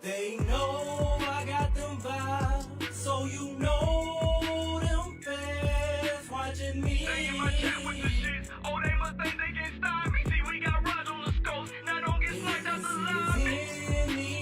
They know I got them vibes, so you know them fans watching me. They in my chat with the shits. Oh, they must think they can stop me. See, we got rods on the scopes. Now don't get sniped out the lobby.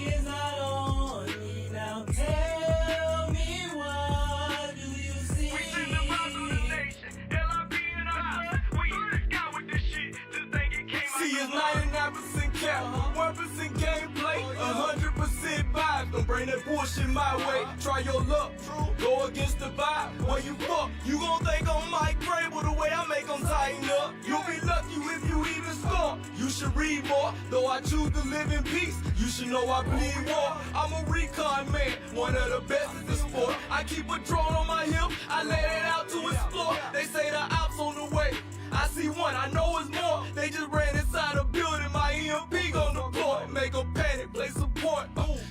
Is not on me. Now tell me, what do you see? We send the vibes to the nation. LIP in our blood. We in the sky with this shit. Just think it came out. See, it's 99% cap, 1% gameplay, 100% vibes. Don't bring that bullshit my way. Try your luck, go against the vibe. Where you fuck, you gon' think on my Grable the way I make them tighten up. You'll be lucky if you even score. You should read more, though I choose to live in peace. You should know I bleed war. I'm a recon man, one of the best in the sport. I keep a drone on my hip, I let it out to explore. They say the ops on the way. I see one, I know it's more. They just ran inside a building, my EMP gon' deploy. Make them panic, play support.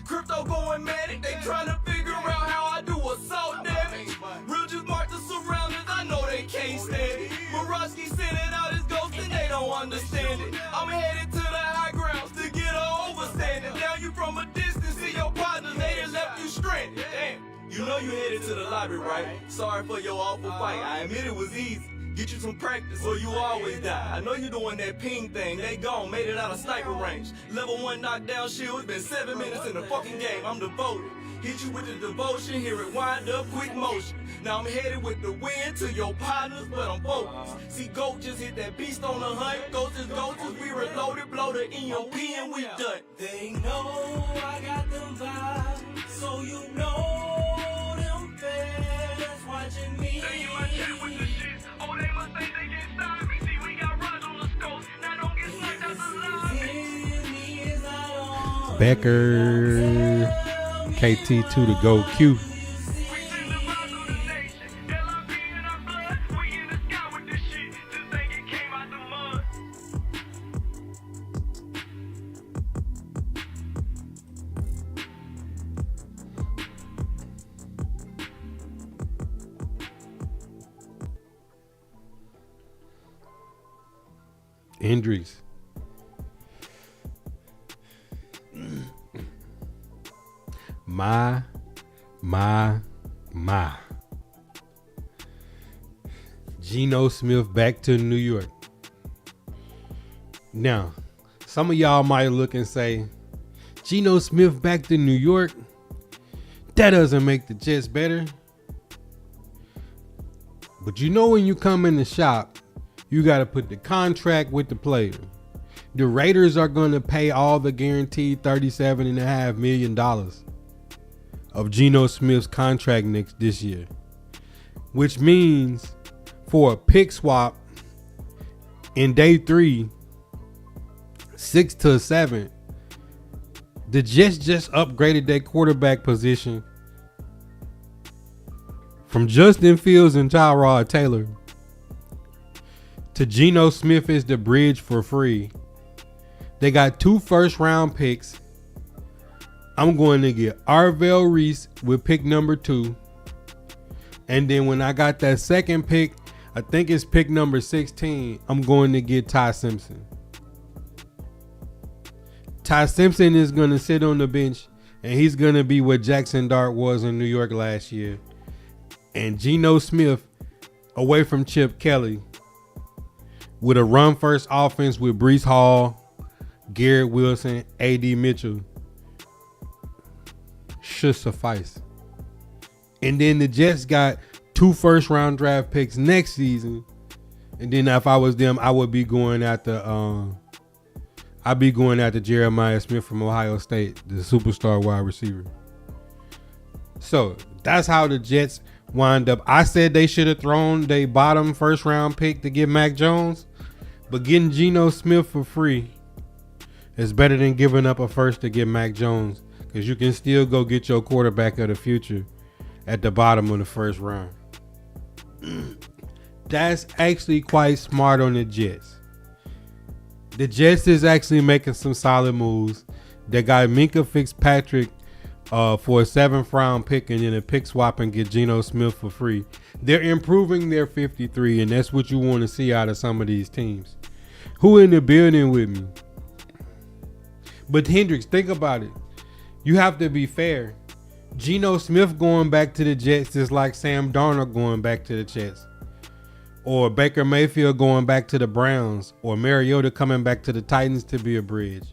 Crypto going manic, they tryna figure out how I do assault damage. Real just mark the surroundings, I know they can't stand it. Morosky sending out his ghost and they don't understand it. I'm headed to the high grounds to get a overstanding. Now you from a distance, see your partners, they just left you stranded. Damn, you know you headed to the lobby, right? Sorry for your awful fight, I admit it was easy. Get you some practice or you always die. I know you doing that ping thing. They gone, made it out of sniper range. Level 1 knockdown shield. It's been 7 minutes in the fucking game. I'm devoted. Hit you with the devotion. Hear it wind up, quick motion. Now I'm headed with the wind to your partners, but I'm focused. See, Goat just hit that beast on the hunt. Ghosts, we reloaded. Blow the EMP and we done. They know I got them vibes, so you know them fans watching me. They in my chat with the shits. Oh, they must think they can stop me. See, we got rods on the scopes. Now don't get sniped out the lobby. Becker, KT2 to go Q. We send the vibes to the nation. LIP in our blood. We in the sky with this shit. Just think it came out the mud. Hendrix. My. Geno Smith back to New York. Now, some of y'all might look and say, Geno Smith back to New York? That doesn't make the Jets better. But you know when you come in the shop, you got to put the contract with the player. The Raiders are going to pay all the guaranteed $37.5 million of Geno Smith's contract this year, which means for a pick swap in day 3, 6 to 7, the Jets just upgraded their quarterback position from Justin Fields and Tyrod Taylor to Geno Smith is the bridge for free. They got 2 first-round picks. I'm going to get Arvell Reese with pick number 2. And then when I got that second pick, I think it's pick number 16, I'm going to get Ty Simpson. Ty Simpson is going to sit on the bench, and he's going to be what Jackson Dart was in New York last year. And Geno Smith away from Chip Kelly with a run-first offense with Breece Hall, Garrett Wilson, A.D. Mitchell should suffice. And then the Jets got 2 first-round draft picks next season. And then if I was them, I would be going after Jeremiah Smith from Ohio State, the superstar wide receiver. So that's how the Jets wind up. I said they should have thrown their bottom first-round pick to get Mac Jones, but getting Geno Smith for free is better than giving up a first to get Mac Jones, because you can still go get your quarterback of the future at the bottom of the first round. That's actually quite smart on the Jets. The Jets is actually making some solid moves. They got Minkah Fitzpatrick for a 7th round pick and then a pick swap and get Geno Smith for free. They're improving their 53, and that's what you want to see out of some of these teams. Who in the building with me? But Hendrix, think about it. You have to be fair. Geno Smith going back to the Jets is like Sam Darnold going back to the Jets, or Baker Mayfield going back to the Browns, or Mariota coming back to the Titans to be a bridge.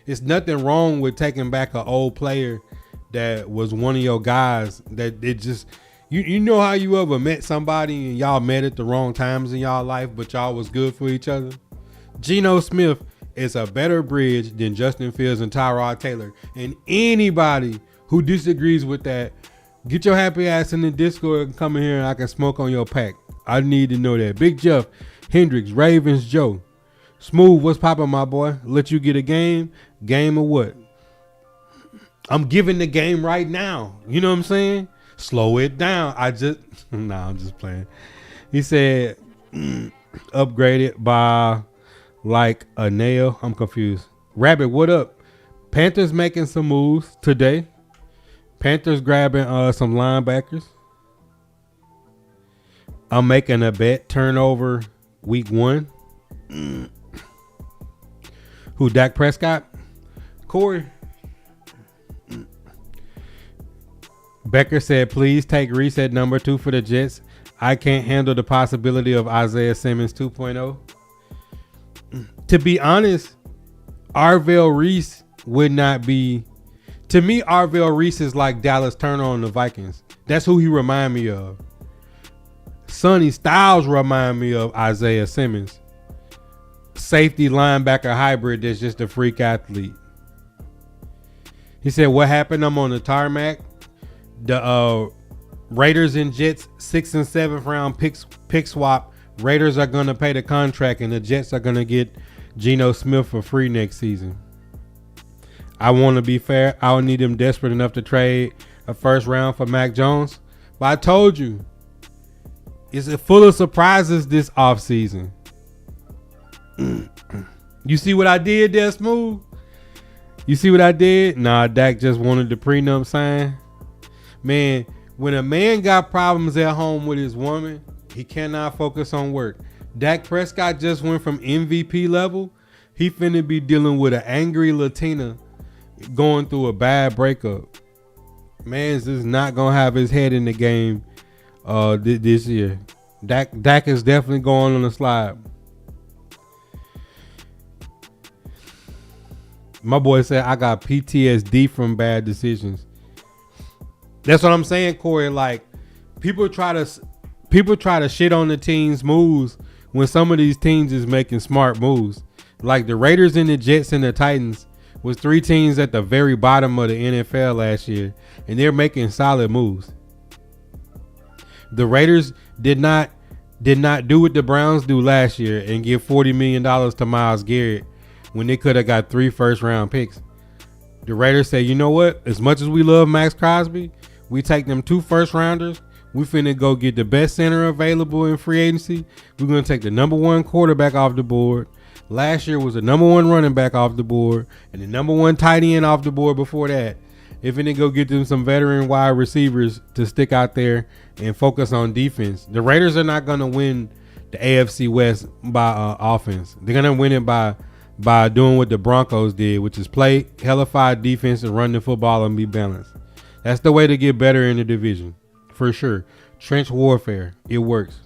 It's nothing wrong with taking back an old player that was one of your guys that it just, you know how you ever met somebody and y'all met at the wrong times in y'all life, but y'all was good for each other? Geno Smith is a better bridge than Justin Fields and Tyrod Taylor. And anybody who disagrees with that, get your happy ass in the Discord and come in here and I can smoke on your pack. I need to know that. Big Jeff, Hendricks, Ravens, Joe. Smooth, what's poppin', my boy? Let you get a game? Game or what? I'm giving the game right now. You know what I'm saying? Slow it down. I'm just playing. He said, upgraded by like a nail. I'm confused. Rabbit, what up? Panthers making some moves today. Panthers grabbing some linebackers. I'm making a bet. Turnover week 1. Who, Dak Prescott? Corey. Becker said, please take Reese at number 2 for the Jets. I can't handle the possibility of Isaiah Simmons 2.0. To be honest, Arvell Reese would not be. To me, Arvell Reese is like Dallas Turner on the Vikings. That's who he remind me of. Sonny Styles remind me of Isaiah Simmons. Safety linebacker hybrid that's just a freak athlete. He said, what happened? I'm on the tarmac. The Raiders and Jets 6th and 7th round pick swap. Raiders are going to pay the contract and the Jets are going to get Geno Smith for free next season. I want to be fair. I don't need them desperate enough to trade a first round for Mac Jones. But I told you, it's full of surprises this offseason. You see what I did there, Smooth? You see what I did? Nah, Dak just wanted the prenup signed. Man, when a man got problems at home with his woman, he cannot focus on work. Dak Prescott just went from MVP level. He finna be dealing with an angry Latina going through a bad breakup. Man's is not gonna have his head in the game this year. Dak is definitely going on the slide. My boy said I got PTSD from bad decisions. That's what I'm saying, Corey. Like, people try to shit on the team's moves when some of these teams is making smart moves. Like the Raiders and the Jets and the Titans was 3 teams at the very bottom of the NFL last year, and they're making solid moves. The Raiders did not do what the Browns do last year and give $40 million to Myles Garrett when they could have got 3 first-round picks. The Raiders say, you know what? As much as we love Max Crosby, we take them 2 first-rounders. We finna go get the best center available in free agency. We're going to take the number 1 quarterback off the board. Last year was the number 1 running back off the board and the number 1 tight end off the board before that. If they go get them some veteran wide receivers to stick out there and focus on defense. The Raiders are not going to win the AFC West by offense. They're going to win it by doing what the Broncos did, which is play hellified defense and run the football and be balanced. That's the way to get better in the division, for sure. Trench warfare, it works.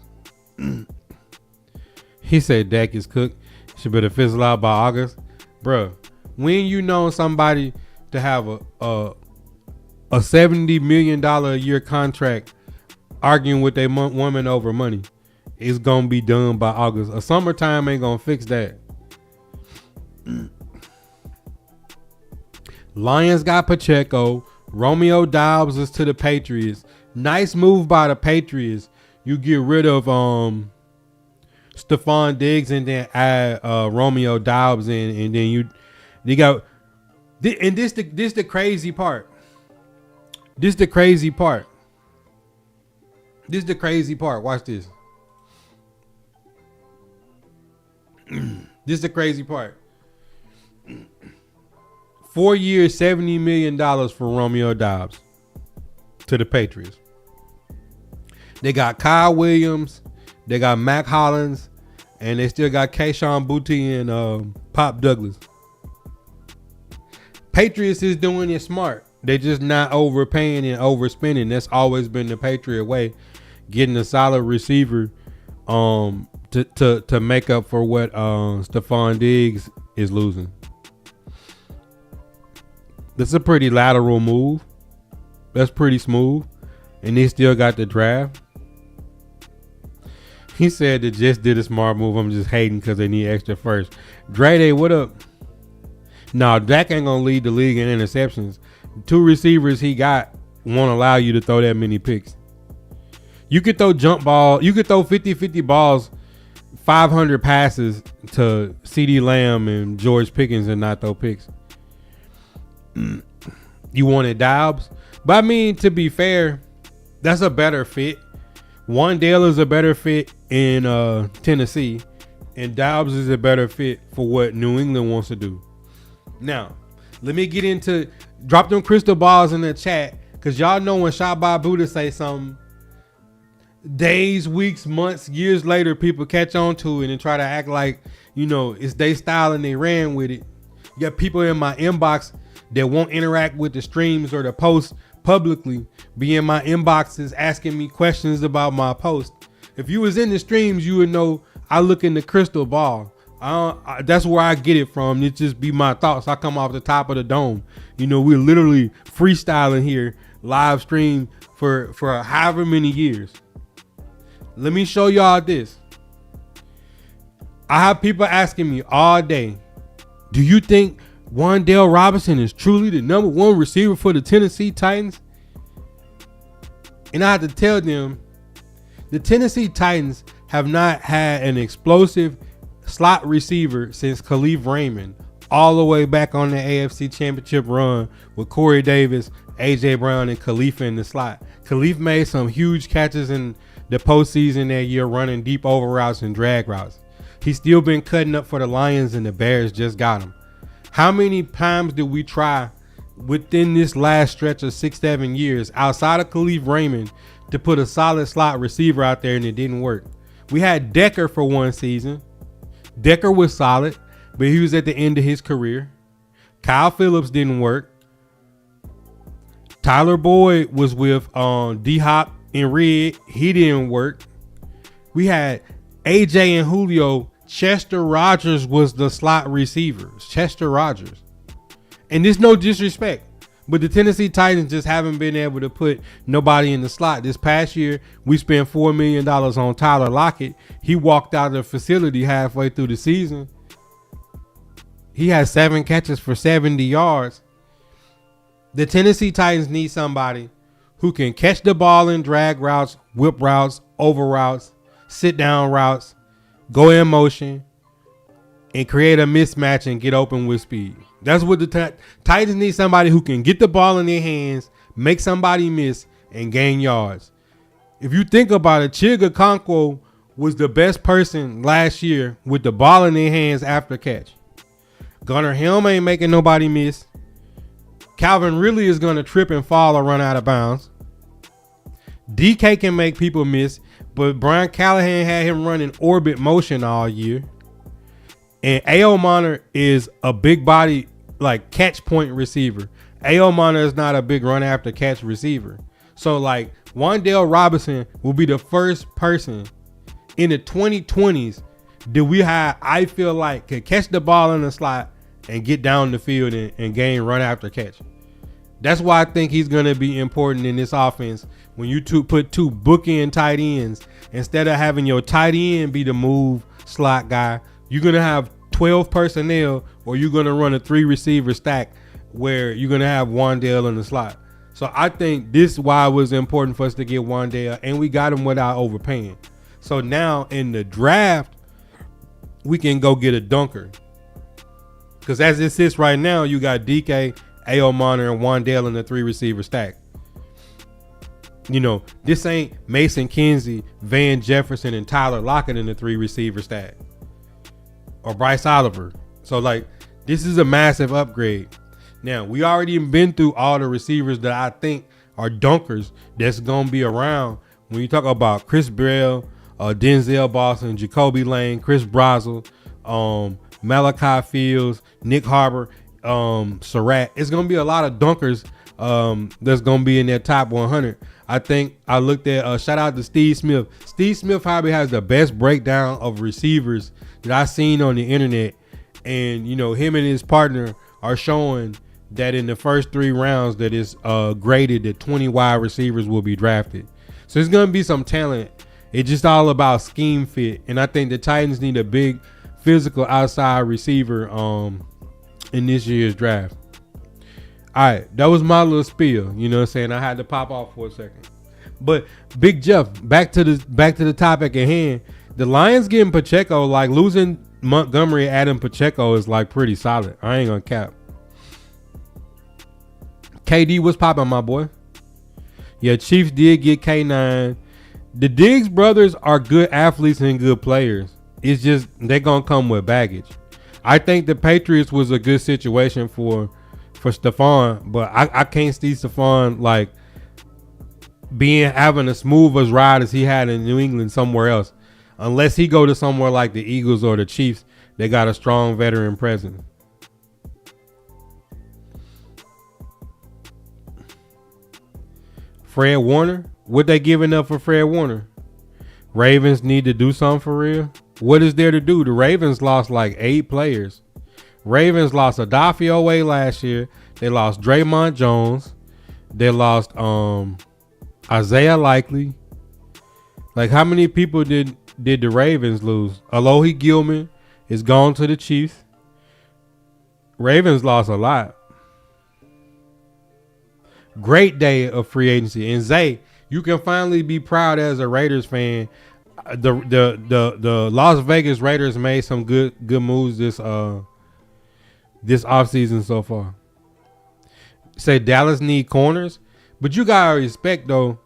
He said Dak is cooked. Should better fizzle out by August. Bruh, when you know somebody to have a $70 million a year contract arguing with their woman over money, it's going to be done by August. A summertime ain't going to fix that. Lions got Pacheco. Romeo Doubs is to the Patriots. Nice move by the Patriots. You get rid of Stephon Diggs and then add Romeo Doubs in, and then you got. And this the crazy part. This the crazy part. Watch this. This is the crazy part. 4 years, $70 million for Romeo Doubs to the Patriots. They got Kyle Williams, they got Mac Hollins, and they still got Cashapp and Pop Douglas. Patriots is doing it smart. They just not overpaying and overspending. That's always been the Patriot way, getting a solid receiver to make up for what Stephon Diggs is losing. That's a pretty lateral move. That's pretty smooth. And they still got the draft. He said they just did a smart move. I'm just hating because they need extra first. Dre Day, what up? No, Dak ain't going to lead the league in interceptions. 2 receivers he got won't allow you to throw that many picks. You could throw jump ball. You could throw 50-50 balls, 500 passes to CeeDee Lamb and George Pickens and not throw picks. You wanted Doubs. But I mean, to be fair, that's a better fit. Wandale is a better fit in Tennessee. And Doubs is a better fit for what New England wants to do. Now, let me get into... Drop them crystal balls in the chat. Because y'all know when Shotbybuddha say something, days, weeks, months, years later, people catch on to it and try to act like, you know, it's their style and they ran with it. You got people in my inbox that won't interact with the streams or the posts publicly, be in my inboxes asking me questions about my post. If you was in the streams, you would know I look in the crystal ball. That's where I get it from. It just be my thoughts. I come off the top of the dome. You know, we're literally freestyling here, live stream for however many years. Let me show y'all this. I have people asking me all day, do you think Wan'Dale Robinson is truly the number 1 receiver for the Tennessee Titans? And I have to tell them, the Tennessee Titans have not had an explosive slot receiver since Khalif Raymond, all the way back on the AFC Championship run with Corey Davis, AJ Brown, and Khalif in the slot. Khalif made some huge catches in the postseason that year, running deep over routes and drag routes. He's still been cutting up for the Lions, and the Bears just got him. How many times did we try within this last stretch of 6-7 years outside of Khalif Raymond to put a solid slot receiver out there, and it didn't work? We had Decker for one season. Decker was solid, but he was at the end of his career. Kyle Phillips didn't work. Tyler Boyd was with D-Hop and Red. He didn't work. We had AJ and Julio. Chester Rogers was the slot receivers. Chester Rogers. And there's no disrespect, but the Tennessee Titans just haven't been able to put nobody in the slot. This past year, we spent $4 million on Tyler Lockett. He walked out of the facility halfway through the season. He had 7 catches for 70 yards. The Tennessee Titans need somebody who can catch the ball in drag routes, whip routes, over routes, sit down routes, go in motion, and create a mismatch and get open with speed. That's what the Titans need, somebody who can get the ball in their hands, make somebody miss, and gain yards. If you think about it, Chig Okonkwo was the best person last year with the ball in their hands after catch. Gunnar Helm ain't making nobody miss. Calvin Ridley is going to trip and fall or run out of bounds. DK can make people miss, but Brian Callahan had him running orbit motion all year. And A.O. Monner is a big body, like catch point receiver. A.O. Monner is not a big run after catch receiver. So like Wan'Dale Robinson will be the first person in the 2020s that we have, I feel like, could catch the ball in the slot and get down the field and gain run after catch. That's why I think he's going to be important in this offense. When you put 2 bookend tight ends, instead of having your tight end be the move slot guy, you're going to have 12 personnel, or you're going to run a 3 receiver stack where you're going to have Wan'Dale in the slot. So I think this is why it was important for us to get Wan'Dale, and we got him without overpaying. So now in the draft, we can go get a dunker. Because as it sits right now, you got DK, A.O. Monner, and Wan'Dale in the 3 receiver stack. You know, this ain't Mason Kinsey, Van Jefferson, and Tyler Lockett in the 3 receiver stack. Or Bryce Oliver. So, like, this is a massive upgrade. Now, we already been through all the receivers that I think are dunkers that's going to be around. When you talk about Chris Bell, Denzel Boston, Jacoby Lane, Chris Brazel, Malachi Fields, Nick Harbor, Surratt. It's going to be a lot of dunkers that's gonna be in their top 100. I think I looked at shout out to Steve Smith. Steve Smith probably has the best breakdown of receivers that I've seen on the internet, and you know him and his partner are showing that in the first 3 rounds that it's graded that 20 wide receivers will be drafted. So it's gonna be some talent. It's just all about scheme fit, and I think the Titans need a big physical outside receiver in this year's draft. All right, that was my little spiel. You know what I'm saying? I had to pop off for a second. But Big Jeff, back to the topic at hand. The Lions getting Pacheco, like losing Montgomery, Adam Pacheco is like pretty solid. I ain't gonna cap. KD was popping, my boy. Yeah, Chiefs did get K9. The Diggs brothers are good athletes and good players. It's just they're gonna come with baggage. I think the Patriots was a good situation for Stephon, but I can't see Stephon like having a smooth as ride as he had in New England somewhere else, unless he go to somewhere like the Eagles or the Chiefs. They got a strong veteran presence. Fred Warner, what they giving up for Fred Warner? Ravens need to do something for real. What is there to do? The Ravens lost like 8 players. Ravens lost Adafio away last year. They lost Draymond Jones. They lost Isaiah Likely. Like, how many people did the Ravens lose? Alohi Gilman is gone to the Chiefs. Ravens lost a lot. Great day of free agency. And Zay, you can finally be proud as a Raiders fan. The Las Vegas Raiders made some good moves this offseason so far. Say Dallas need corners, but you gotta respect though.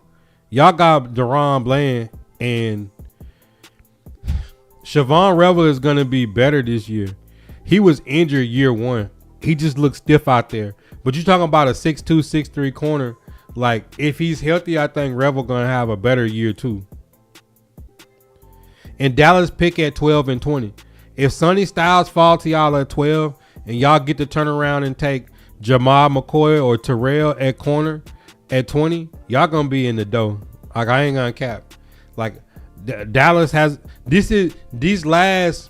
Y'all got Deron Bland, and Siobhan Revel is gonna be better this year. He was injured year 1. He just looked stiff out there. But you talking about a 6'2", 6'3" corner. Like, if he's healthy, I think Revel gonna have a better year too. And Dallas pick at 12 and 20. If Sonny Styles fall to y'all at 12 and y'all get to turn around and take Jamal McCoy or Terrell at corner at 20, y'all gonna be in the dough. Like, I ain't gonna cap. Like, Dallas has these last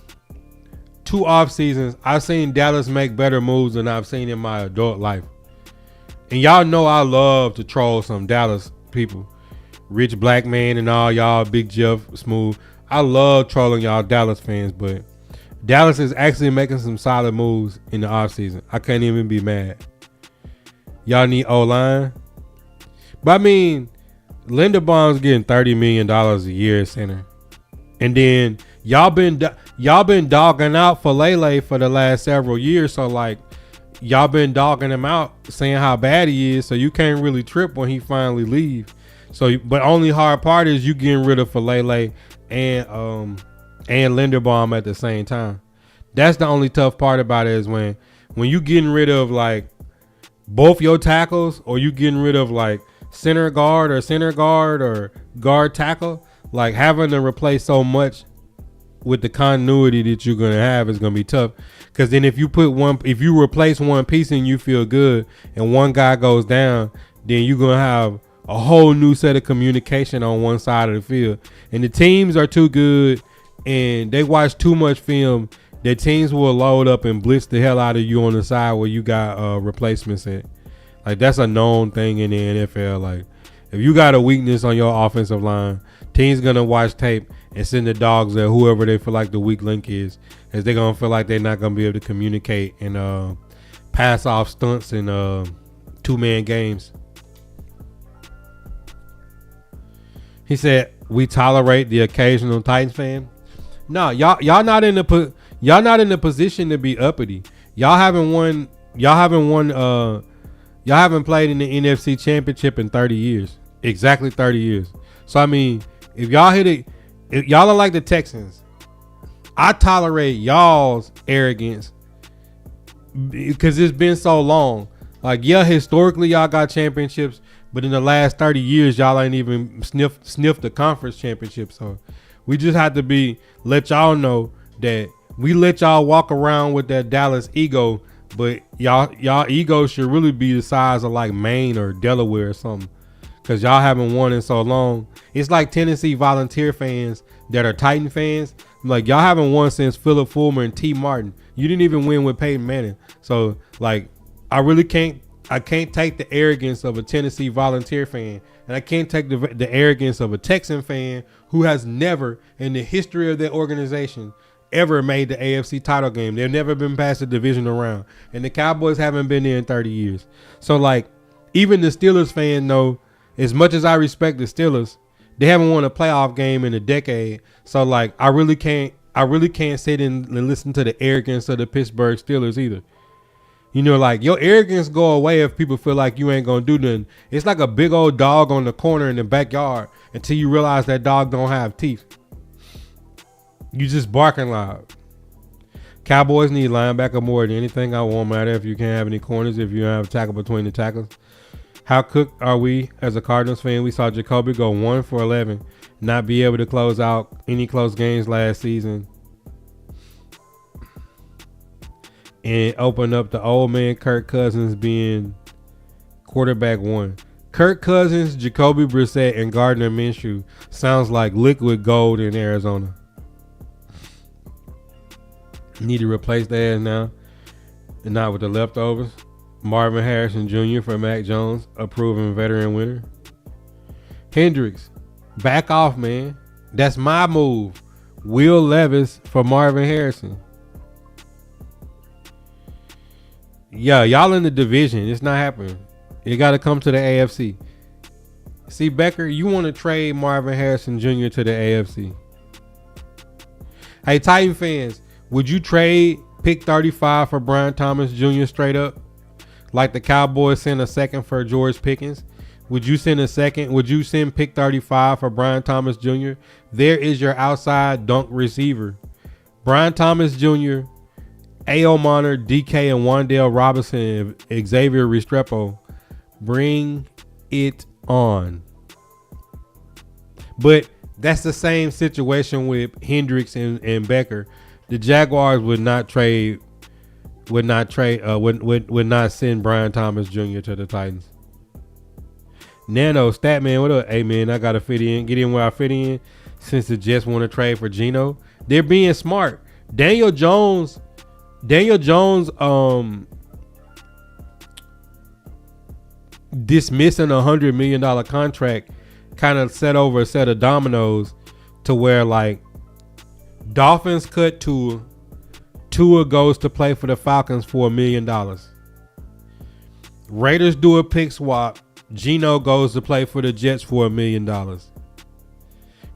2 off seasons, I've seen Dallas make better moves than I've seen in my adult life. And y'all know I love to troll some Dallas people. Rich Black Man and all y'all, Big Jeff, Smooth. I love trolling y'all Dallas fans, but Dallas is actually making some solid moves in the offseason. I can't even be mad. Y'all need O-line. But I mean, Linderbaum's getting $30 million a year at center. And then y'all been dogging out for Lele for the last several years. So like, y'all been dogging him out, saying how bad he is. So you can't really trip when he finally leave. So, but only hard part is you getting rid of Lele and Linderbaum at the same time. That's the only tough part about it, is when you getting rid of like both your tackles, or you getting rid of like center guard or guard tackle. Like, having to replace so much with the continuity that you're gonna have is gonna be tough. Because then if you replace one piece and you feel good, and one guy goes down, then you're gonna have a whole new set of communication on one side of the field. And the teams are too good, and they watch too much film. Their teams will load up and blitz the hell out of you on the side where you got replacements at. Like, that's a known thing in the NFL. Like, if you got a weakness on your offensive line, teams gonna watch tape and send the dogs at whoever they feel like the weak link is, as they're gonna feel like they're not gonna be able to communicate and pass off stunts in 2-man games. He said, "We tolerate the occasional Titans fan." No, y'all not in the position to be uppity. Y'all haven't played in the NFC Championship in 30 years. Exactly 30 years. So I mean, if y'all if y'all are like the Texans, I tolerate y'all's arrogance because it's been so long. Like, yeah, historically y'all got championships, but in the last 30 years y'all ain't even sniffed the conference championship. So we just have to let y'all know that we let y'all walk around with that Dallas ego, But y'all ego should really be the size of like Maine or Delaware or something, because y'all haven't won in so long. It's like Tennessee Volunteer fans that are Titan fans. Like, y'all haven't won since Philip Fulmer and T. Martin. You didn't even win with Peyton Manning. So like, I can't take the arrogance of a Tennessee Volunteer fan, and I can't take the arrogance of a Texan fan who has never in the history of their organization ever made the AFC title game. They've never been past the divisional round, and the Cowboys haven't been there in 30 years. So like, even the Steelers fan know, as much as I respect the Steelers, they haven't won a playoff game in a decade. So like, I really can't sit and listen to the arrogance of the Pittsburgh Steelers either. You know, like, your arrogance go away if people feel like you ain't gonna do nothing. It's like a big old dog on the corner in the backyard until you realize that dog don't have teeth. You just barking loud. Cowboys need linebacker more than anything. I won't matter if you can't have any corners, if you don't have a tackle between the tackles. How cooked are we as a Cardinals fan? We saw Jacoby go 1 for 11, not be able to close out any close games last season, and open up the old man Kirk Cousins being quarterback 1. Kirk Cousins, Jacoby Brissett, and Gardner Minshew sounds like liquid gold in Arizona. Need to replace that now, and not with the leftovers. Marvin Harrison Jr. for Mac Jones, a proven veteran winner. Hendricks, back off, man. That's my move. Will Levis for Marvin Harrison. Yeah, y'all in the division. It's not happening. You got to come to the AFC. See, Becker, you want to trade Marvin Harrison Jr. to the AFC. Hey, Titan fans, would you trade pick 35 for Brian Thomas Jr. straight up? Like the Cowboys sent a second for George Pickens. Would you send a second? Would you send pick 35 for Brian Thomas Jr.? There is your outside dunk receiver. Brian Thomas Jr., A.O. Monner, DK, and Wan'Dale Robinson, and Xavier Restrepo. Bring it on. But that's the same situation with Hendricks and Becker. The Jaguars would not send Brian Thomas Jr. to the Titans. Nano, Statman, what up? Hey, man, I got to get in where I fit in since the Jets want to trade for Geno. They're being smart. Daniel Jones dismissing $100 million contract kind of set over a set of dominoes to where, like, Dolphins cut Tua. Tua goes to play for the Falcons for $1 million. Raiders do a pick swap. Geno goes to play for the Jets for $1 million.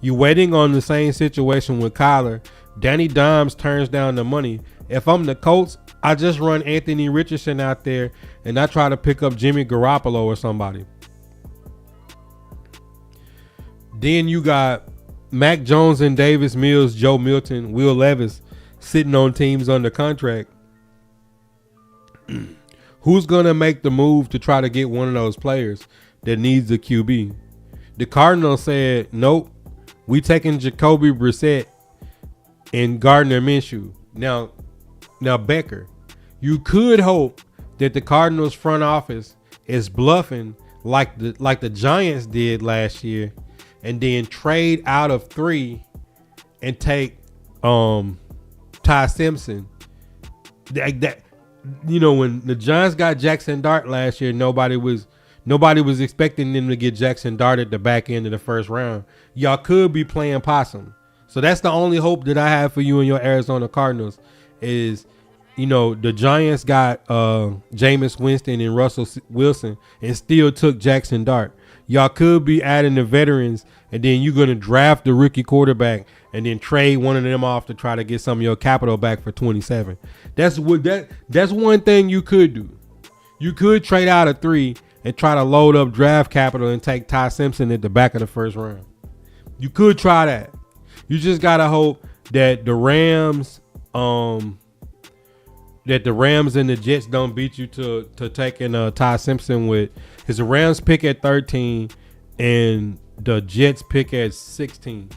You waiting on the same situation with Kyler. Danny Dimes turns down the money. If I'm the Colts, I just run Anthony Richardson out there and I try to pick up Jimmy Garoppolo or somebody. Then you got Mac Jones and Davis Mills, Joe Milton, Will Levis sitting on teams under contract. Who's going to make the move to try to get one of those players that needs the QB? The Cardinals said, nope, we taking Jacoby Brissett and Gardner Minshew. Now, Becker, you could hope that the Cardinals front office is bluffing like the Giants did last year, and then trade out of 3 and take Ty Simpson. That, you know, when the Giants got Jackson Dart last year, nobody was expecting them to get Jackson Dart at the back end of the first round. Y'all could be playing possum. So that's the only hope that I have for you and your Arizona Cardinals is, you know, the Giants got Jameis Winston and Russell Wilson and still took Jackson Dart. Y'all could be adding the veterans, and then you're going to draft the rookie quarterback and then trade one of them off to try to get some of your capital back for 27. That's one thing you could do. You could trade out of 3 and try to load up draft capital and take Ty Simpson at the back of the first round. You could try that. You just got to hope that the Rams and the Jets don't beat you to taking Ty Simpson with his Rams pick at 13 and the Jets pick at 16.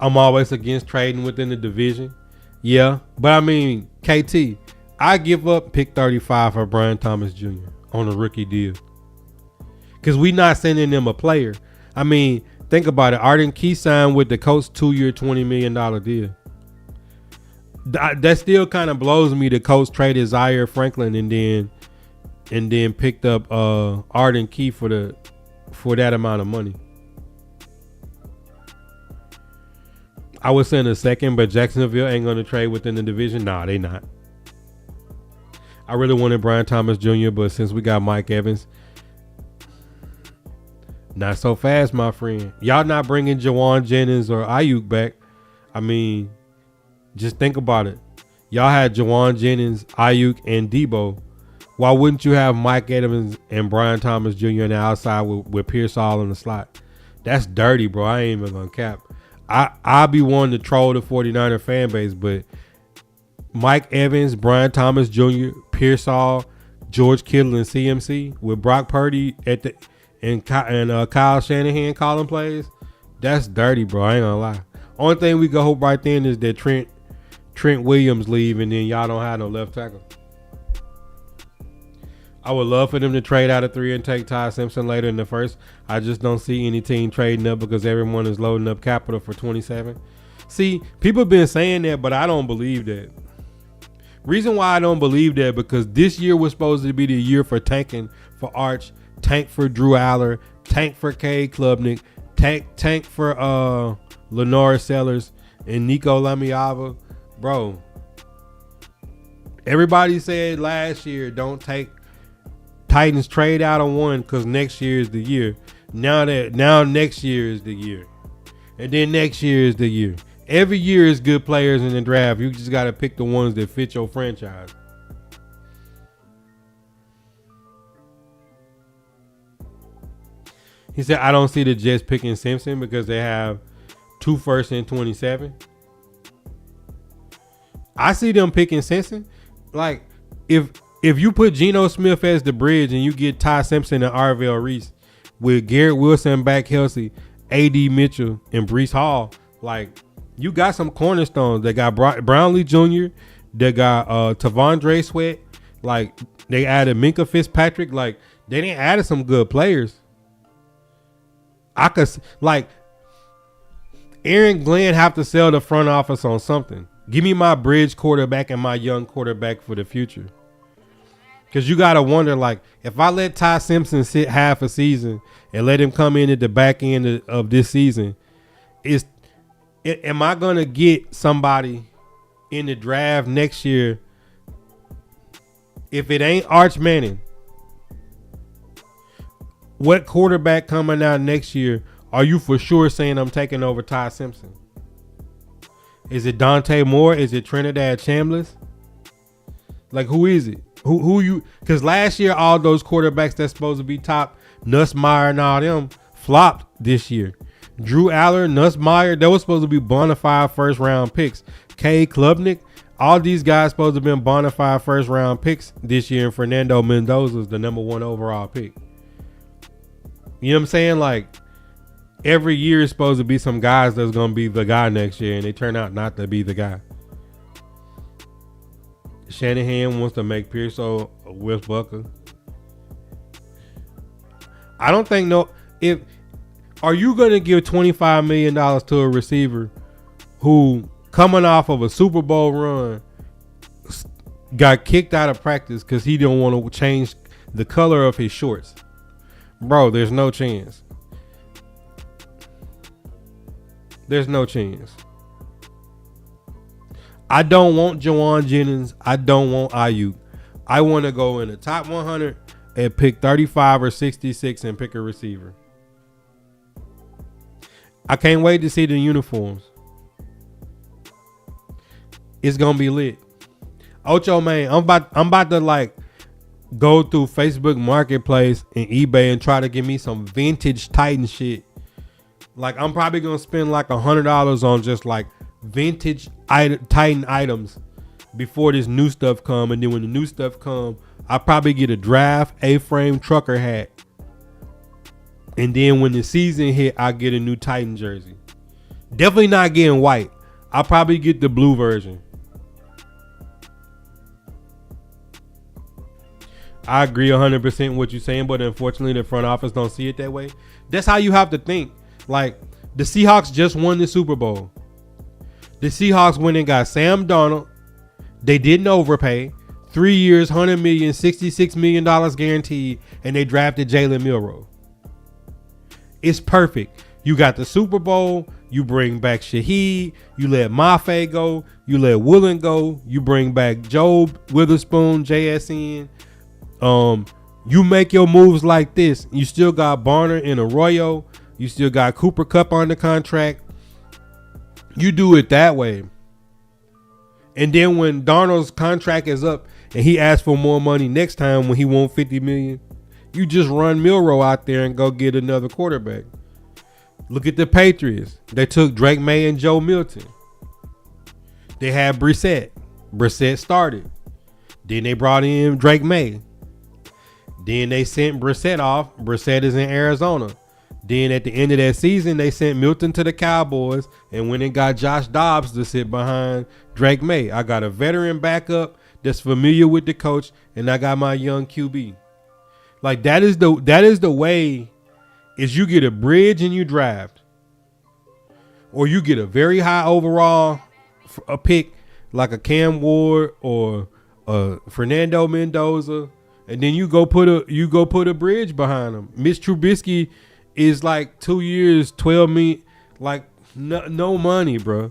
I'm always against trading within the division. Yeah, but I mean, KT, I give up pick 35 for Brian Thomas Jr. on a rookie deal. Because we not sending them a player. I mean, think about it. Arden Key signed with the Colts 2-year, $20 million deal. That still kind of blows me. The Colts traded Zaire Franklin and then picked up Arden Key for that amount of money. I would send a second, but Jacksonville ain't going to trade within the division. Nah, they not. I really wanted Brian Thomas Jr., but since we got Mike Evans, not so fast, my friend. Y'all not bringing Jawan Jennings or Ayuk back. I mean, just think about it. Y'all had Jawan Jennings, Ayuk, and Debo. Why wouldn't you have Mike Evans and Brian Thomas Jr. on the outside with Pearsall in the slot? That's dirty, bro. I ain't even going to cap. I'll be one to troll the 49er fan base, but Mike Evans, Brian Thomas Jr., Pearsall, George Kittle, and CMC with Brock Purdy and Kyle Shanahan calling plays, that's dirty, bro. I ain't gonna lie. Only thing we can hope right then is that Trent Williams leave and then y'all don't have no left tackle. I would love for them to trade out of 3 and take Ty Simpson later in the first. I just don't see any team trading up because everyone is loading up capital for 27. See, people been saying that, but I don't believe that. Reason why I don't believe that, because this year was supposed to be the year for tanking for Arch, tank for Drew Aller, tank for Cade Klubnik, tank for Lenore Sellers and Nico Lamiava. Bro, everybody said last year don't take Titans trade out of one because next year is the year. Now next year is the year. And then next year is the year. Every year is good players in the draft. You just got to pick the ones that fit your franchise. He said, I don't see the Jets picking Simpson because they have 2 firsts and 27. I see them picking Simpson. Like, if you put Geno Smith as the bridge and you get Ty Simpson and Arvell Reese with Garrett Wilson back healthy, A.D. Mitchell and Breece Hall, like, you got some cornerstones. They got Brownlee Jr. They got Tavondre Sweat. Like, they added Minka Fitzpatrick. Like, they didn't add some good players. I could, like, Aaron Glenn have to sell the front office on something. Give me my bridge quarterback and my young quarterback for the future. Because you got to wonder, like, if I let Ty Simpson sit half a season and let him come in at the back end of this season, am I going to get somebody in the draft next year if it ain't Arch Manning? What quarterback coming out next year are you for sure saying I'm taking over Ty Simpson? Is it Dante Moore? Is it Trinidad Chambliss? Like, who is it? Who you? Because last year, all those quarterbacks that's supposed to be top, Nussmeier and all them, flopped this year. Drew Aller, Nussmeier, they were supposed to be bona fide first round picks. Cade Klubnik, all these guys supposed to have been bona fide first round picks this year. And Fernando Mendoza is the number 1 overall pick. You know what I'm saying? Like, every year is supposed to be some guys that's going to be the guy next year, and they turn out not to be the guy. Shanahan wants to make Pearsall a Wes Bucker. I don't think are you going to give $25 million to a receiver who, coming off of a Super Bowl run, got kicked out of practice because he didn't want to change the color of his shorts? Bro, there's no chance. There's no chance. I don't want Jawan Jennings. I don't want Ayuk. I want to go in the top 100 and pick 35 or 66 and pick a receiver. I can't wait to see the uniforms. It's gonna be lit. Ocho, man, I'm about to like go through Facebook Marketplace and eBay and try to get me some vintage Titan shit. Like, I'm probably gonna spend like $100 on just like vintage Titan items before this new stuff come, and then when the new stuff come, I'll probably get a draft A-frame trucker hat, and then when the season hit, I'll get a new Titan jersey. Definitely not getting white. I'll probably get the blue version. I agree 100% with what you're saying, but unfortunately the front office don't see it that way. That's how you have to think. Like, the Seahawks just won the Super Bowl. The Seahawks went and got Sam Darnold. They didn't overpay. 3 years, $100 million, $66 million guaranteed, and they drafted Jalen Milroe. It's perfect. You got the Super Bowl. You bring back Shaheed. You let Mafe go. You let Woolen go. You bring back Job Witherspoon, JSN. You make your moves like this. You still got Barner and Arroyo. You still got Cooper Kupp on the contract. You do it that way. And then when Darnold's contract is up and he asks for more money next time when he wants $50 million, you just run Milroe out there and go get another quarterback. Look at the Patriots. They took Drake May and Joe Milton. They had Brissett. Brissett started. Then they brought in Drake May. Then they sent Brissett off. Brissett is in Arizona. Then at the end of that season, they sent Milton to the Cowboys and went and got Josh Dobbs to sit behind Drake May. I got a veteran backup that's familiar with the coach, and I got my young QB. Like, that is the way. Is you get a bridge and you draft, or you get a very high overall a pick like a Cam Ward or a Fernando Mendoza, and then you go put a bridge behind them. Mitch Trubisky is like 2 years, 12 million, like no money, bro.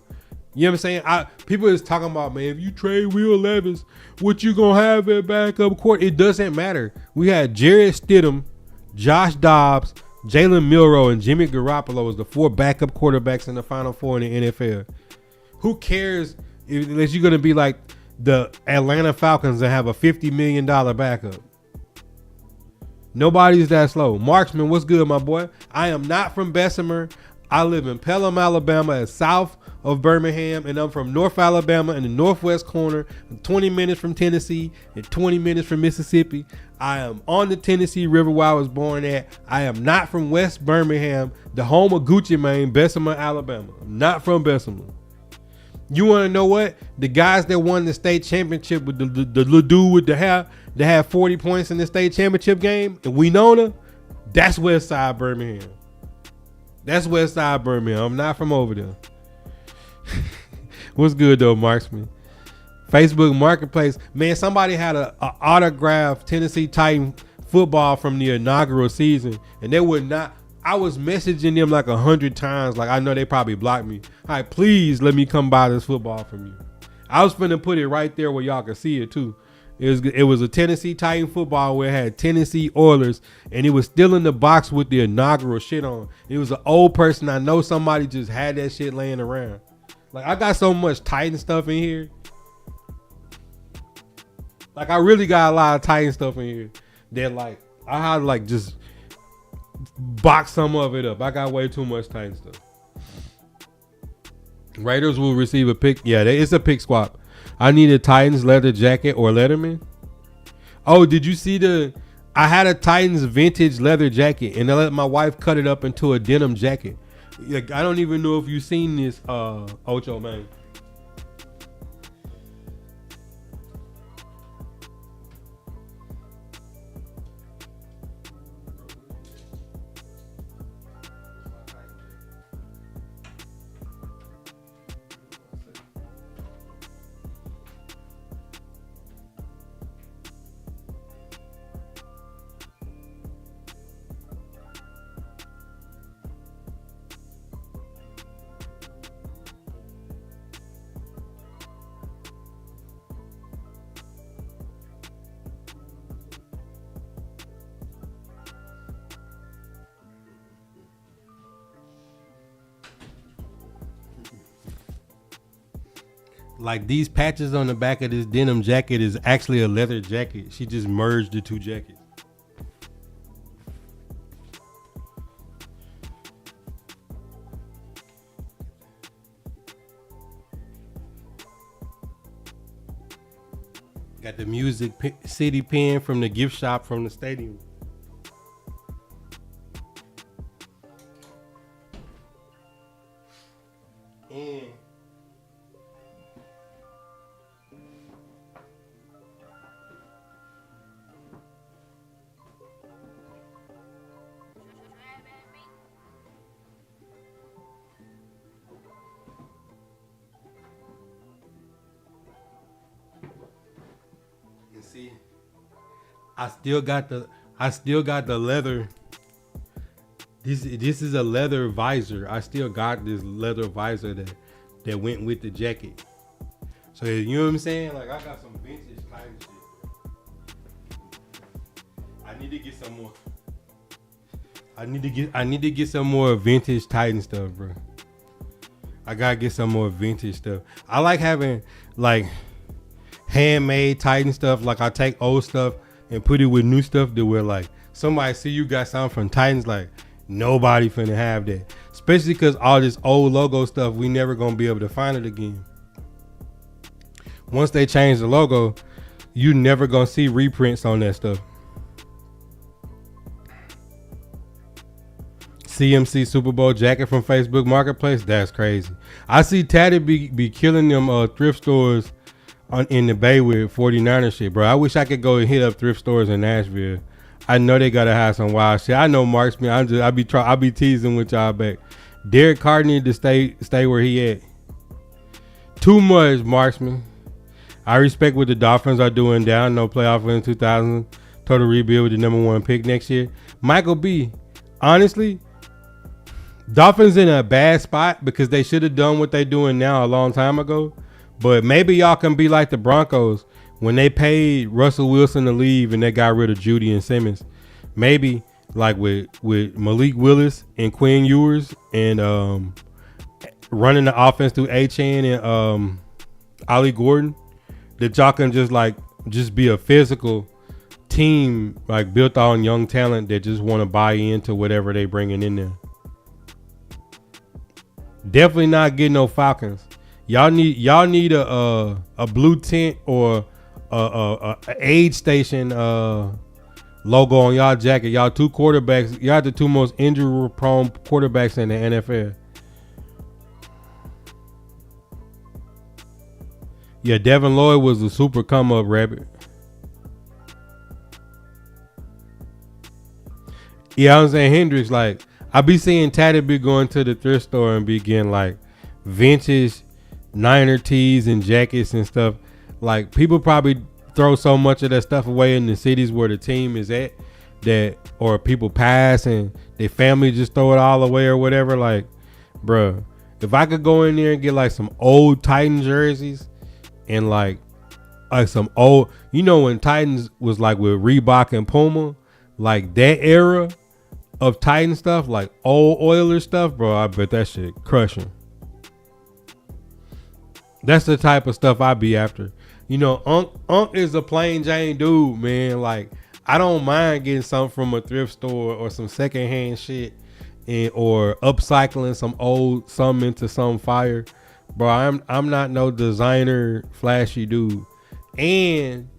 You know what I'm saying? People is talking about, man, if you trade Will Levis, what you gonna have at backup court? It doesn't matter. We had Jarrett Stidham, Josh Dobbs, Jalen Milroe, and Jimmy Garoppolo as the 4 backup quarterbacks in the Final Four in the NFL. Who cares unless you're going to be like the Atlanta Falcons and have a $50 million backup? Nobody's that slow. Marksman, what's good, my boy? I am not from Bessemer. I live in Pelham, Alabama, as south of Birmingham, and I'm from North Alabama in the northwest corner. I'm 20 minutes from Tennessee and 20 minutes from Mississippi. I am on the Tennessee River where I was born at. I am not from West Birmingham, the home of Gucci Mane, Bessemer, Alabama. I'm not from Bessemer. You want to know what? The guys that won the state championship with the little dude with the hair that had 40 points in the state championship game, and Winona, that's West Side Birmingham. That's West Side Birmingham. I'm not from over there. What's good though, Marksman? Facebook Marketplace. Man, somebody had a autographed Tennessee Titan football from the inaugural season, and they would not. I was messaging them like 100 times. Like, I know they probably blocked me. All right, please let me come buy this football from you. I was finna put it right there where y'all can see it too. It was a Tennessee Titan football where it had Tennessee Oilers, and it was still in the box with the inaugural shit on. It was an old person. I know somebody just had that shit laying around. Like, I got so much Titan stuff in here. Like, I really got a lot of Titan stuff in here that, like, I had to, like, just box some of it up. I got way too much Titan stuff. Raiders will receive a pick. Yeah, it's a pick swap. I need a Titans leather jacket or Letterman. Oh, did you see I had a Titans vintage leather jacket, and I let my wife cut it up into a denim jacket. Like, I don't even know if you've seen this, Ocho, man. Like, these patches on the back of this denim jacket is actually a leather jacket. She just merged the two jackets. Got the Music City pen from the gift shop from the stadium. I still got the leather. This is a leather visor. I still got this leather visor that went with the jacket. So you know what I'm saying? Like I got some vintage Titan shit. I need to get some more. I need to get some more vintage Titan stuff, bro. I gotta get some more vintage stuff. I like having like handmade Titan stuff. Like I take old stuff and put it with new stuff that where like somebody see you got something from Titans, like nobody finna have that. Especially because all this old logo stuff, we never gonna be able to find it again. Once they change the logo, you never gonna see reprints on that stuff. CMC Super Bowl jacket from Facebook Marketplace. That's crazy. I see Tatty be killing them thrift stores in the Bay with 49er shit, bro. I wish I could go and hit up thrift stores in Nashville. I know they gotta have some wild shit. I know Marksman. I be teasing with y'all back. Derek Carr need to stay where he at. Too much, Marksman. I respect what the Dolphins are doing down. No playoff win in 2000. Total rebuild with the number 1 pick next year. Michael B. Honestly, Dolphins in a bad spot because they should have done what they doing now a long time ago. But maybe y'all can be like the Broncos when they paid Russell Wilson to leave and they got rid of Judy and Simmons. Maybe like with Malik Willis and Quinn Ewers and running the offense through Achane and Ollie Gordon, that y'all can just be a physical team like built on young talent that just want to buy into whatever they bringing in there. Definitely not getting no Falcons. Y'all need a blue tint or a aid station logo on y'all jacket. Y'all two quarterbacks. Y'all the two most injury prone quarterbacks in the NFL. Yeah, Devin Lloyd was a super come up rabbit. Yeah, I'm saying Hendrix, like I be seeing Tatty be going to the thrift store and be getting like vintage Niner tees and jackets and stuff. Like people probably throw so much of that stuff away in the cities where the team is at, that or people pass and their family just throw it all away or whatever. Like, bruh, if I could go in there and get like some old Titan jerseys and like some old, you know, when Titans was like with Reebok and Puma, like that era of Titan stuff, like old Oilers stuff, bro, I bet that shit crushing. That's the type of stuff I be after. You know, Unc is a plain Jane dude, man. Like, I don't mind getting something from a thrift store or some secondhand shit, or upcycling some into some fire. Bro, I'm not no designer flashy dude. And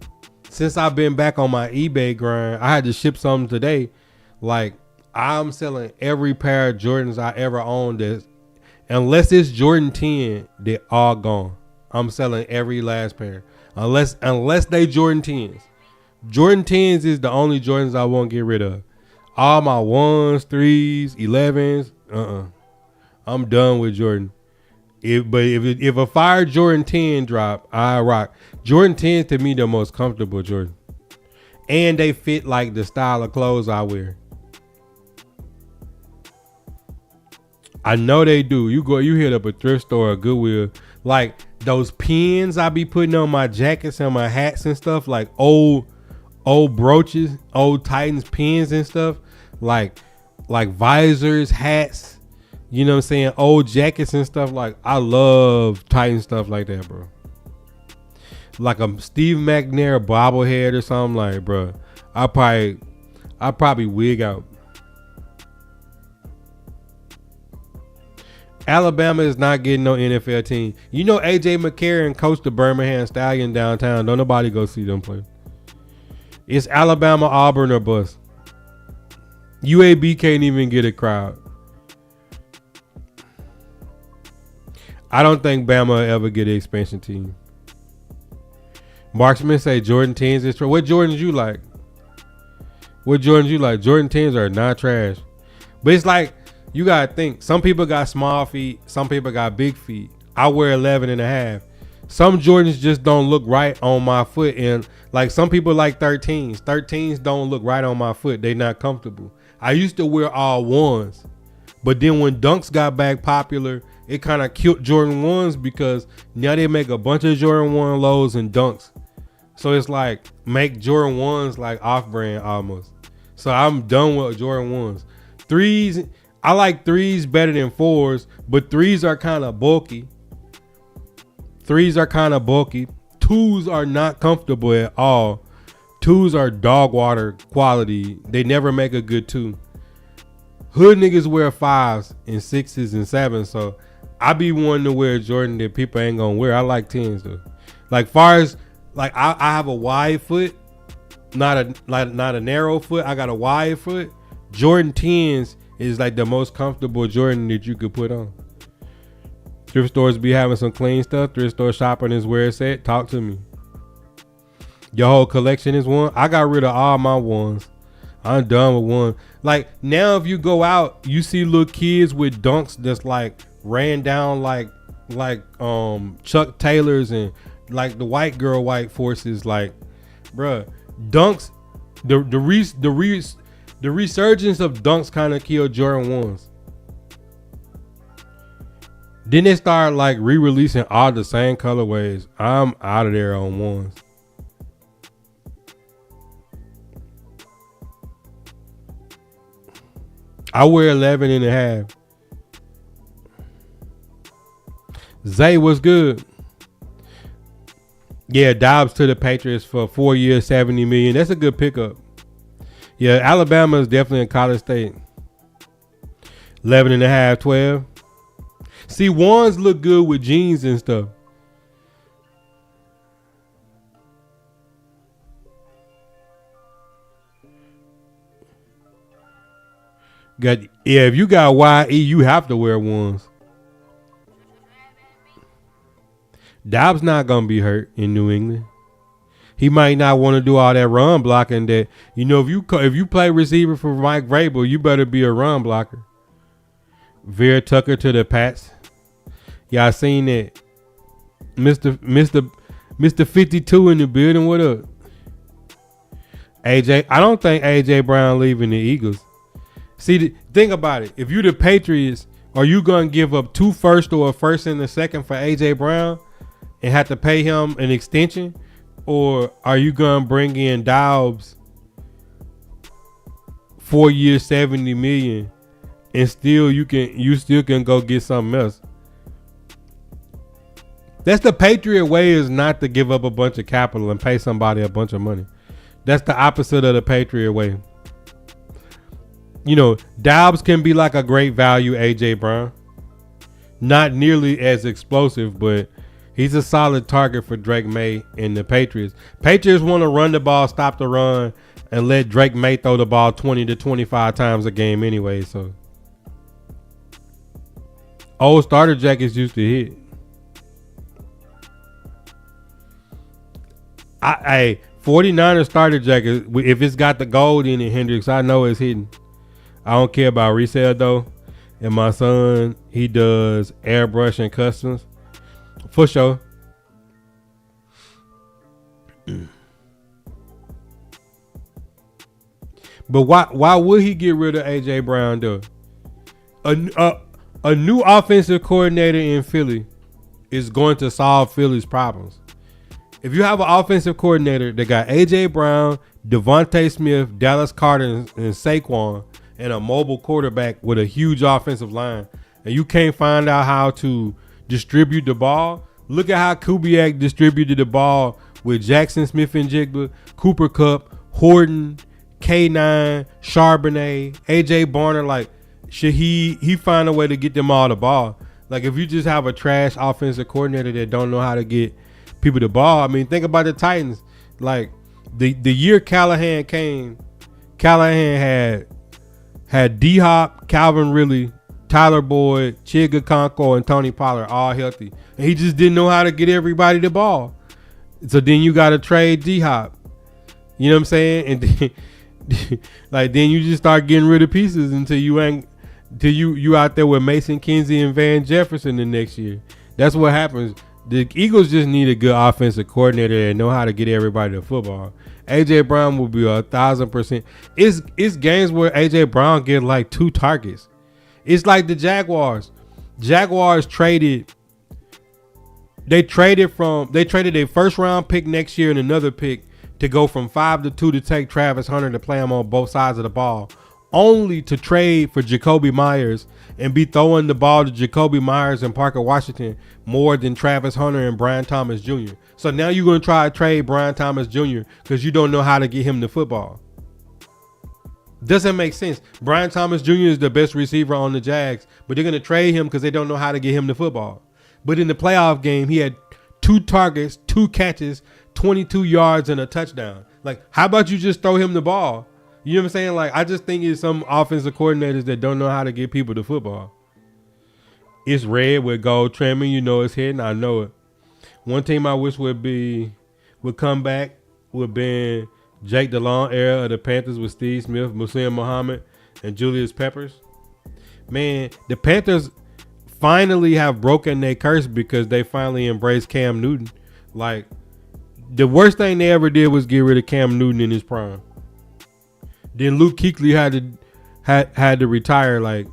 since I've been back on my eBay grind, I had to ship something today. Like, I'm selling every pair of Jordans I ever owned. Unless it's Jordan 10, they're all gone. I'm selling every last pair. Unless they Jordan 10s. Jordan 10s is the only Jordans I won't get rid of. All my 1s, 3s, 11s, I'm done with Jordan. If a fire Jordan 10 drop, I rock. Jordan 10s to me the most comfortable Jordan. And they fit like the style of clothes I wear. I know they do. You hit up a thrift store or Goodwill, like those pins I be putting on my jackets and my hats and stuff, like old brooches, old Titans pins and stuff, like visors, hats, you know what I'm saying, old jackets and stuff. Like, I love Titan stuff like that, bro. Like a Steve McNair bobblehead or something, like, bro, I probably wig out. Alabama is not getting no NFL team. You know, AJ McCarron coached the Birmingham Stallion downtown. Don't nobody go see them play. It's Alabama, Auburn, or bust. UAB can't even get a crowd. I don't think Bama will ever get an expansion team. Marksman say Jordan 10s is trash. What Jordans you like? Jordan 10s are not trash. But it's like, you got to think. Some people got small feet. Some people got big feet. I wear 11 and a half. Some Jordans just don't look right on my foot, and like some people like 13s. 13s don't look right on my foot. They not comfortable. I used to wear all ones, but then when Dunks got back popular, it kind of killed Jordan 1s because now they make a bunch of Jordan 1 lows and Dunks. So it's like make Jordan 1s like off-brand almost. So I'm done with Jordan 1s. 3s, I like 3s better than 4s, but 3s are kind of bulky. 3s are kind of bulky. 2s are not comfortable at all. 2s are dog water quality. They never make a good 2. Hood niggas wear 5s and 6s and 7s, so I be wanting to wear Jordan that people ain't gonna wear. I like 10s though. Like far as like I have a wide foot, not a narrow foot. I got a wide foot. Jordan 10s is like the most comfortable Jordan that you could put on. Thrift stores be having some clean stuff. Thrift store shopping is where it's at. Talk to me. Your whole collection is one. I got rid of all my ones. I'm done with one. Like now, if you go out, you see little kids with Dunks that's like ran down like Chuck Taylors and like the white girl white forces. Like, bruh, Dunks. The resurgence of Dunks kind of killed Jordan 1s. Then they started like re-releasing all the same colorways. I'm out of there on 1s. I wear 11 and a half. Zay was good. Yeah, Doubs to the Patriots for 4 years, $70 million. That's a good pickup. Yeah, Alabama is definitely in College State. 11 and a half, 12. See, ones look good with jeans and stuff. If you got YE, you have to wear ones. Dobbs not gonna be hurt in New England. He might not want to do all that run blocking. That if you play receiver for Mike Vrabel, you better be a run blocker. Vera Tucker to the Pats. Y'all seen that? Mr. 52 in the building. What up? AJ. I don't think AJ Brown leaving the Eagles. See, think about it. If you the Patriots, are you gonna give up 2 firsts or a first and a second for AJ Brown and have to pay him an extension, or are you gonna bring in Doubs 4 years, $70 million, and still you can go get something else? That's the Patriot way, is not to give up a bunch of capital and pay somebody a bunch of money. That's the opposite of the Patriot way. Doubs can be like a great value AJ Brown. Not nearly as explosive, but he's a solid target for Drake May and the Patriots. Patriots want to run the ball, stop the run, and let Drake May throw the ball 20 to 25 times a game anyway. So old starter jackets used to hit. 49er starter jacket, if it's got the gold in it, Hendrix, I know it's hitting. I don't care about resale though. And my son, he does airbrush and customs. For sure. But why would he get rid of AJ Brown though? A new offensive coordinator in Philly is going to solve Philly's problems. If you have an offensive coordinator that got AJ Brown, Devontae Smith, Dallas Carter, and Saquon, and a mobile quarterback with a huge offensive line, and you can't find out how to distribute the ball, look at how Kubiak distributed the ball with Jackson Smith and Jigba, Cooper Kupp, Horton, K9, Charbonnet, AJ Barner. Like, should he find a way to get them all the ball? Like, if you just have a trash offensive coordinator that don't know how to get people the ball, I mean, think about the Titans. Like, the year Callahan came, Callahan had D-Hop, Calvin Ridley, Tyler Boyd, Chiga Conco, and Tony Pollard all healthy. And he just didn't know how to get everybody the ball. So then you got to trade D-Hop. You know what I'm saying? And then, then you just start getting rid of pieces until you out there with Mason Kinsey and Van Jefferson the next year. That's what happens. The Eagles just need a good offensive coordinator that know how to get everybody to football. AJ Brown will be 1,000%. It's games where AJ Brown get like 2 targets. It's like the Jaguars. Jaguars traded. They traded a first round pick next year and another pick to go from 5-2 to take Travis Hunter to play him on both sides of the ball, only to trade for Jacoby Myers and be throwing the ball to Jacoby Myers and Parker Washington more than Travis Hunter and Brian Thomas Jr. So now you're going to try to trade Brian Thomas Jr. because you don't know how to get him the football. Doesn't make sense. Brian Thomas Jr. is the best receiver on the Jags, but they're going to trade him because they don't know how to get him the football. But in the playoff game, he had 2 targets, 2 catches, 22 yards, and a touchdown. Like, how about you just throw him the ball? You know what I'm saying? Like, I just think it's some offensive coordinators that don't know how to get people the football. It's red with gold trimming. You know it's hitting. I know it. One team I wish would come back would be Jake DeLong era of the Panthers with Steve Smith, Museum Muhammad, and Julius Peppers. Man, the Panthers finally have broken their curse because they finally embraced Cam Newton. Like, the worst thing they ever did was get rid of Cam Newton in his prime. Then Luke Kuechly had to retire. Like,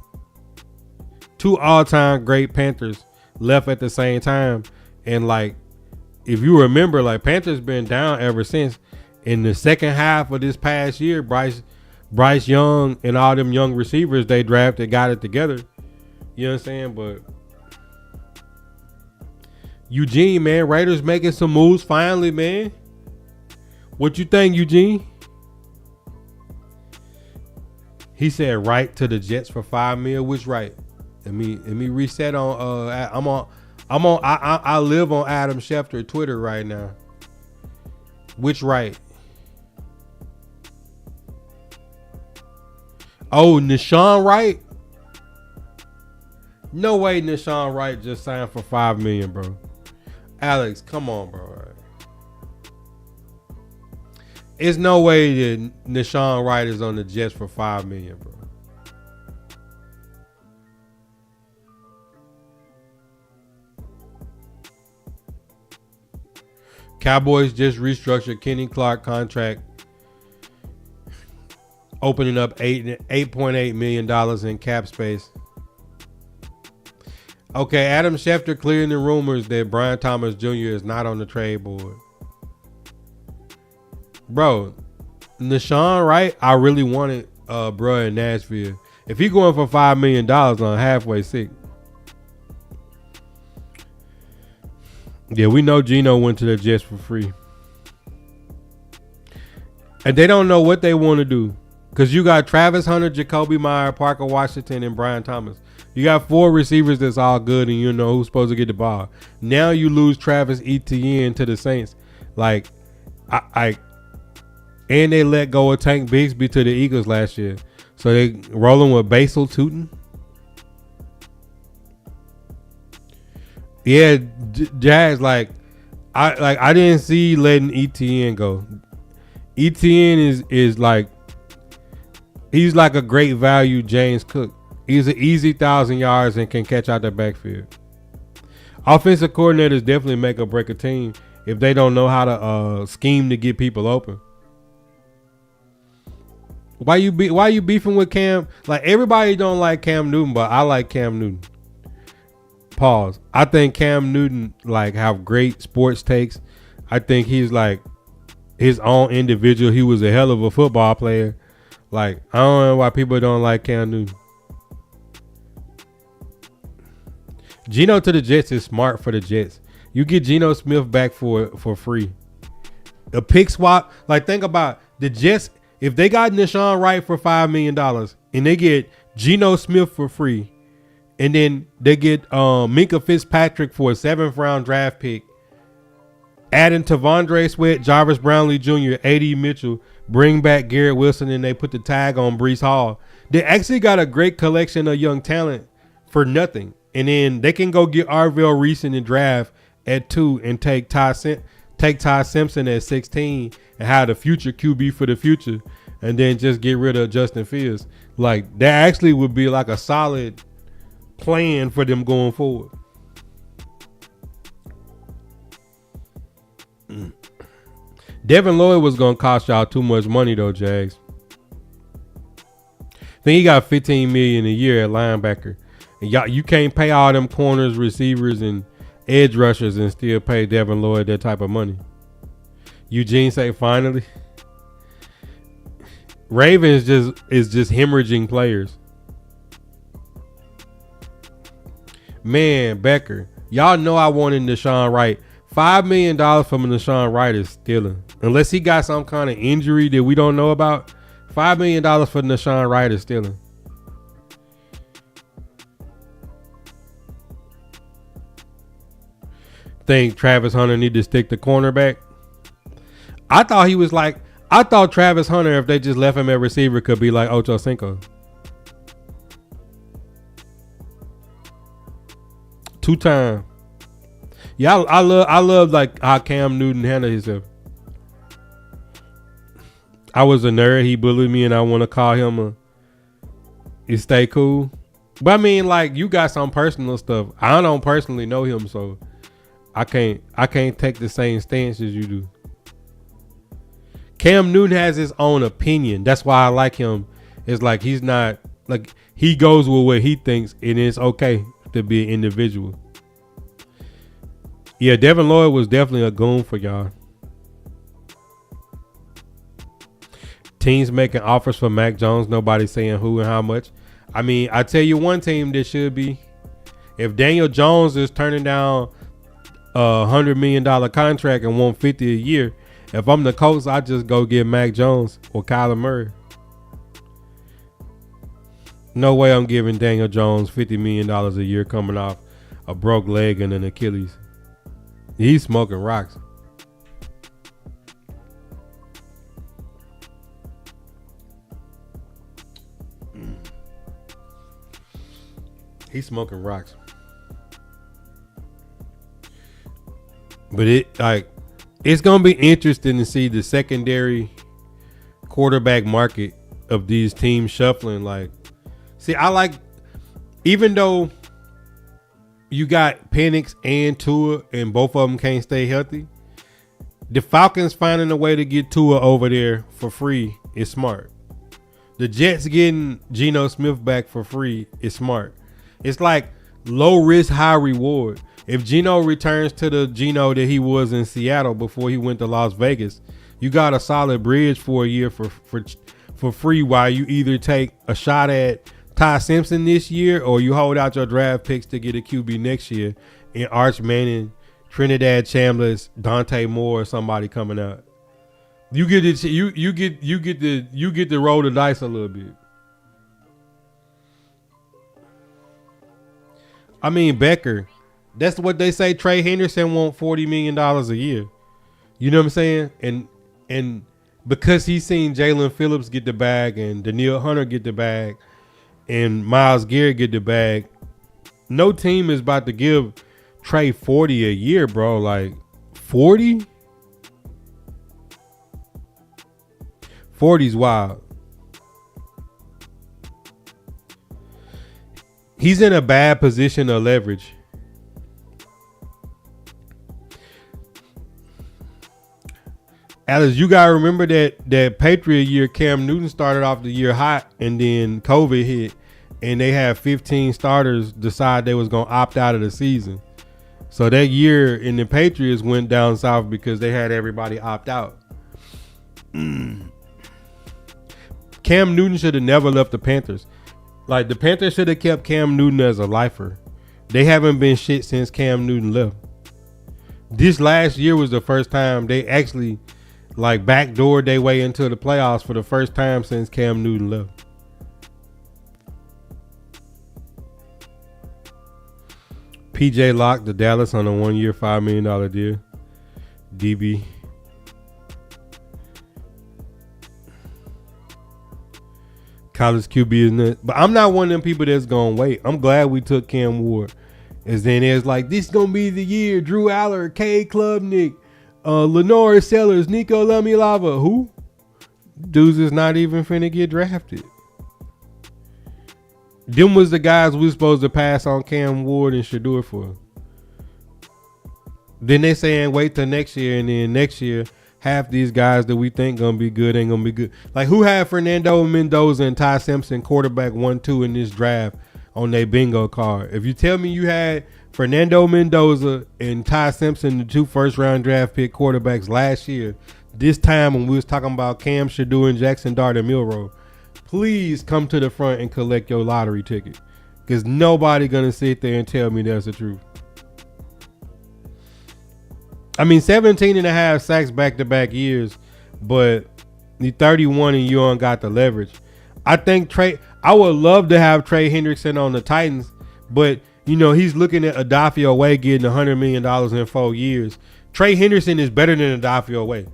2 all-time great Panthers left at the same time. And like, if you remember, like, Panthers been down ever since. In the second half of this past year, Bryce Young and all them young receivers they drafted got it together. You know what I'm saying? But Eugene, man, Raiders making some moves finally, man. What you think, Eugene? He said right to the Jets for $5 million. Which right? Let me reset on. I live on Adam Schefter Twitter right now. Which right? Oh, Nashawn Wright? No way Nashawn Wright just signed for $5 million, bro. Alex, come on, bro. It's no way that Nashawn Wright is on the Jets for $5 million, bro. Cowboys just restructured Kenny Clark contract, opening up $8.8 million in cap space. Okay, Adam Schefter clearing the rumors that Brian Thomas Jr. is not on the trade board. Bro, Nashawn Wright, I really wanted bro in Nashville. If he going for $5 million on halfway sick. Yeah, we know Geno went to the Jets for free. And they don't know what they want to do. Because you got Travis Hunter, Jacoby Meyer, Parker Washington, and Brian Thomas. You got 4 receivers that's all good, and you know who's supposed to get the ball. Now you lose Travis Etienne to the Saints. Like, and they let go of Tank Bigsby to the Eagles last year. So they rolling with Basil Tootin. Yeah, Jags, I didn't see letting Etienne go. Etienne is like, he's like a great value James Cook. He's an easy 1,000 yards and can catch out the backfield. Offensive coordinators definitely make or break a team if they don't know how to scheme to get people open. Why you beefing with Cam? Like, everybody don't like Cam Newton, but I like Cam Newton. Pause. I think Cam Newton have great sports takes. I think he's like his own individual. He was a hell of a football player. Like, I don't know why people don't like Cam Newton. Geno to the Jets is smart for the Jets. You get Geno Smith back for free. A pick swap. Like, think about the Jets. If they got Nashawn Wright for $5 million and they get Geno Smith for free, and then they get Minka Fitzpatrick for a 7th round draft pick, adding Tavondre Sweat, Jarvis Brownlee Jr., A.D. Mitchell, bring back Garrett Wilson, and they put the tag on Breece Hall. They actually got a great collection of young talent for nothing. And then they can go get Arvell Reese in the draft at 2 and take Ty Simpson at 16 and have the future QB for the future, and then just get rid of Justin Fields. Like, that actually would be like a solid plan for them going forward. Devin Lloyd was gonna cost y'all too much money though, Jags. I think he got $15 million a year at linebacker. And y'all, you can't pay all them corners, receivers, and edge rushers and still pay Devin Lloyd that type of money. Eugene say finally. Ravens is just hemorrhaging players. Man, Becker, y'all know I wanted Deshaun Wright. $5 million from Deshaun Wright is stealing. Unless he got some kind of injury that we don't know about, $5 million for Deshaun Wright is stealing. Think Travis Hunter need to stick to cornerback? I thought Travis Hunter, if they just left him at receiver, could be like Ocho Cinco. 2-time. Yeah, I love like how Cam Newton handled himself. I was a nerd. He bullied me, and I want to call him he stay cool. But I mean, like, you got some personal stuff. I don't personally know him, so I can't take the same stance as you do. Cam Newton has his own opinion. That's why I like him. It's like he's not like he goes with what he thinks, and it's okay to be an individual. Yeah, Devin Lloyd was definitely a goon for y'all. Teams making offers for Mac Jones. Nobody saying who and how much. I mean, I tell you one team that should be. If Daniel Jones is turning down a $100 million contract and $150 a year, if I'm the Colts, I just go get Mac Jones or Kyler Murray. No way I'm giving Daniel Jones $50 million a year coming off a broke leg and an Achilles. He's smoking rocks. He's smoking rocks. But it's gonna be interesting to see the secondary quarterback market of these teams shuffling. Like, see, I like, even though you got Penix and Tua and both of them can't stay healthy, the Falcons finding a way to get Tua over there for free is smart. The Jets getting Geno Smith back for free is smart. It's like low risk, high reward. If Geno returns to the Geno that he was in Seattle before he went to Las Vegas, you got a solid bridge for a year for free, while you either take a shot at Ty Simpson this year or you hold out your draft picks to get a QB next year in Arch Manning, Trinidad Chambliss, Dante Moore, or somebody coming out. You get it. You get to roll the dice a little bit. I mean, Becker, that's what they say. Trey Henderson want $40 million a year. You know what I'm saying? And because he's seen Jalen Phillips get the bag and Danielle Hunter get the bag and Myles Garrett get the bag, no team is about to give Trey 40 a year, bro. Like 40? 40's wild. He's in a bad position of leverage. Alex, you gotta remember that Patriot year, Cam Newton started off the year hot, and then COVID hit, and they had 15 starters decide they was gonna opt out of the season. So that year in the Patriots went down south because they had everybody opt out. Cam Newton should have never left the Panthers. Like, the Panthers should have kept Cam Newton as a lifer. They haven't been shit since Cam Newton left. This last year was the first time they actually like backdoored their way into the playoffs for the first time since Cam Newton left. PJ Locke to Dallas on a 1-year, $5 million deal. DB. College QB is nuts. But I'm not one of them people that's going to wait. I'm glad we took Cam Ward. And then it's like, this is going to be the year. Drew Aller, K. Klubnik, Lenore Sellers, Nico Lamilava. Who? Dudes is not even finna get drafted. Them was the guys we supposed to pass on Cam Ward and Shador for. Then they saying wait till next year, and then next year half these guys that we think gonna be good ain't gonna be good. Like who had Fernando Mendoza and Ty Simpson quarterback 1-2 in this draft on their bingo card? If you tell me you had Fernando Mendoza and Ty Simpson, the 2 first-round draft pick quarterbacks last year, this time when we was talking about Cam Shadoo and Jackson Dart and Milroe, please come to the front and collect your lottery ticket, because nobody gonna sit there and tell me that's the truth. I mean, 17 and a half sacks back-to-back years, but you 31 and you don't got the leverage. I think I would love to have Trey Hendrickson on the Titans, but, you know, he's looking at Adafio Way getting $100 million in 4 years. Trey Henderson is better than Adafio Way.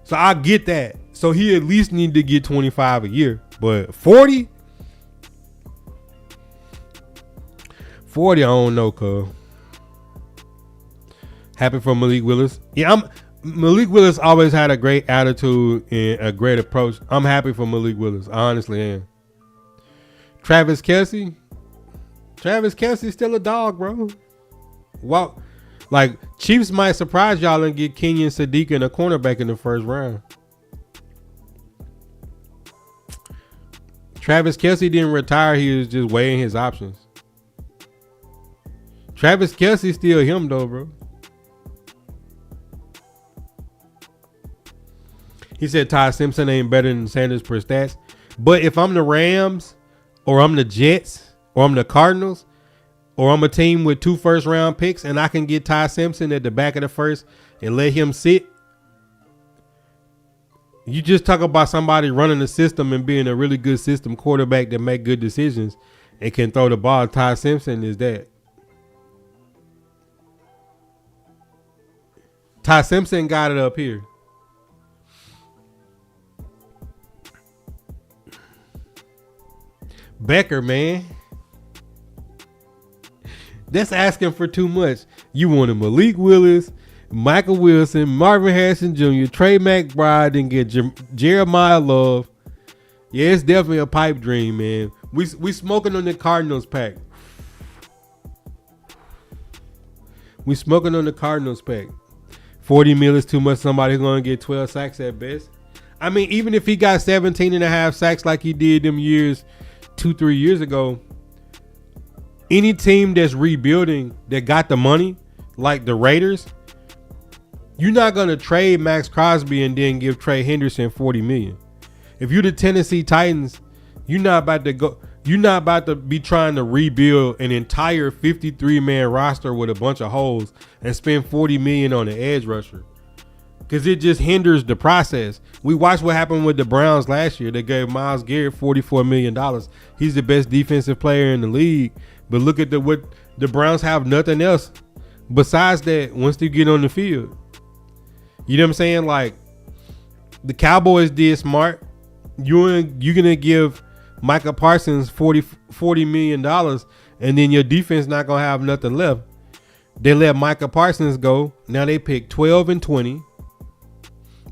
So I get that. So he at least need to get 25 a year. But 40? 40, I don't know, cuz. Happy for Malik Willis. Yeah, Malik Willis always had a great attitude and a great approach. I'm happy for Malik Willis. I honestly am. Travis Kelce. Travis Kelce's still a dog, bro. Well, like, Chiefs might surprise y'all and get Kenyon Sadiq and a cornerback in the first round. Travis Kelce didn't retire. He was just weighing his options. Travis Kelce still him, though, bro. He said Ty Simpson ain't better than Sanders per stats. But if I'm the Rams or I'm the Jets or I'm the Cardinals or I'm a team with 2 first-round picks and I can get Ty Simpson at the back of the first and let him sit, you just talk about somebody running the system and being a really good system quarterback that make good decisions and can throw the ball. Ty Simpson is that. Ty Simpson got it up here. Becker, man. That's asking for too much. You wanted Malik Willis, Michael Wilson, Marvin Harrison Jr., Trey McBride, and get Jeremiah Love. Yeah, it's definitely a pipe dream, man. We smoking on the Cardinals pack. We smoking on the Cardinals pack. 40 mil is too much. Somebody's going to get 12 sacks at best. I mean, even if he got 17 and a half sacks like he did them years 2-3 years ago, any team that's rebuilding that got the money, like the Raiders, you're not going to trade Max Crosby and then give Trey Henderson $40 million. If you're the Tennessee Titans, you're not about to be trying to rebuild an entire 53-man roster with a bunch of holes and spend $40 million on an edge rusher, because it just hinders the process. We watched what happened with the Browns last year. They gave Myles Garrett $44 million. He's the best defensive player in the league. But look at what the Browns have, nothing else besides that once they get on the field. You know what I'm saying? Like, the Cowboys did smart. You're going to give Micah Parsons $40 million, and then your defense not going to have nothing left. They let Micah Parsons go. Now they pick 12 and 20.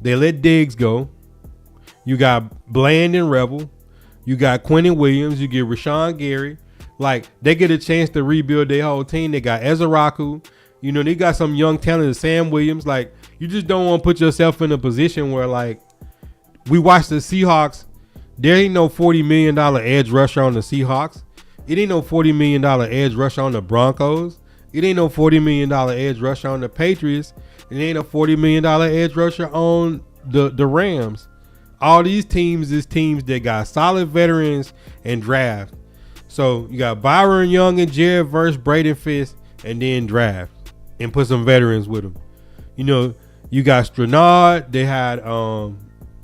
They let Diggs go. You got Bland and Rebel. You got Quentin Williams. You get Rashawn Gary. Like, they get a chance to rebuild their whole team. They got Ezeraku. You know, they got some young talent, Sam Williams. Like, you just don't want to put yourself in a position where, like, we watched the Seahawks. There ain't no $40 million edge rusher on the Seahawks. It ain't no $40 million edge rusher on the Broncos. It ain't no $40 million edge rusher on the Patriots. It ain't a $40 million edge rusher on the Rams. All these teams is teams that got solid veterans and draft. So you got Byron Young and Jared Verse, Braden Fisk, and then draft and put some veterans with them. You know, you got Stranard. They had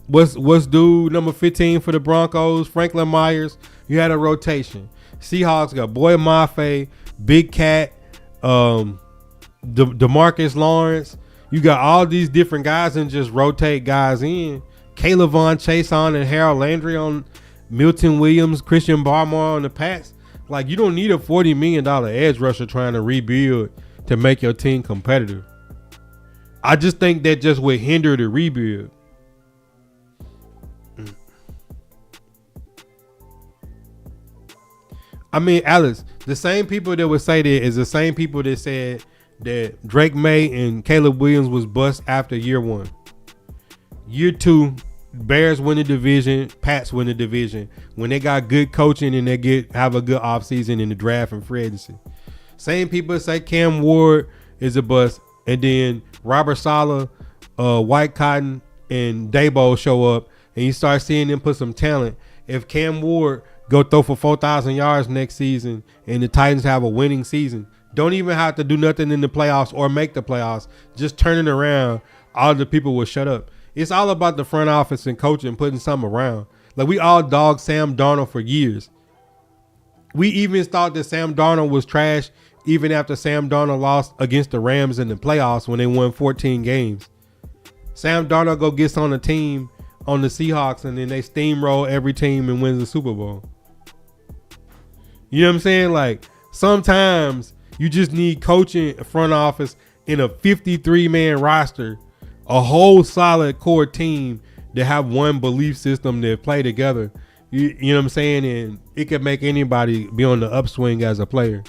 what's dude number 15 for the Broncos, Franklin Myers. You had a rotation. Seahawks got Boy Mafe, Big Cat, DeMarcus Lawrence. You got all these different guys and just rotate guys in. Caleb Von Chase on and Harold Landry on, Milton Williams, Christian Barmore on the Pats. Like, you don't need a $40 million edge rusher trying to rebuild to make your team competitive. I just think that just would hinder the rebuild. I mean, Alex, the same people that would say that is the same people that said that Drake May and Caleb Williams was bust after year one. Year 2, Bears win the division, Pats win the division. When they got good coaching and they have a good offseason in the draft and free agency. Same people say Cam Ward is a bust, and then Robert Saleh, White Cotton, and Dabo show up, and you start seeing them put some talent. If Cam Ward go throw for 4,000 yards next season and the Titans have a winning season, don't even have to do nothing in the playoffs or make the playoffs, just turn it around, all the people will shut up. It's all about the front office and coaching, putting something around. Like, we all dogged Sam Darnold for years. We even thought that Sam Darnold was trash even after Sam Darnold lost against the Rams in the playoffs when they won 14 games. Sam Darnold go gets on the team on the Seahawks, and then they steamroll every team and wins the Super Bowl. You know what I'm saying? Like, sometimes you just need coaching, front office, in a 53-man roster, a whole solid core team that have one belief system that play together. You know what I'm saying? And it could make anybody be on the upswing as a player.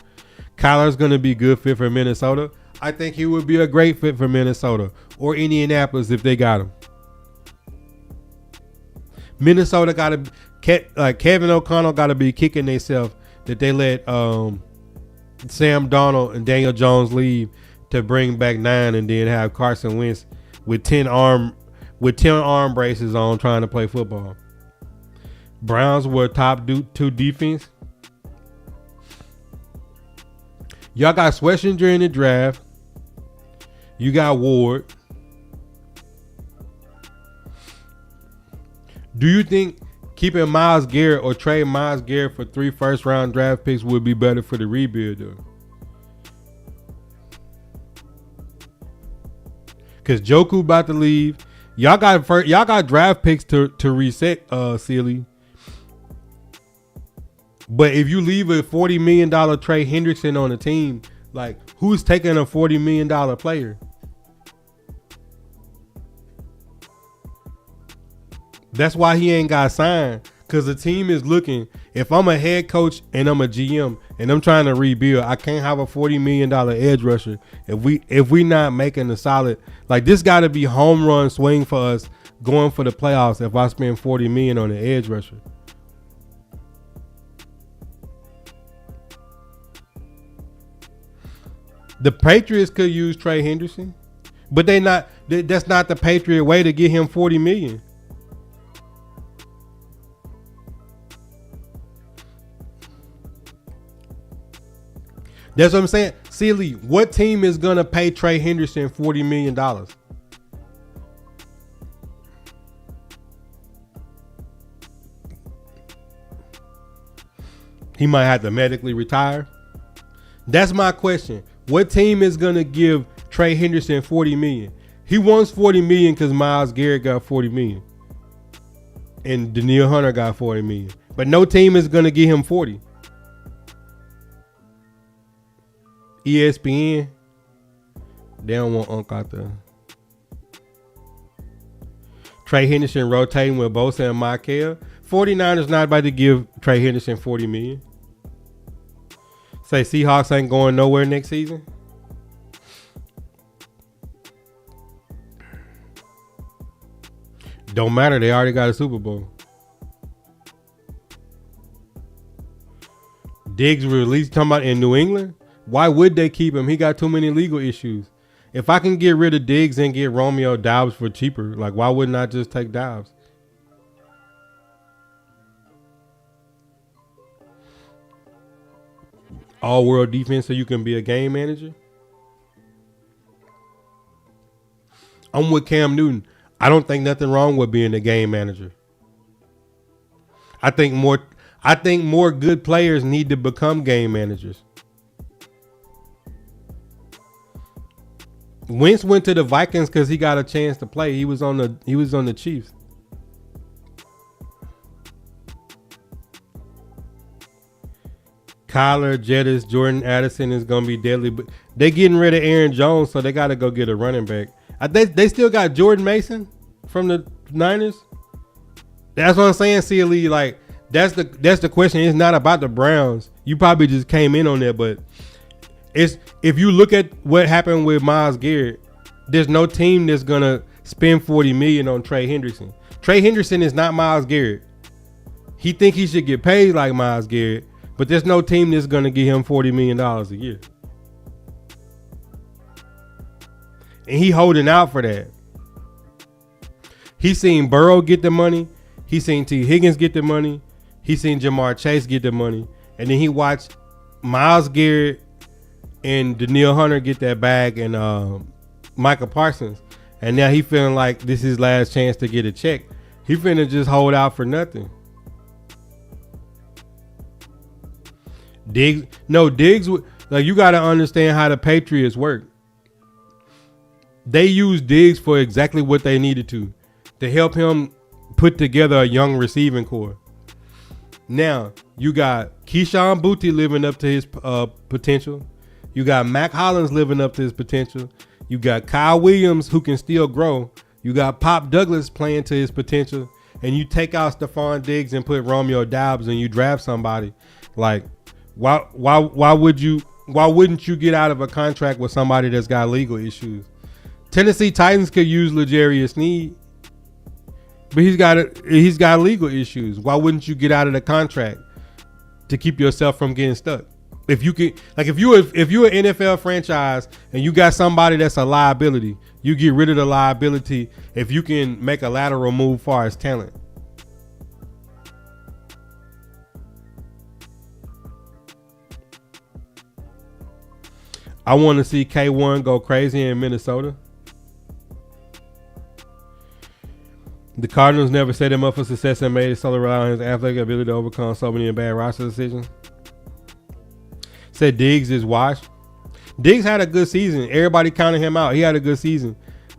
Kyler's going to be a good fit for Minnesota. I think he would be a great fit for Minnesota or Indianapolis if they got him. Minnesota got to, Kevin O'Connell got to be kicking themselves that they let Sam Darnold and Daniel Jones leave to bring back 9 and then have Carson Wentz with 10 arm braces on trying to play football. Browns were top 2 defense. Y'all got Schlesinger in the draft. You got Ward. Do you think keeping Myles Garrett or trade Myles Garrett for 3 first-round draft picks would be better for the rebuild, though? Because Joku about to leave. Y'all got draft picks to reset, Sealy. But if you leave a $40 million Trey Hendrickson on the team, like, who's taking a $40 million player? That's why he ain't got signed. Because the team is looking. If I'm a head coach and I'm a GM and I'm trying to rebuild, I can't have a $40 million edge rusher if we not making a solid. Like, this got to be home run swing for us going for the playoffs if I spend $40 million on an edge rusher. The Patriots could use Trey Hendrickson, but that's not the Patriot way to get him $40 million. That's what I'm saying. Sealy, what team is going to pay Trey Hendrickson $40 million? He might have to medically retire. That's my question. What team is going to give Trey Hendrickson $40 million? He wants $40 million because Myles Garrett got $40 million. And Danielle Hunter got $40 million. But no team is going to give him 40. ESPN, they don't want Unc out there. Trey Hendrickson rotating with Bosa and Michael. 49ers not about to give Trey Hendrickson $40 million. Say Seahawks ain't going nowhere next season. Don't matter. They already got a Super Bowl. Diggs released, talking about in New England. Why would they keep him? He got too many legal issues. If I can get rid of Diggs and get Romeo Doubs for cheaper, like, why wouldn't I just take Doubs? All-world defense so you can be a game manager? I'm with Cam Newton. I don't think nothing wrong with being a game manager. I think more good players need to become game managers. Wentz went to the Vikings because he got a chance to play. He was on the Chiefs. Kyler, Jettis, Jordan Addison is gonna be deadly, but they getting rid of Aaron Jones, so they got to go get a running back. They still got Jordan Mason from the Niners. That's what I'm saying, CLE. Like, that's the question. It's not about the Browns. You probably just came in on that, but if you look at what happened with Myles Garrett, there's no team that's gonna spend $40 million on Trey Hendrickson. Trey Hendrickson is not Myles Garrett. He think he should get paid like Myles Garrett, but there's no team that's gonna give him $40 million a year. And he holding out for that. He seen Burrow get the money. He seen T. Higgins get the money. He seen Jamar Chase get the money. And then he watched Myles Garrett and Danielle Hunter get that bag and Micah Parsons. And now he feeling like this is his last chance to get a check. He finna just hold out for nothing. Diggs, like you got to understand how the Patriots work. They use Diggs for exactly what they needed to help him put together a young receiving core. Now, you got Keyshawn Booty living up to his potential. You got Mac Hollins living up to his potential. You got Kyle Williams who can still grow. You got Pop Douglas playing to his potential. And you take out Stephon Diggs and put Romeo Doubs and you draft somebody. Like, why wouldn't you get out of a contract with somebody that's got legal issues? Tennessee Titans could use L'Jarius Sneed, but he's got legal issues. Why wouldn't you get out of the contract to keep yourself from getting stuck? If you can, like if you're an NFL franchise and you got somebody that's a liability, you get rid of the liability if you can make a lateral move far as talent. I want to see K1 go crazy in Minnesota. The Cardinals never set him up for success and made it solely rely on his athletic ability to overcome so many bad roster decisions. Said Diggs is washed. Diggs had a good season. Everybody counted him out. He had a good season.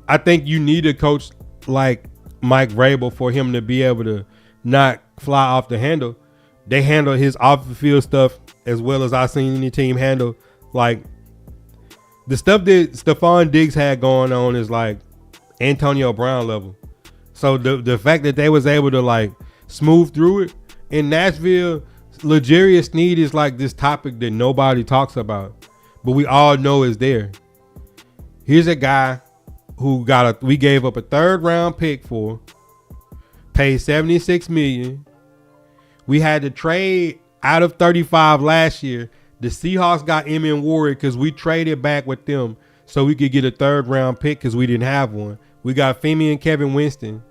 I think you need a coach like Mike Vrabel for him to be able to not fly off the handle. They handle his off the field stuff as well as I've seen any team handle. Like the stuff that Stephon Diggs had going on is like Antonio Brown level. So the fact that they was able to like smooth through it in Nashville, L'Jarius Sneed is like this topic that nobody talks about, but we all know is there. Here's a guy who we gave up a 3rd round pick for, paid $76 million. We had to trade out of 35 last year. The Seahawks got Emmett Ward because we traded back with them so we could get a 3rd round pick because we didn't have one. We got Femi and Kevin Winston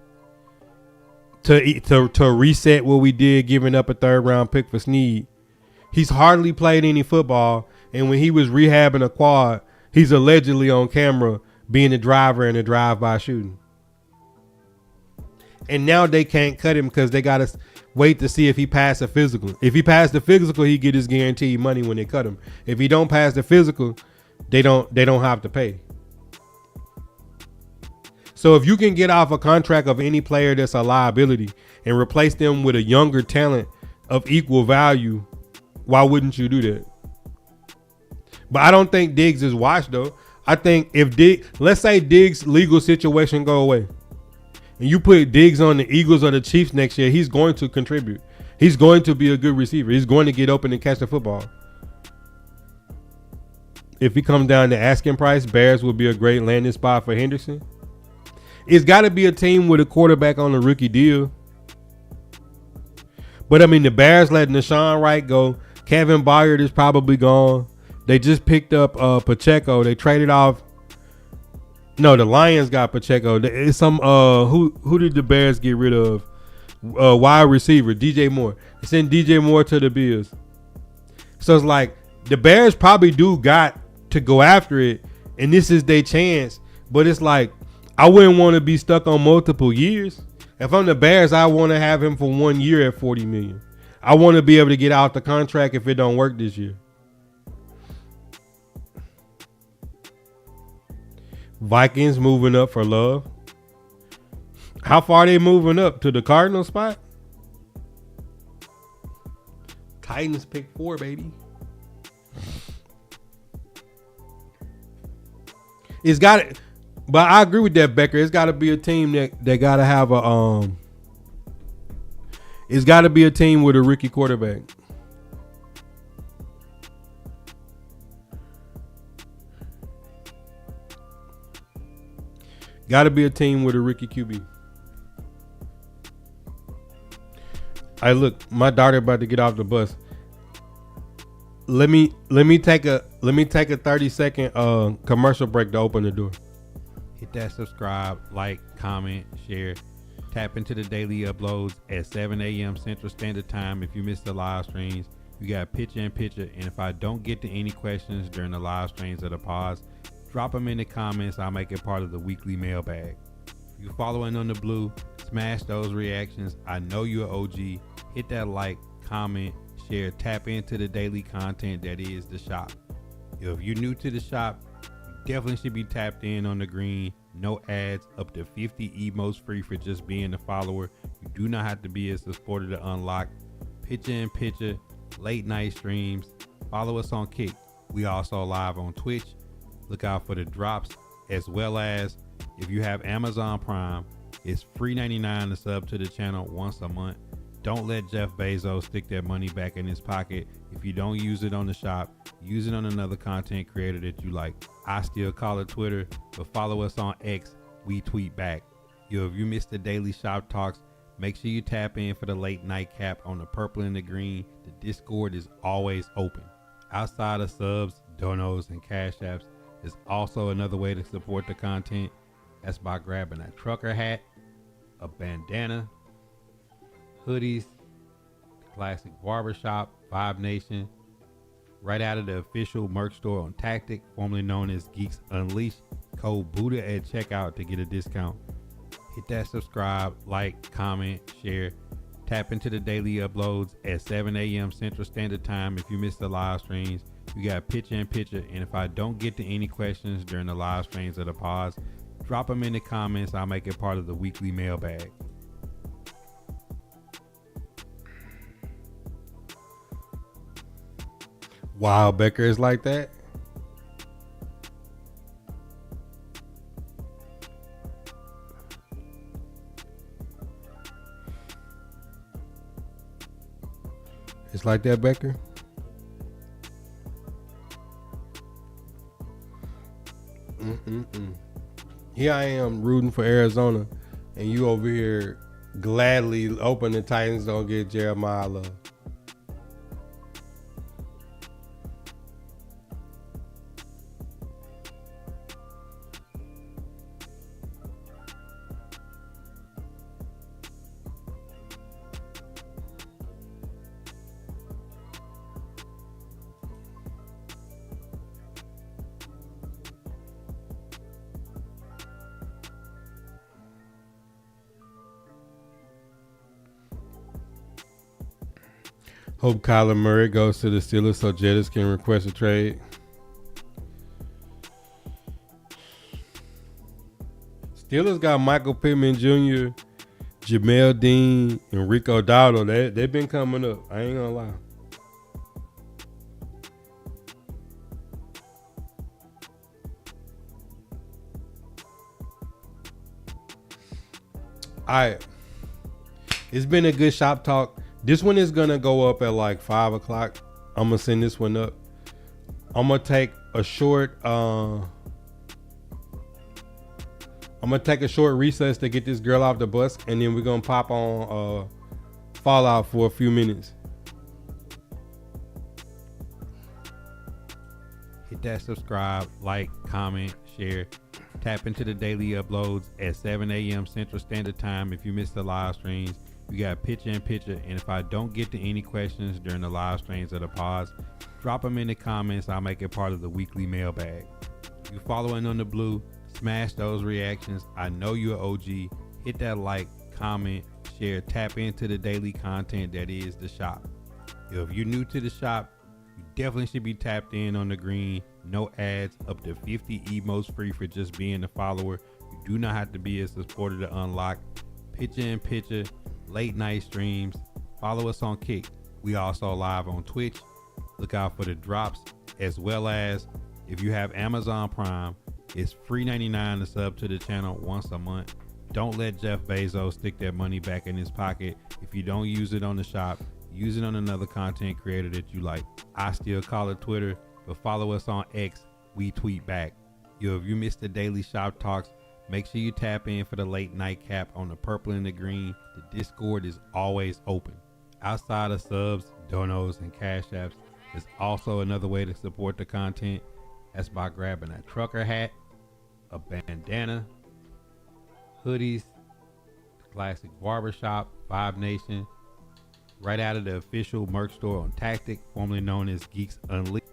to reset what we did, giving up a 3rd round pick for Sneed. He's hardly played any football, and when he was rehabbing a quad, he's allegedly on camera being the driver in a drive-by shooting. And now they can't cut him because they got to wait to see if he passed a physical. If he passed the physical, he get his guaranteed money when they cut him. If he don't pass the physical, they don't have to pay. So if you can get off a contract of any player that's a liability and replace them with a younger talent of equal value, why wouldn't you do that? But I don't think Diggs is washed though. I think if let's say Diggs' legal situation go away, and you put Diggs on the Eagles or the Chiefs next year, he's going to contribute. He's going to be a good receiver. He's going to get open and catch the football. If he comes down to asking price, Bears would be a great landing spot for Henderson. It's got to be a team with a quarterback on a rookie deal. But, I mean, the Bears let Nashawn Wright go. Kevin Byard is probably gone. They just picked up Pacheco. They traded off. No, the Lions got Pacheco. It's some who did the Bears get rid of? Wide receiver, DJ Moore. They sent DJ Moore to the Bills. So it's like the Bears probably got to go after it, and this is their chance. But it's like I wouldn't want to be stuck on multiple years. If I'm the Bears, I want to have him for 1 year at $40 million. I want to be able to get out the contract if it don't work this year. Vikings moving up for Love. How far are they moving up to the Cardinals spot? Titans pick 4, baby. It's got it, but I agree with that, Becker. It's got to be a team that got to have a It's got to be a team with a rookie quarterback. Got to be a team with a rookie QB. Hey, look, my daughter about to get off the bus. Let me take a 30-second commercial break to open the door. Hit that subscribe, like, comment, share. Tap into the daily uploads at 7 a.m. Central Standard Time. If you missed the live streams, you got picture in picture. And if I don't get to any questions during the live streams or the pods, drop them in the comments. I'll make it part of the weekly mailbag. If you're following on the blue, smash those reactions. I know you're OG. Hit that like, comment, share, tap into the daily content that is the shop. If you're new to the shop, you definitely should be tapped in on the green. No ads, up to 50 emotes free for just being a follower. You do not have to be a supporter to unlock picture in picture, late night streams. Follow us on Kick. We also live on Twitch. Look out for the drops, as well as if you have Amazon Prime, it's free $99 to sub to the channel once a month. Don't let Jeff Bezos stick that money back in his pocket. If you don't use it on the shop, use it on another content creator that you like. I still call it Twitter, but follow us on X. We tweet back. If you missed the daily shop talks, make sure you tap in for the late night cap on the purple and the green. The Discord is always open. Outside of subs, donos, and cash apps, there's also another way to support the content. That's by grabbing a trucker hat, a bandana, hoodies, classic barbershop, Vibe Nation, right out of the official merch store on Tactic, formerly known as Geeks Unleashed. Code Buddha at checkout to get a discount. Hit that subscribe, like, comment, share. Tap into the daily uploads at 7 a.m. Central Standard Time. If you missed the live streams, you got picture in picture. And if I don't get to any questions during the live streams or the pods, drop them in the comments. I'll make it part of the weekly mailbag. Wow, Becker is like that. It's like that, Becker. Here I am rooting for Arizona, and you over here gladly hoping the Titans don't get Jeremiah Love. Hope Kyler Murray goes to the Steelers so Jettis can request a trade. Steelers got Michael Pittman Jr., Jamel Dean, and Rico Dowdle. They've been coming up. I ain't gonna lie. All right. It's been a good shop talk. This one is gonna go up at like 5 o'clock. I'm gonna send this one up. I'm gonna take a short recess to get this girl off the bus, and then we're gonna pop on Fallout for a few minutes. Hit that subscribe, like, comment, share. Tap into the daily uploads at 7 a.m. Central Standard Time. If you missed the live streams, you got picture in picture. And if I don't get to any questions during the live streams or the pods, drop them in the comments. I'll make it part of the weekly mailbag. If you're following on the blue, smash those reactions. I know you're OG. Hit that like, comment, share, tap into the daily content that is the shop. If you're new to the shop, you definitely should be tapped in on the green. No ads, up to 50 emotes free for just being a follower. You do not have to be a supporter to unlock picture in picture, late night streams. Follow us on Kick. We also live on Twitch. Look out for the drops, as well as if you have Amazon Prime, it's free $99 to sub to the channel once a month. Don't let Jeff Bezos stick that money back in his pocket. If you don't use it on the shop, use it on another content creator that you like. I still call it Twitter, but follow us on X. We tweet back. If you missed the daily shop talks, Make sure you tap in for the late night cap on the purple and the green. The Discord is always open. Outside of subs, donos, and cash apps, there's also another way to support the content. That's by grabbing a trucker hat, a bandana, hoodies, classic barbershop, Vibe Nation, right out of the official merch store on Tactic, formerly known as Geeks Unleashed.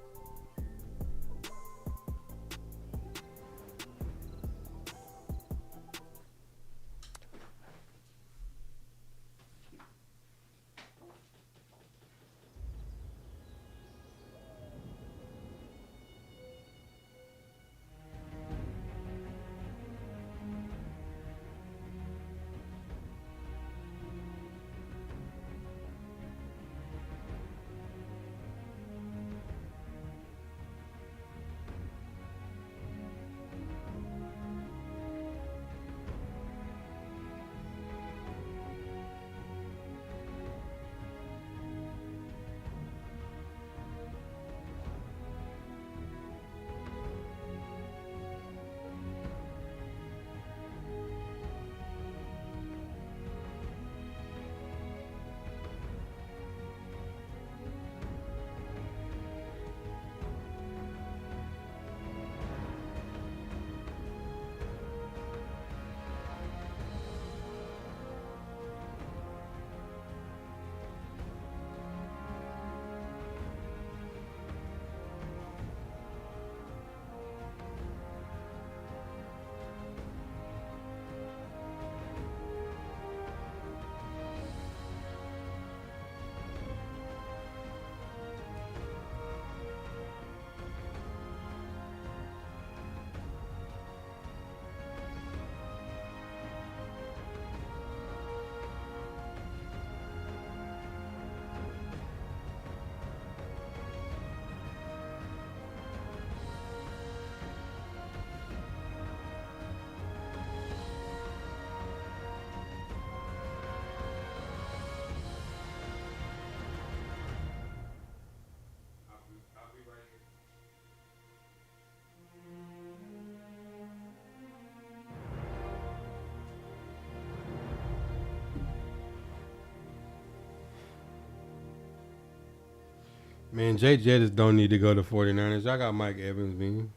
Man, Jay Jettis don't need to go to 49ers. Y'all got Mike Evans, man.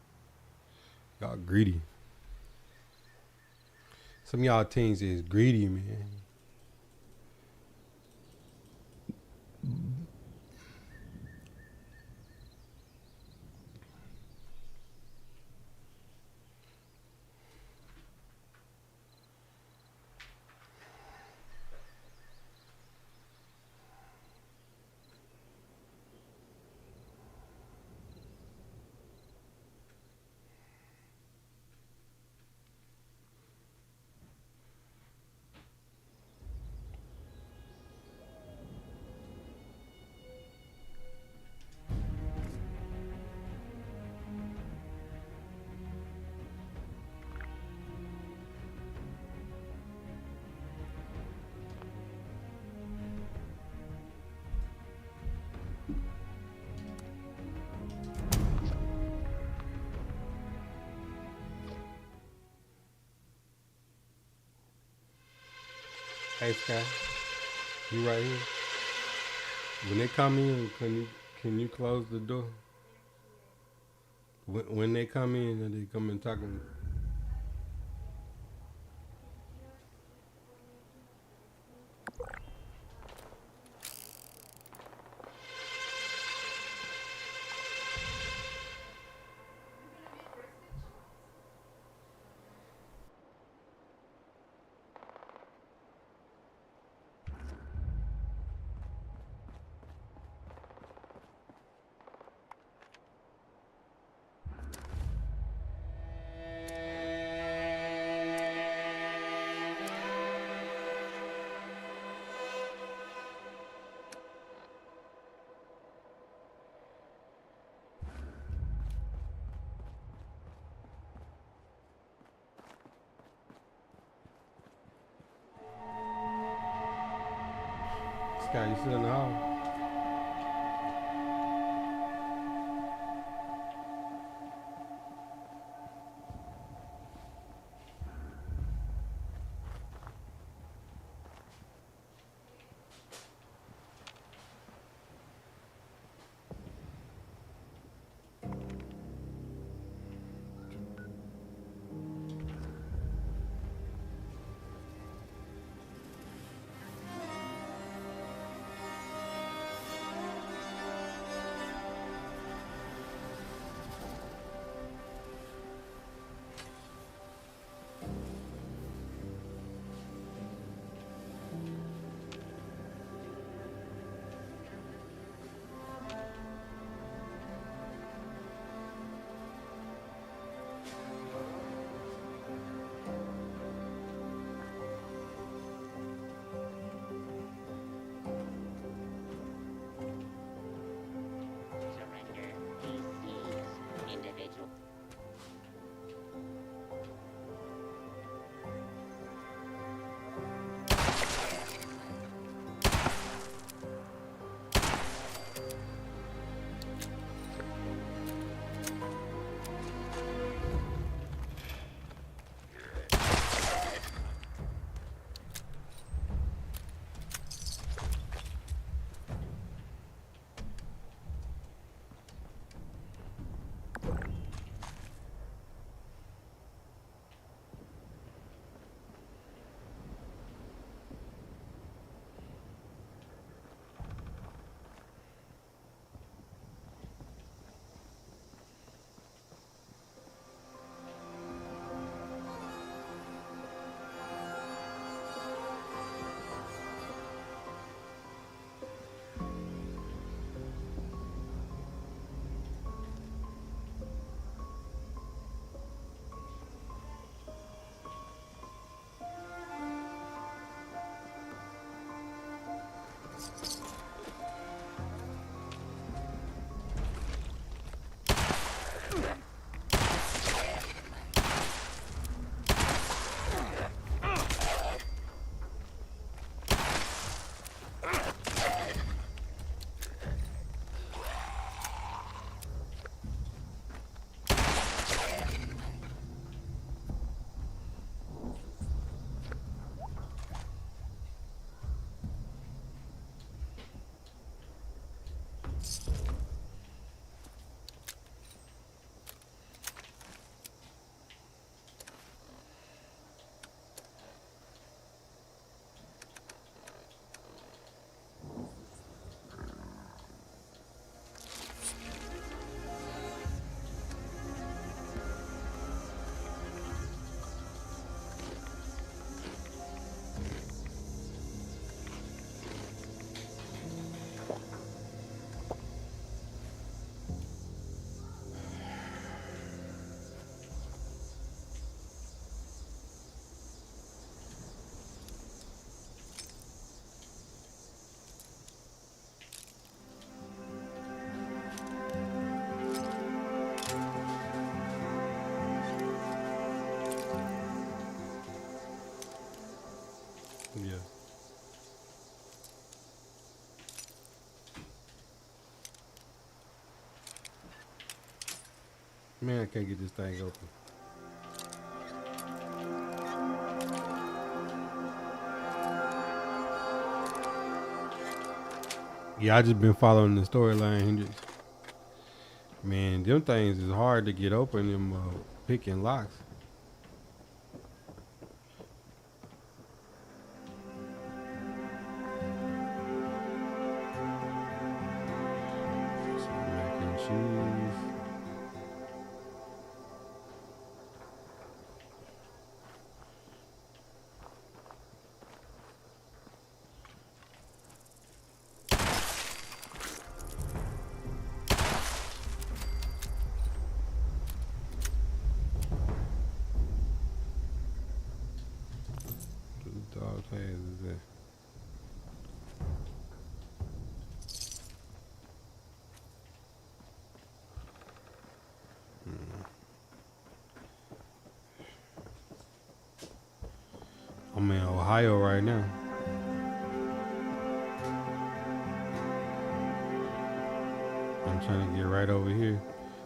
Y'all greedy. Some of y'all teams is greedy, man. Hey Sky, you right here. When they come in, can you close the door? When they come in, and they come in talking. Sky, you still in the hall? Man, I can't get this thing open. Yeah, I just been following the storyline, Hendrix. Man, them things is hard to get open, them picking locks. Some mac and cheese. The dog tags is there. I'm in Ohio right now. I'm trying to get right over here.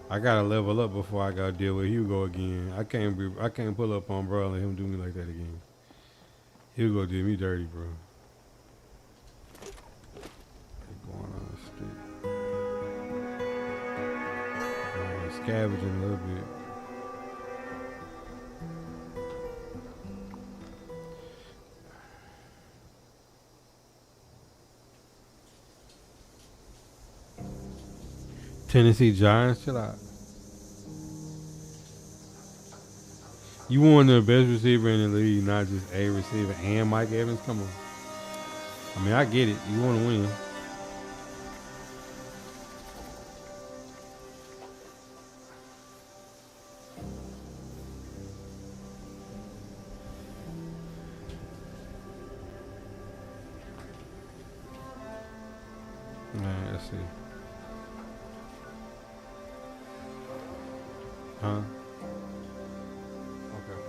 I gotta level up before I gotta deal with Hugo again. I can't pull up on bro and let him do me like that again. Hugo did me dirty, bro. Going on the street. Scavenging a little bit. Tennessee Giants, chill out. You want the best receiver in the league, not just a receiver and Mike Evans? Come on. I mean, I get it. You want to win. All right, let's see. Huh? Okay.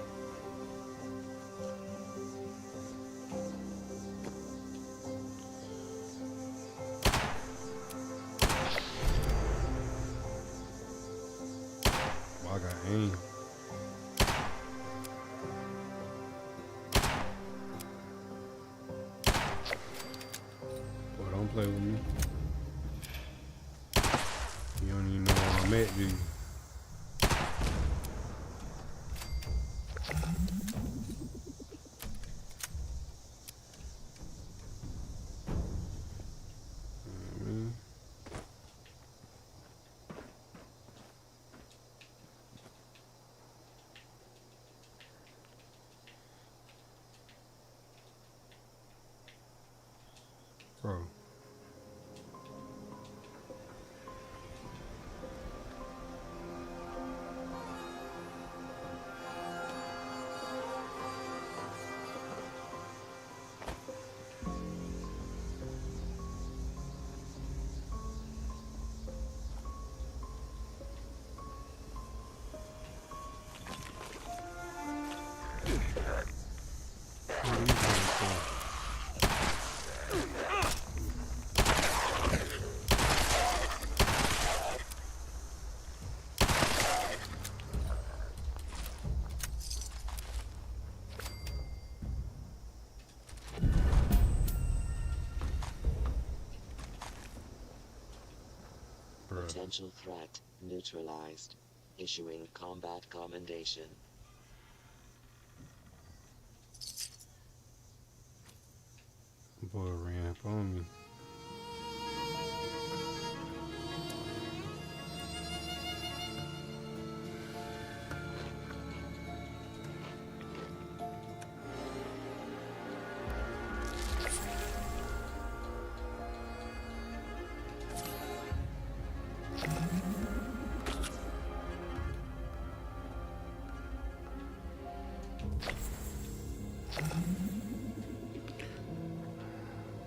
Well, I got aim. Boy, don't play with me. You don't even know where I'm at, do you? Bro. Potential threat neutralized. Issuing combat commendation. Boy ran up on me.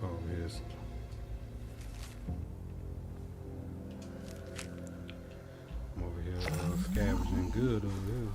Oh, yes. I'm over here scavenging good over here.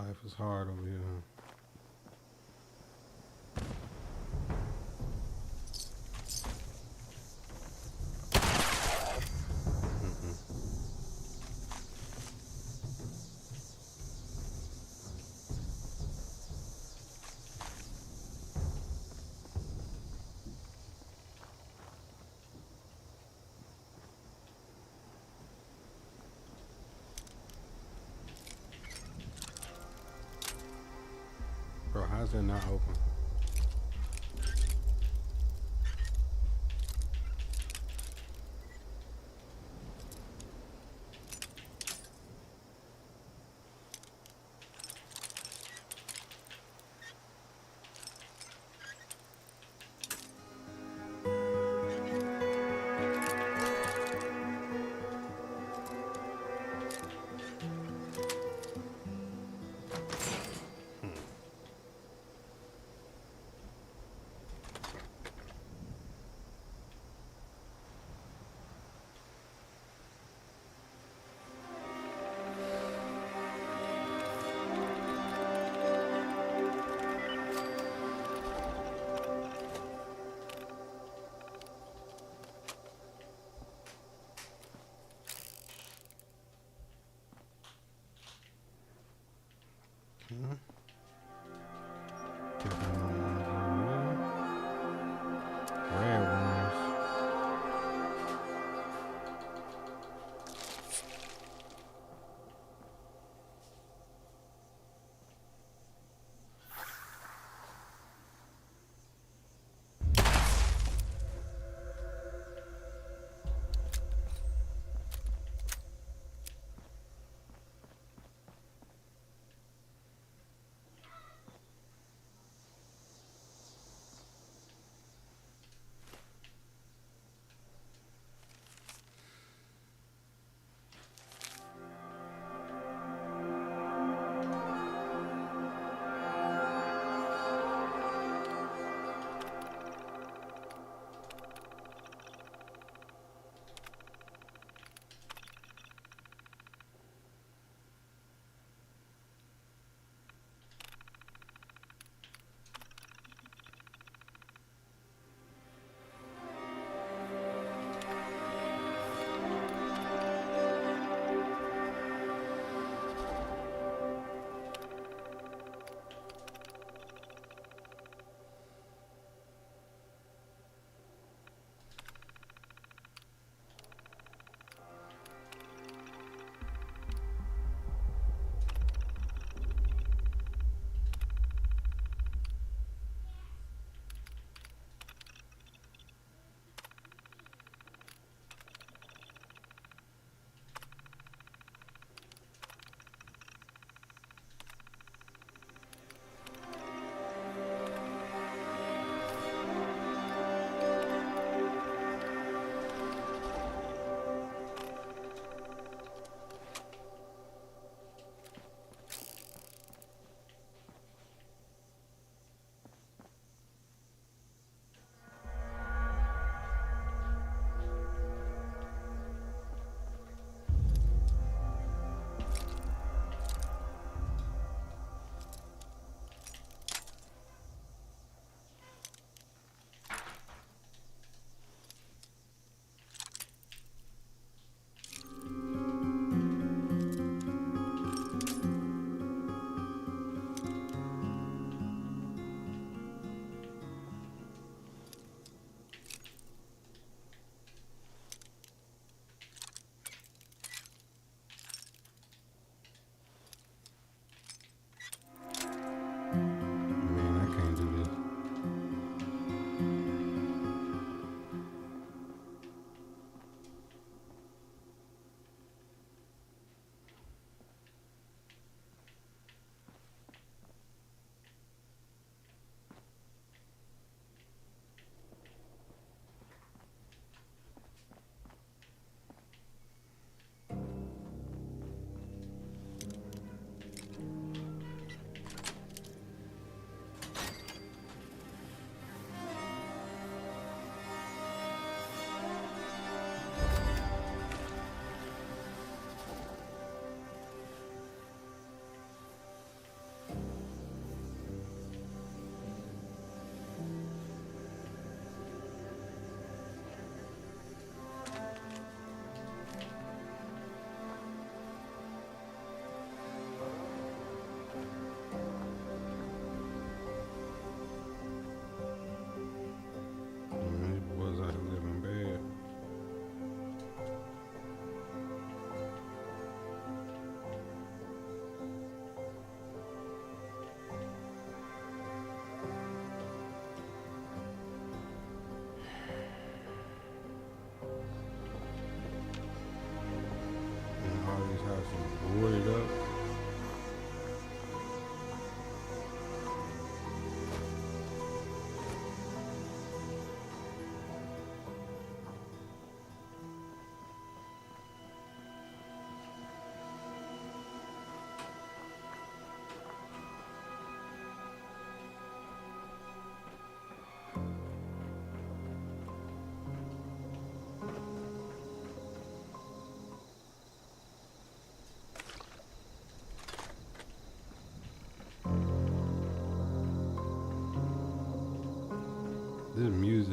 Life is hard over here. Bro, how's that not open?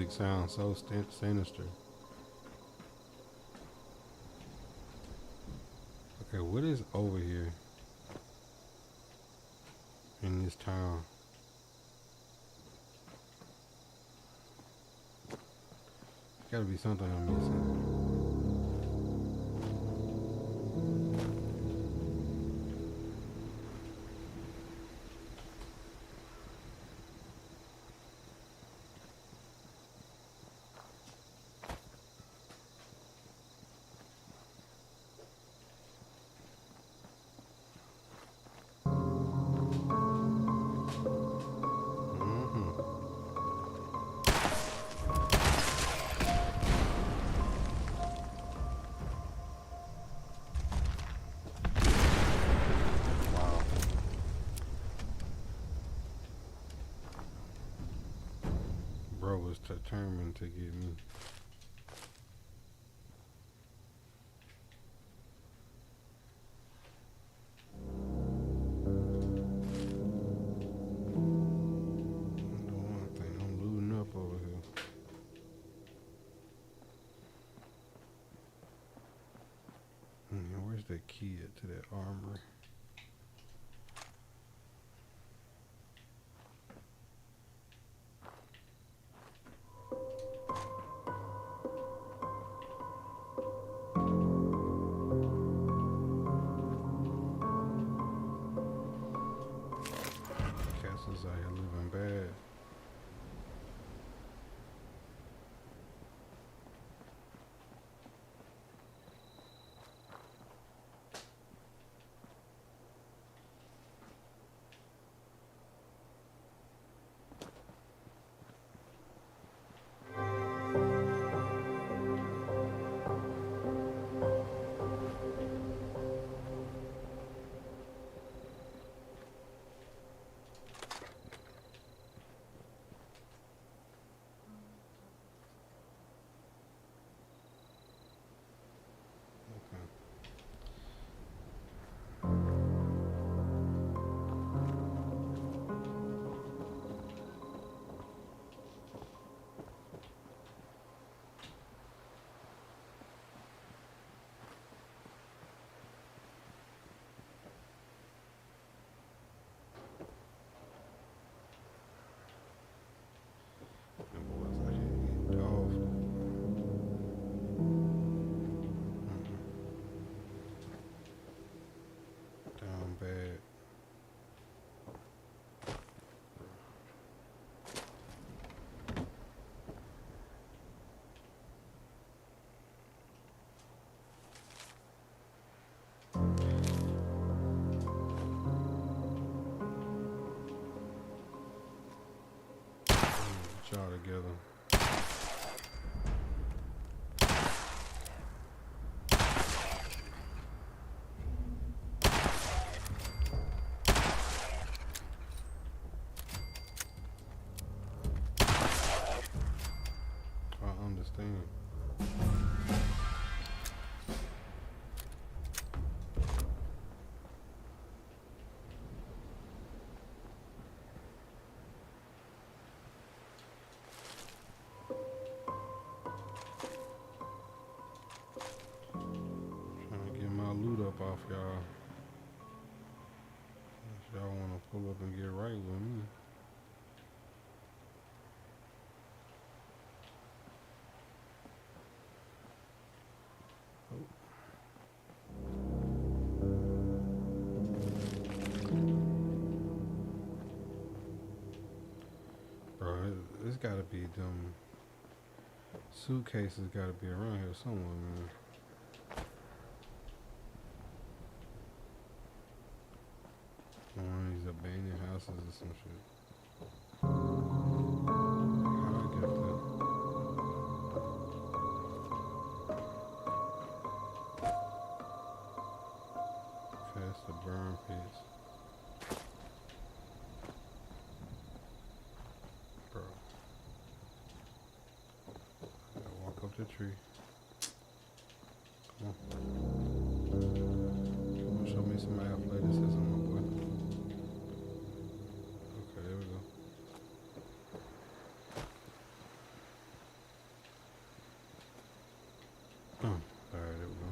music sounds so sinister. Okay, what is over here in this town? Gotta be something I'm missing. Bro was determined to get me. I'm looting up over here. Where's the key to that armory? Castle's out here living bad. Y'all together. I understand. Off y'all. If y'all want to pull up and get right with me. Bro, it's gotta be them suitcases gotta be around here somewhere, man. One of these abandoned houses or some shit. How'd I get that? Okay, that's the burn pits. Bro. I gotta walk up the tree. Come on. Show me some athleticism, my boy. Okay, there we go. Alright, there we go.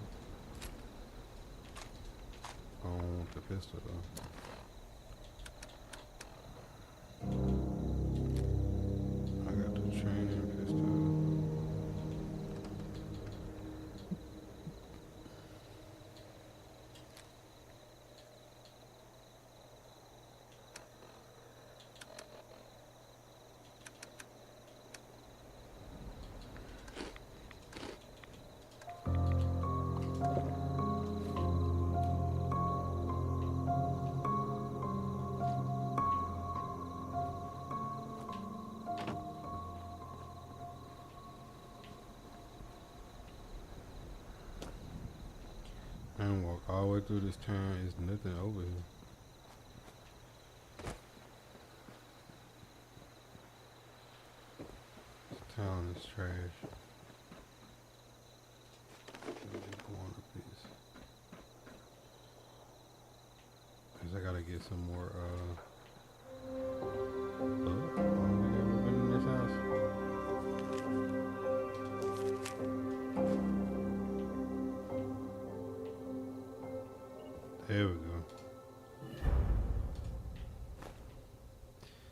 I don't want the pistol though. I got the training pistol. And walk all the way through this town. There's nothing over here. This town is trash. Let me just go on up this. Cause I gotta get some more look, I don't think I've ever been in this house. There we go.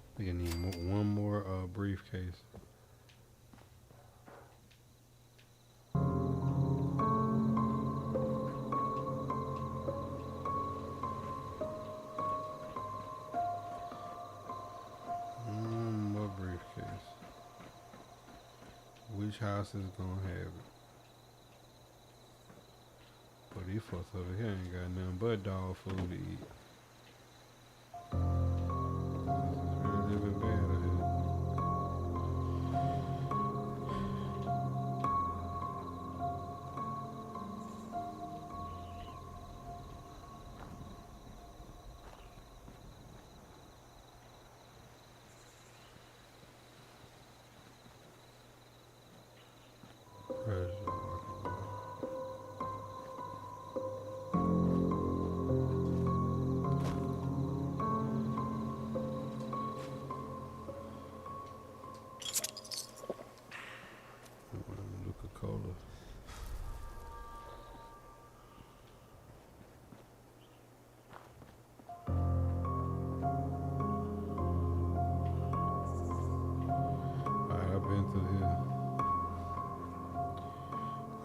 I think I need one more briefcase. One more briefcase. Which house is gonna have it? But these folks over here ain't got nothing but dog food to eat. This is really living bad out here. Where's the walking dog? Coca-Cola. Alright, I've been through here.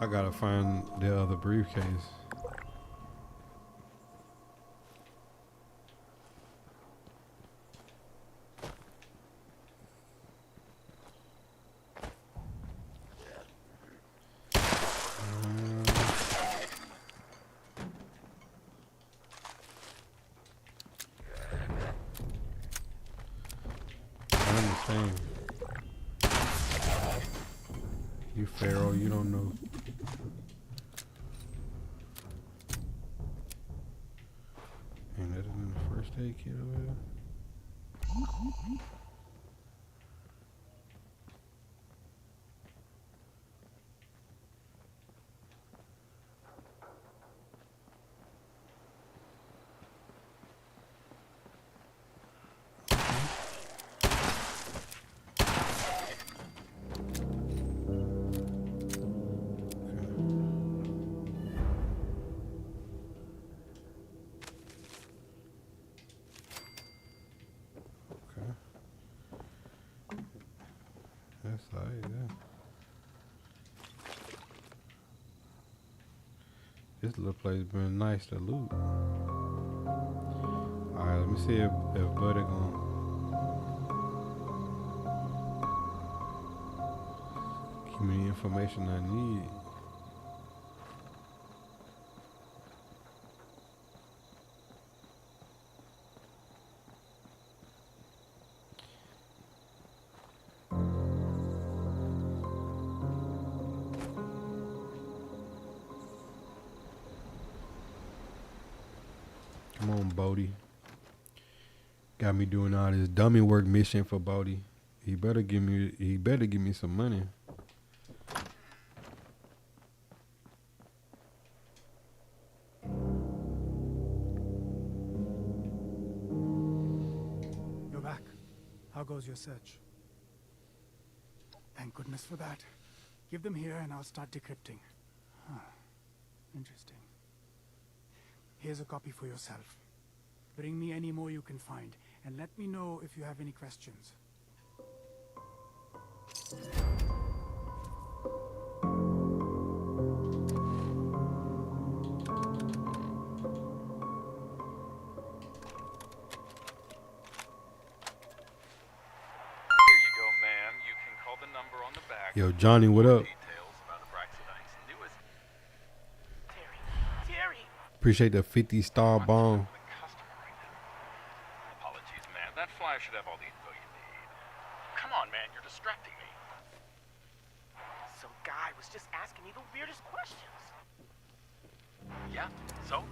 I gotta find the other briefcase. I understand. You Pharaoh, you don't know. And that isn't the first aid kit over there. That's alright, yeah. This little place been nice to loot. Alright, let me see if Buddy gonna give me the information I need. Come on, Bodie. Got me doing all this dummy work mission for Bodie. He better give me some money. You're back. How goes your search? Thank goodness for that. Give them here and I'll start decrypting. Huh. Interesting. Here's a copy for yourself. Bring me any more you can find, and let me know if you have any questions. Here you go, ma'am. You can call the number on the back. Yo, Johnny, what up? Details about Abraxadine's newest Terry! Appreciate the 50-star bomb. the customer right now. Apologies, ma'am. That flyer should have all the info you need. Come on, man. You're distracting me. Some guy was just asking me the weirdest questions. Yeah? So?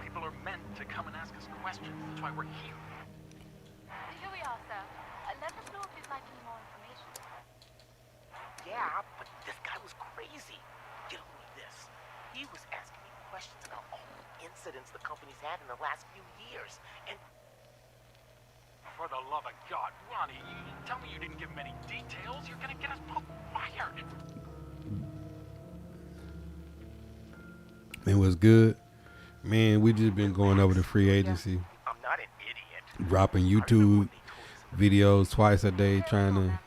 People are meant to come and ask us questions. That's why we're here. Here we are, sir. Let us know if you'd like any more information. Yeah, but this guy was crazy. Get only this. He was asking me questions about all the incidents the company's had in the last few years. And For the love of God, Ronnie, you tell me you didn't give him any details. You're gonna get us both fired. It was good. Man, we just been going over the free agency, I'm not an idiot. dropping YouTube videos twice a day, trying to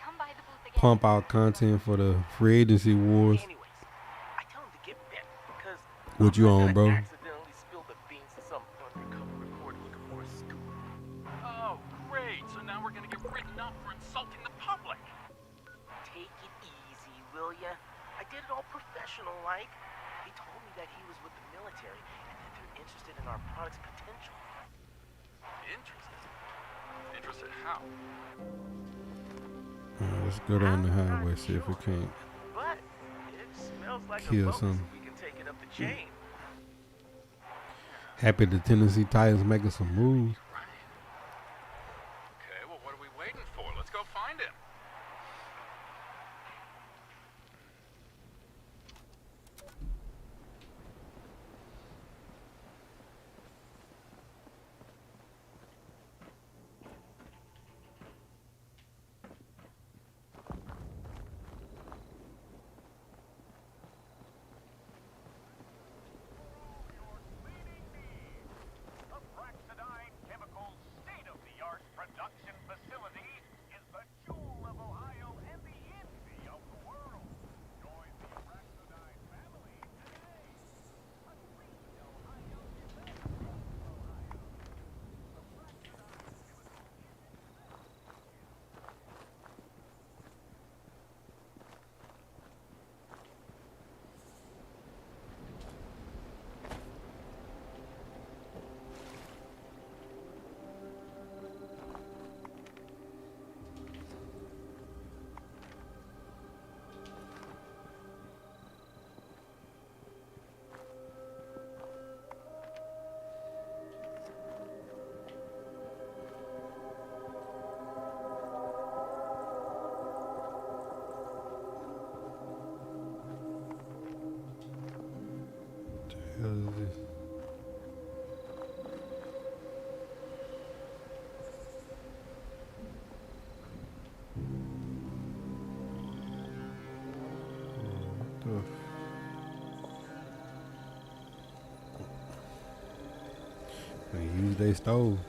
Come by the booth again. pump out content for the free agency wars. Anyways, I tell him to get bent because What you I'm on, not bro? gonna accidentally spill the beans to some undercover reporter looking for a scoop. Oh, great. So now we're gonna get written up for insulting the public. Take it easy, will ya? I did it all professional-like. He told me that he was with the military and that they're interested in our product's potential. Interested? Interested how? Let's go down the highway, see if we can't But it smells like kill a boat, some. so we can take it up the chain. Happy the Tennessee Titans making some moves. Okay, well, what are we waiting for? Let's go find him. Abraxadine Chemicals' state-of-the-art production facility is the jewel of Ohio and the envy of the world. Join the Abraxadine family today. Unleash Ohio Ohio. Hell is this? What the They use their stove.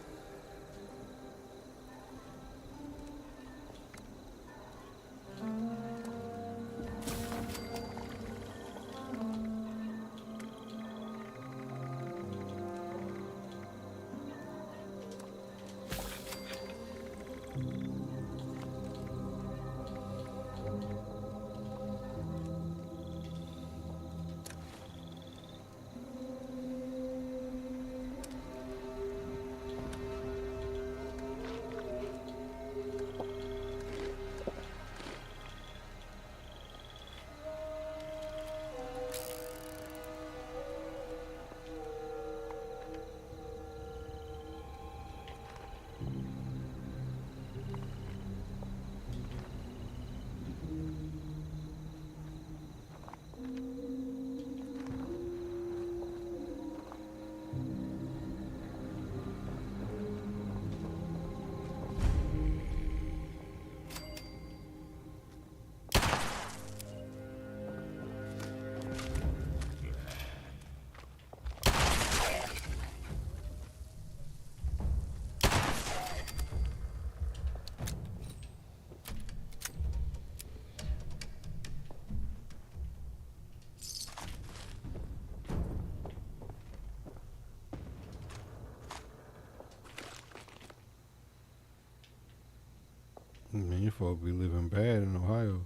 folk be living bad in Ohio.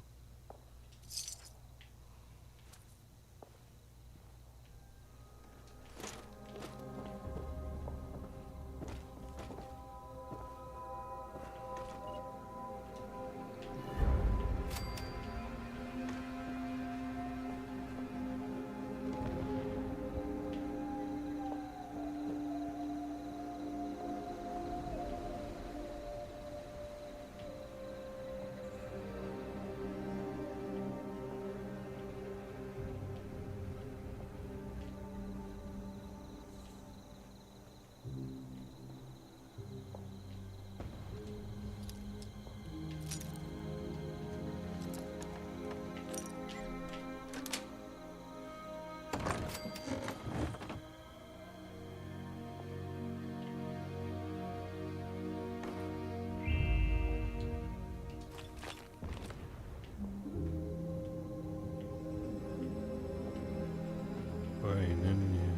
Oh, ain't nothing here.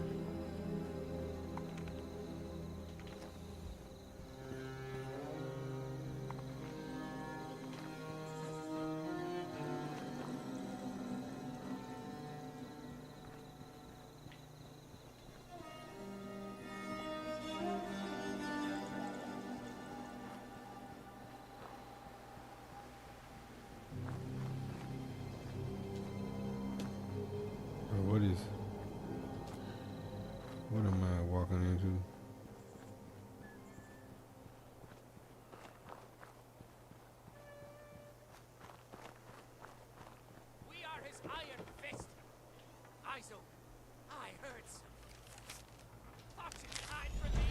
What am I walking into? We are his iron fist. Eyes open. Eye hurts. Foxes hide from me.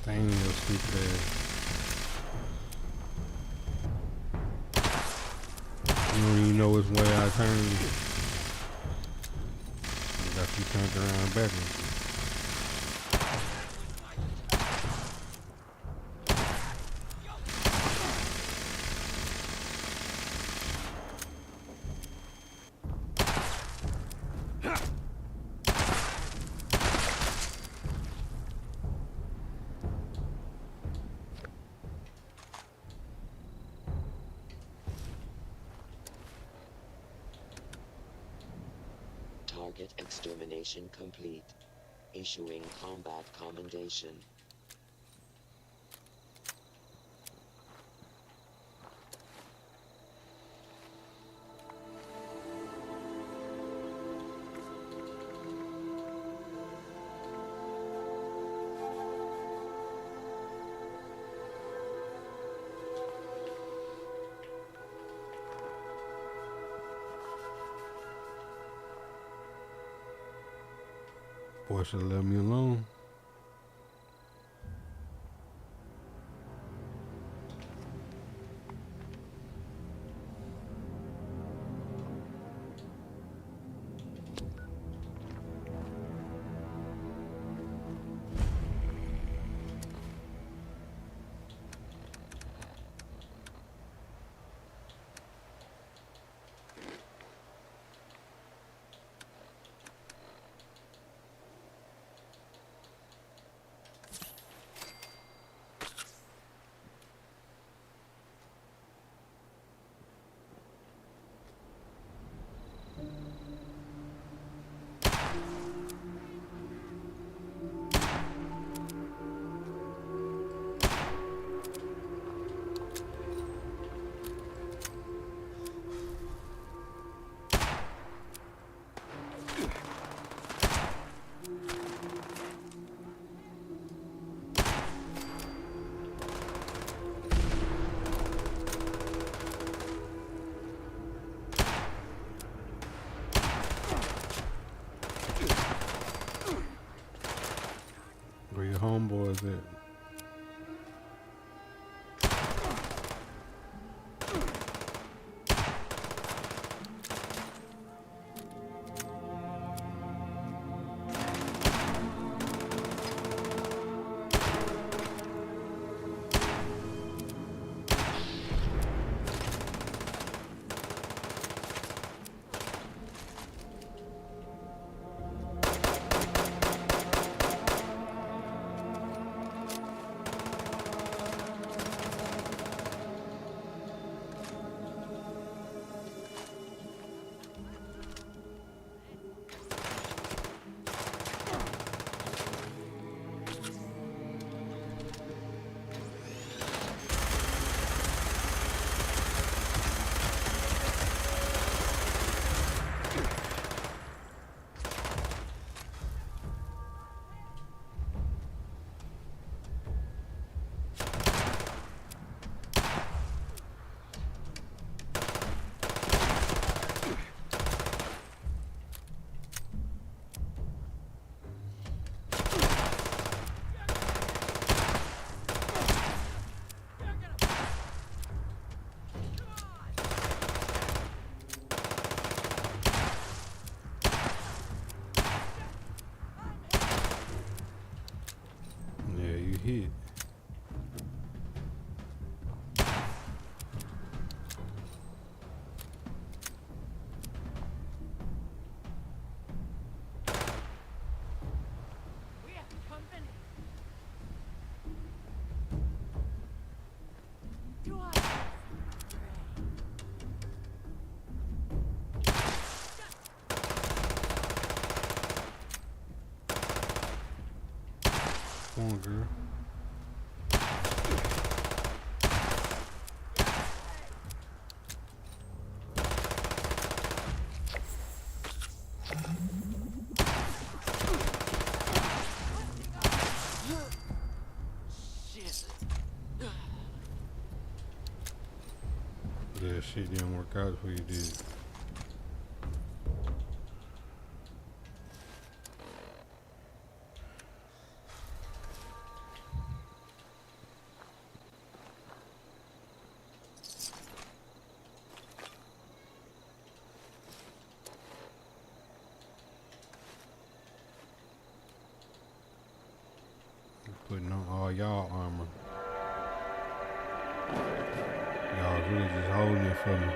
Dang your stupid ass. You don't even know which way I turned. I got you turned around backwards. Target extermination complete. Issuing combat commendation. Boy should have left me alone. Where's that? Yeah, you hit. We have company. Do I? Come on, girl. Yeah, shit didn't work out for you, did. Putting on all y'all armor. Y'all really just holding it for me.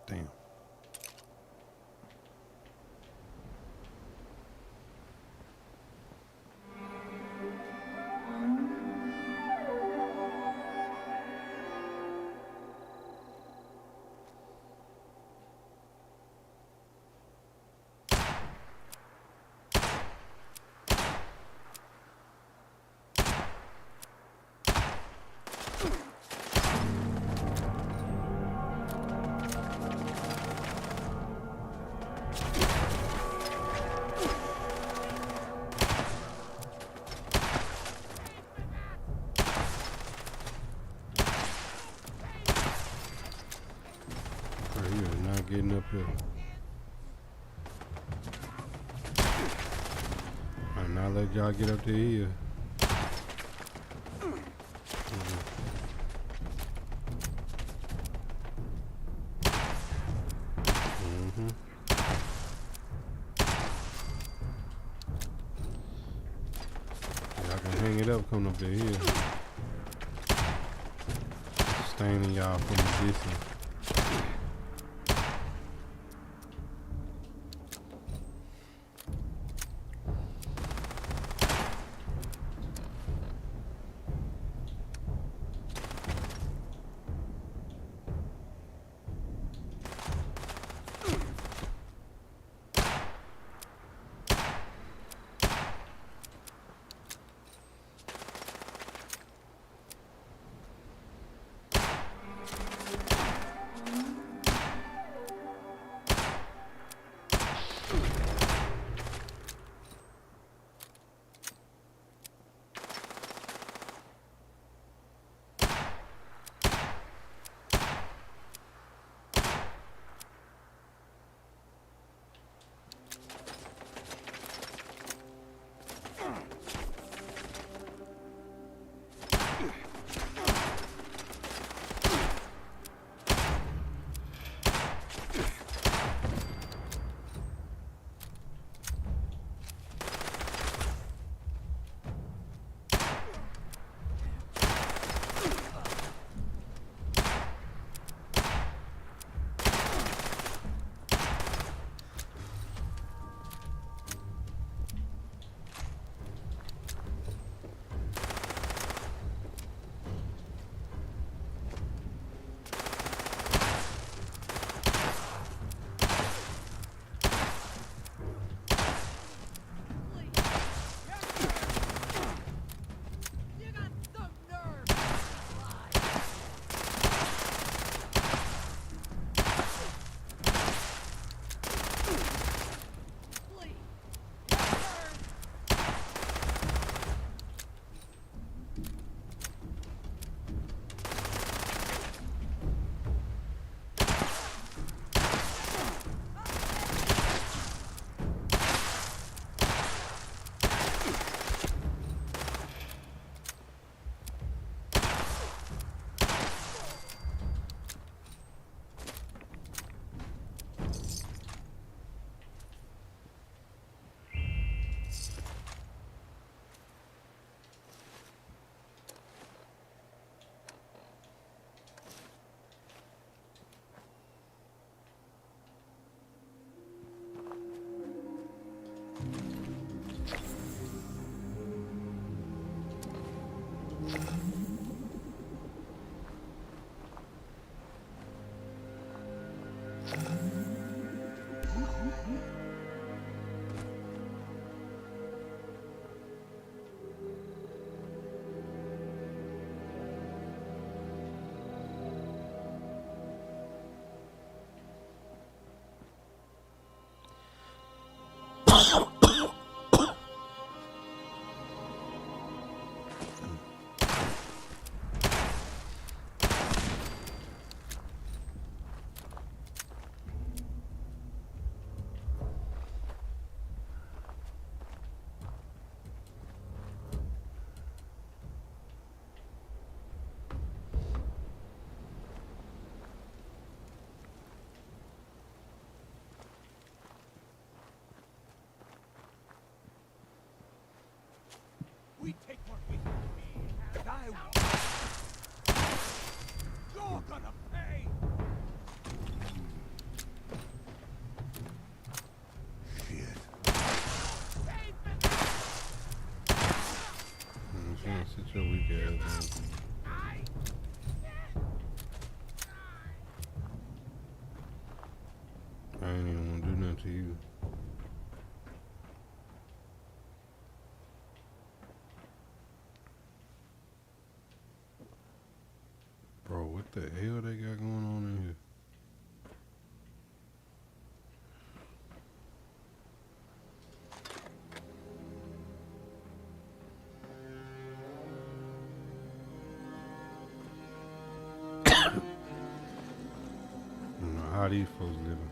Damn. Getting up here. I'll not let y'all get up to here. hang it up coming up the hill. Staining y'all from the distance. We take what we can, and I will. You're gonna pay! Sit your weak ass down. I ain't even want to do nothing to you. Bro, what the hell they got going on in here? I don't know how these folks living.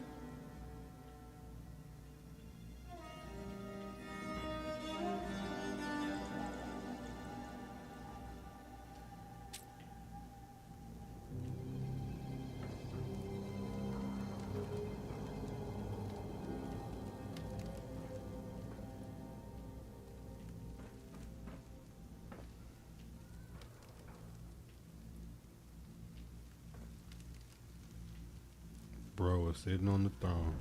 bro was sitting on the throne.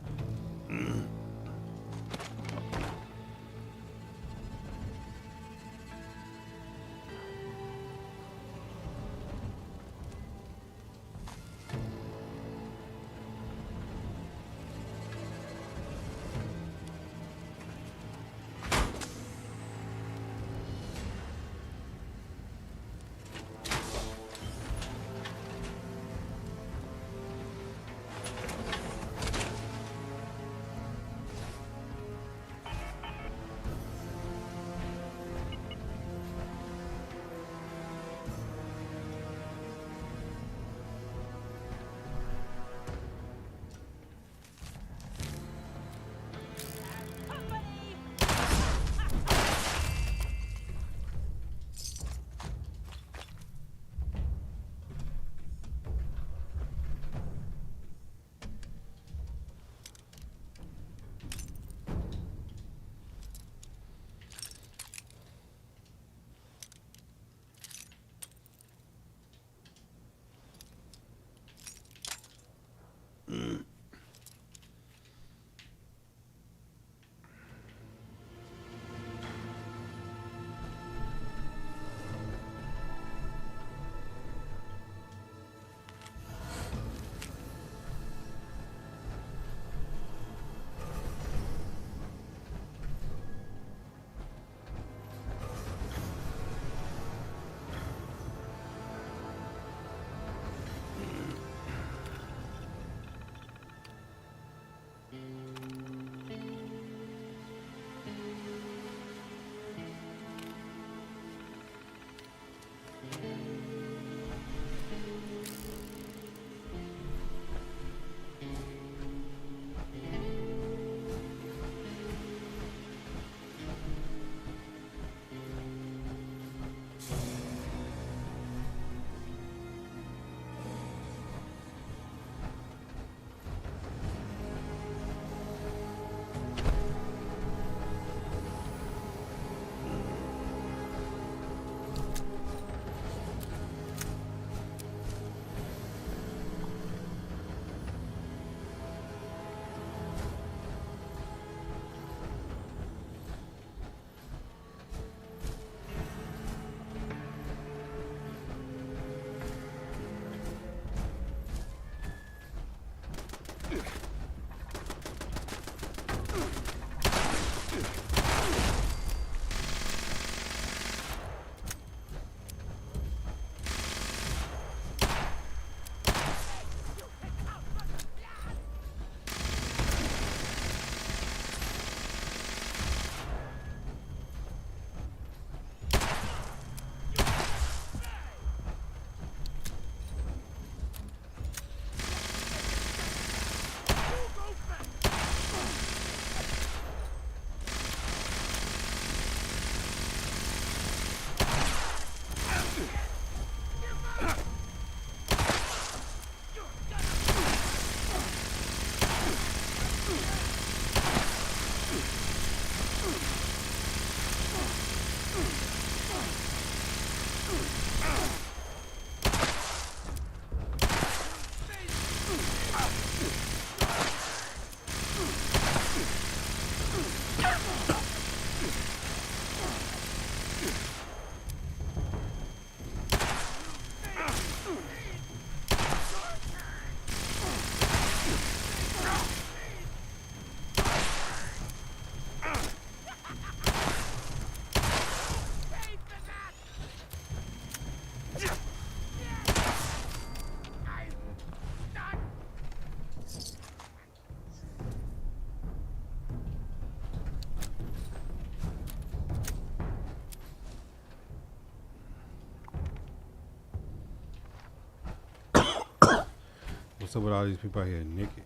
What's up with all these people out here naked?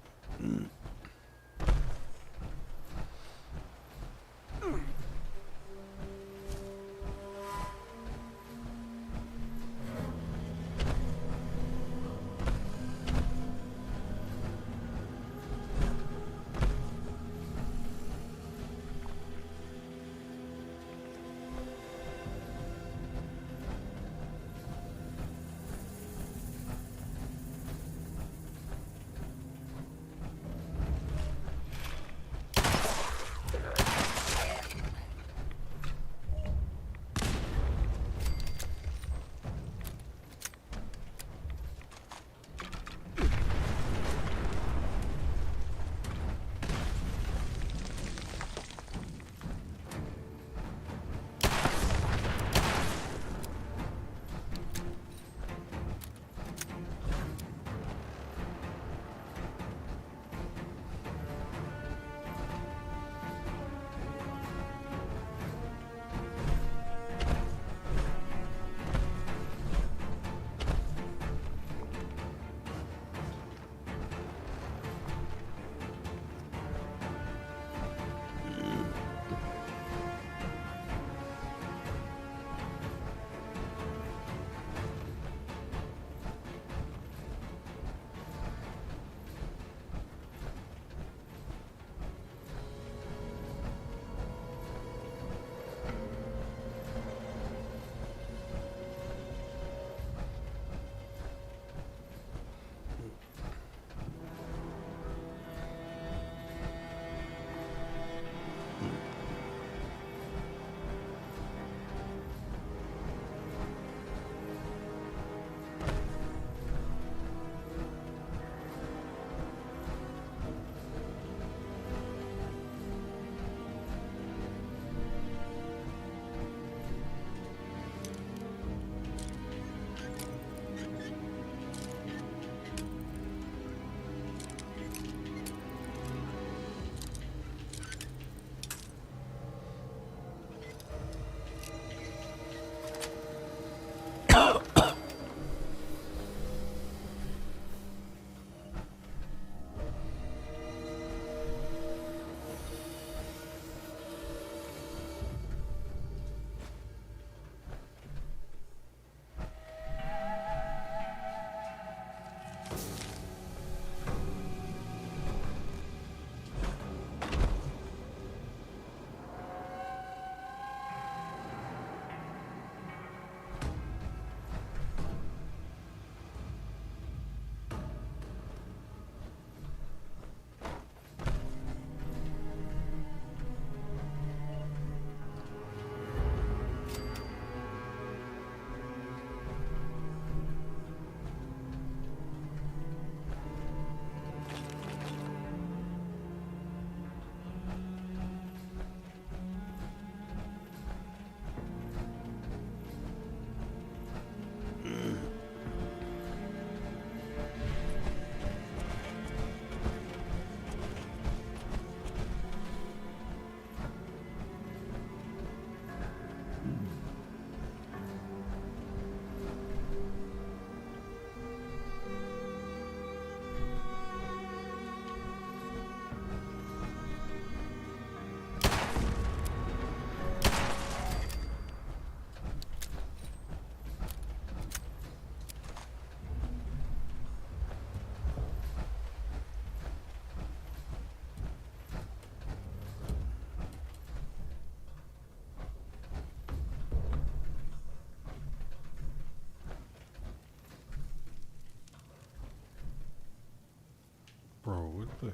Bro, what the?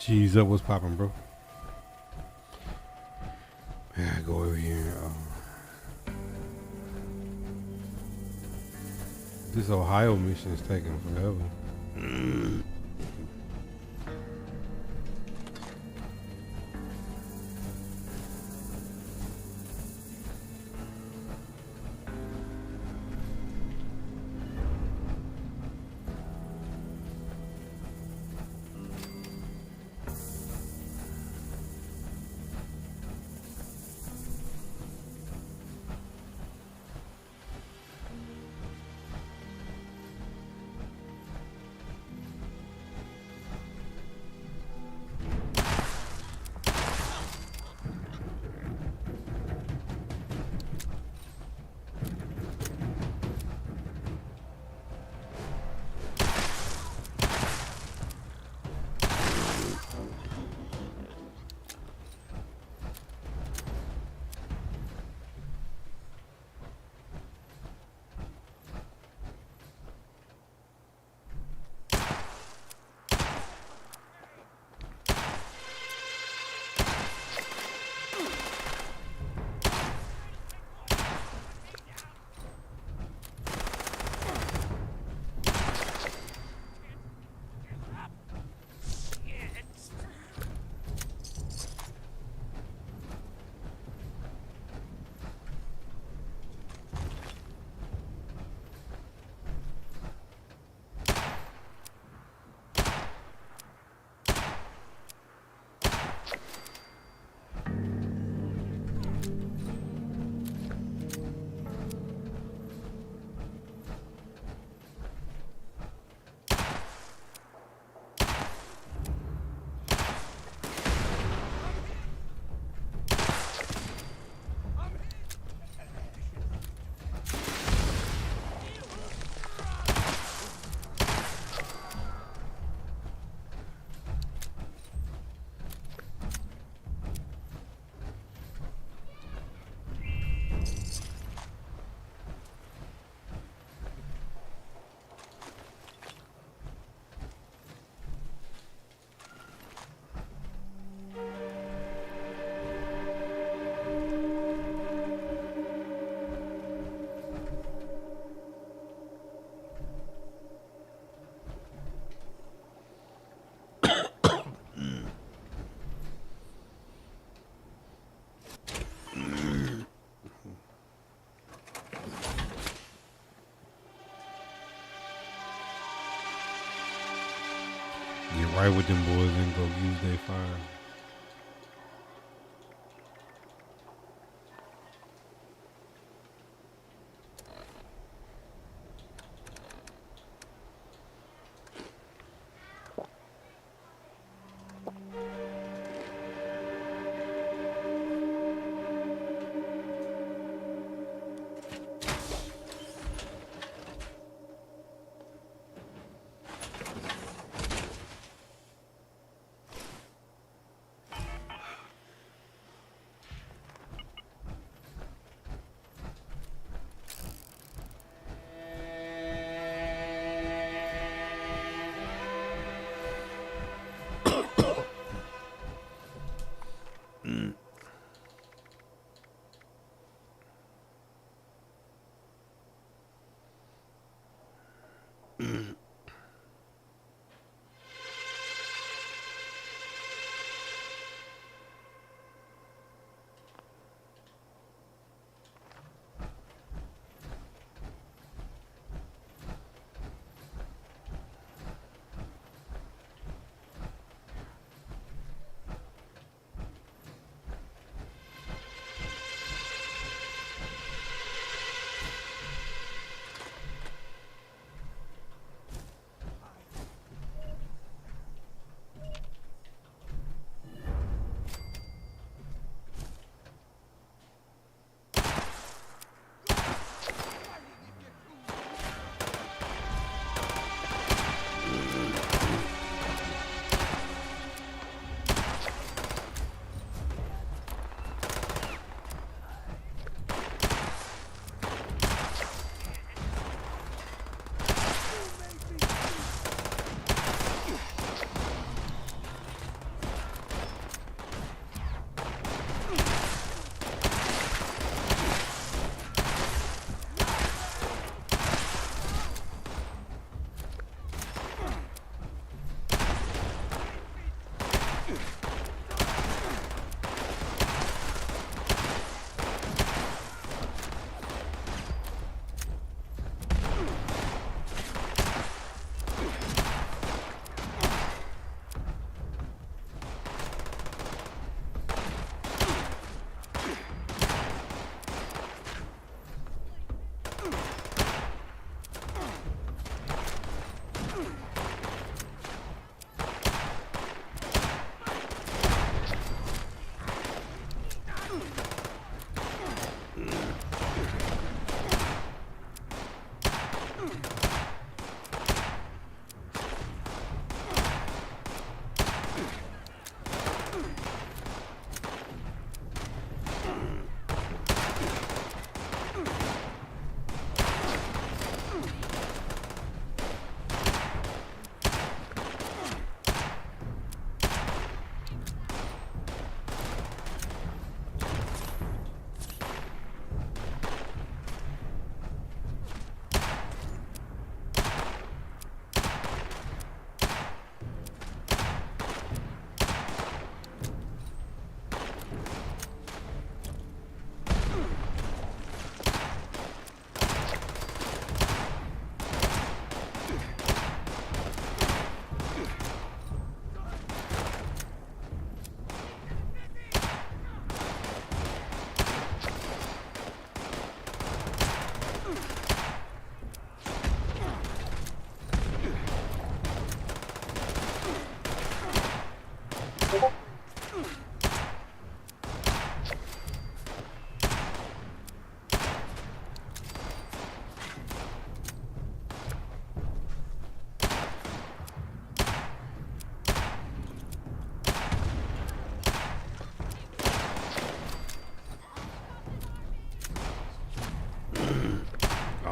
G's up, what's poppin', bro? Yeah, I go over here. This Ohio mission is taking forever. Get right with them boys and go use their fire.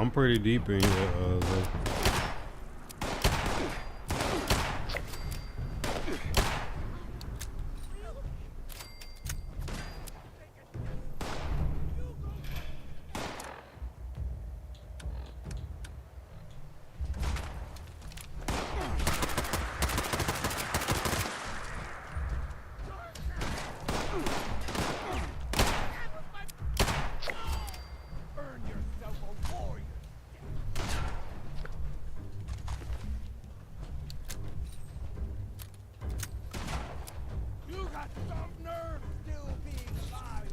I'm pretty deep in here. Zay. Earn yourself a warrior. You got some nerve still being alive.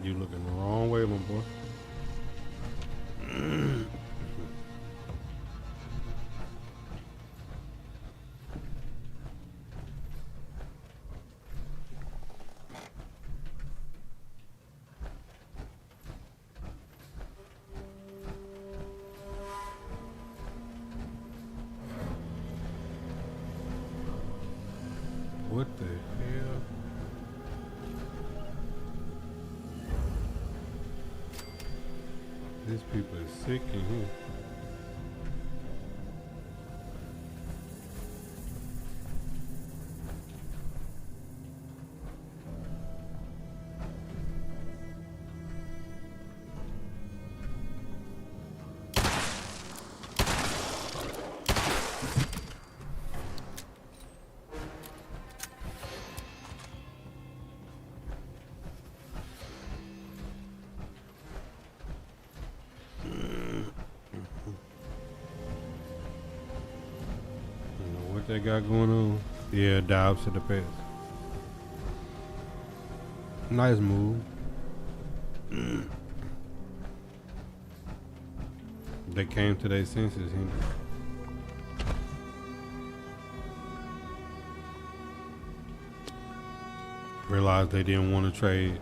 You looking the wrong way, my boy. What the hell? These people are sick in here. they got going on. Yeah, Doubs to the Pets. Nice move. They came to their senses. Realized they didn't want to trade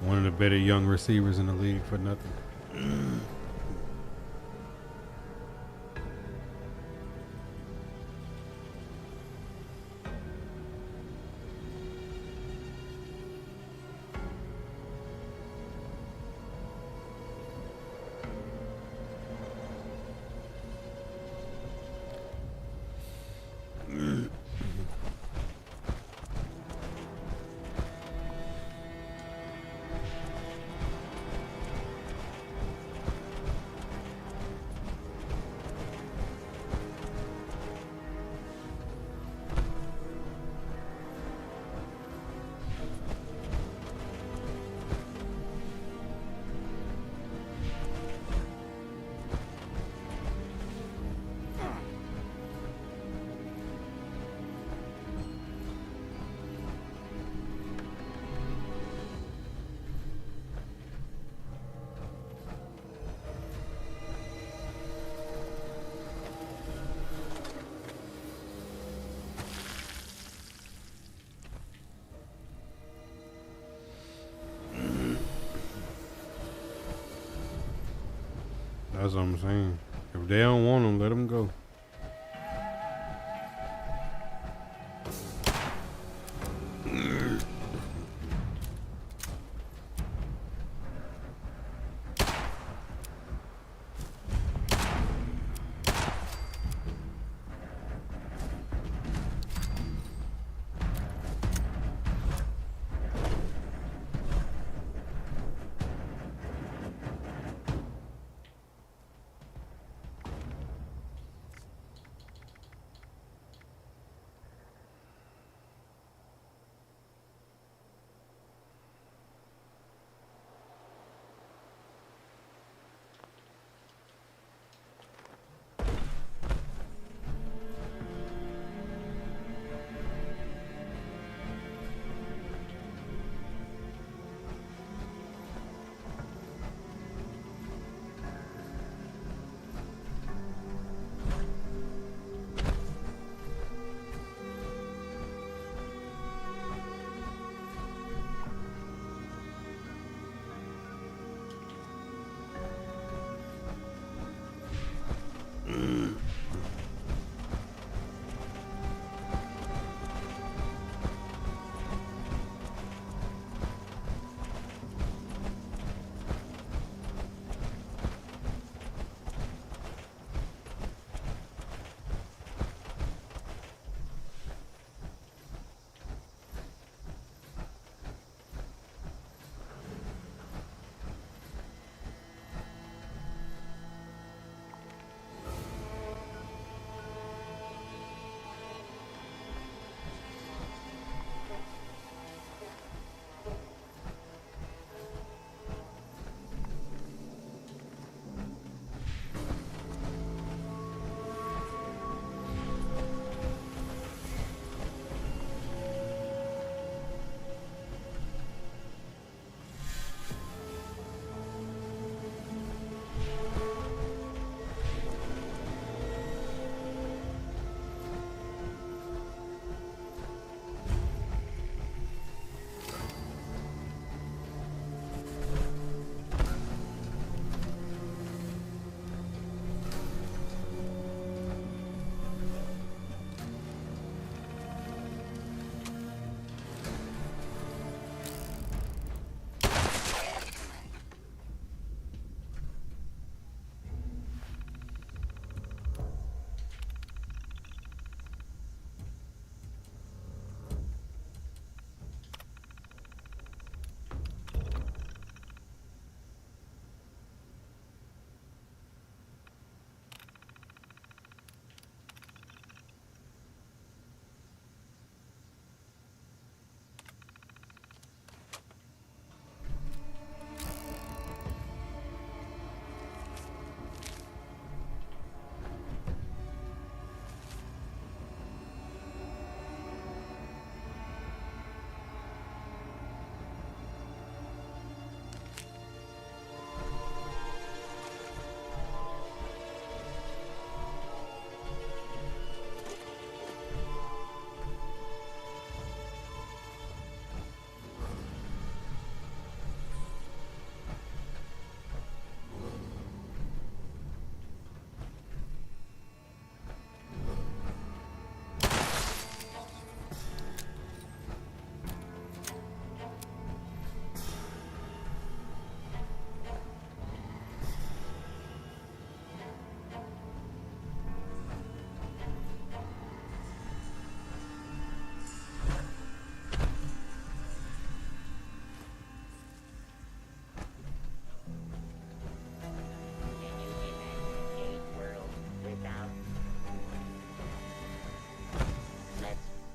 one of the better young receivers in the league for nothing. That's what I'm saying. If they don't want them, let them go.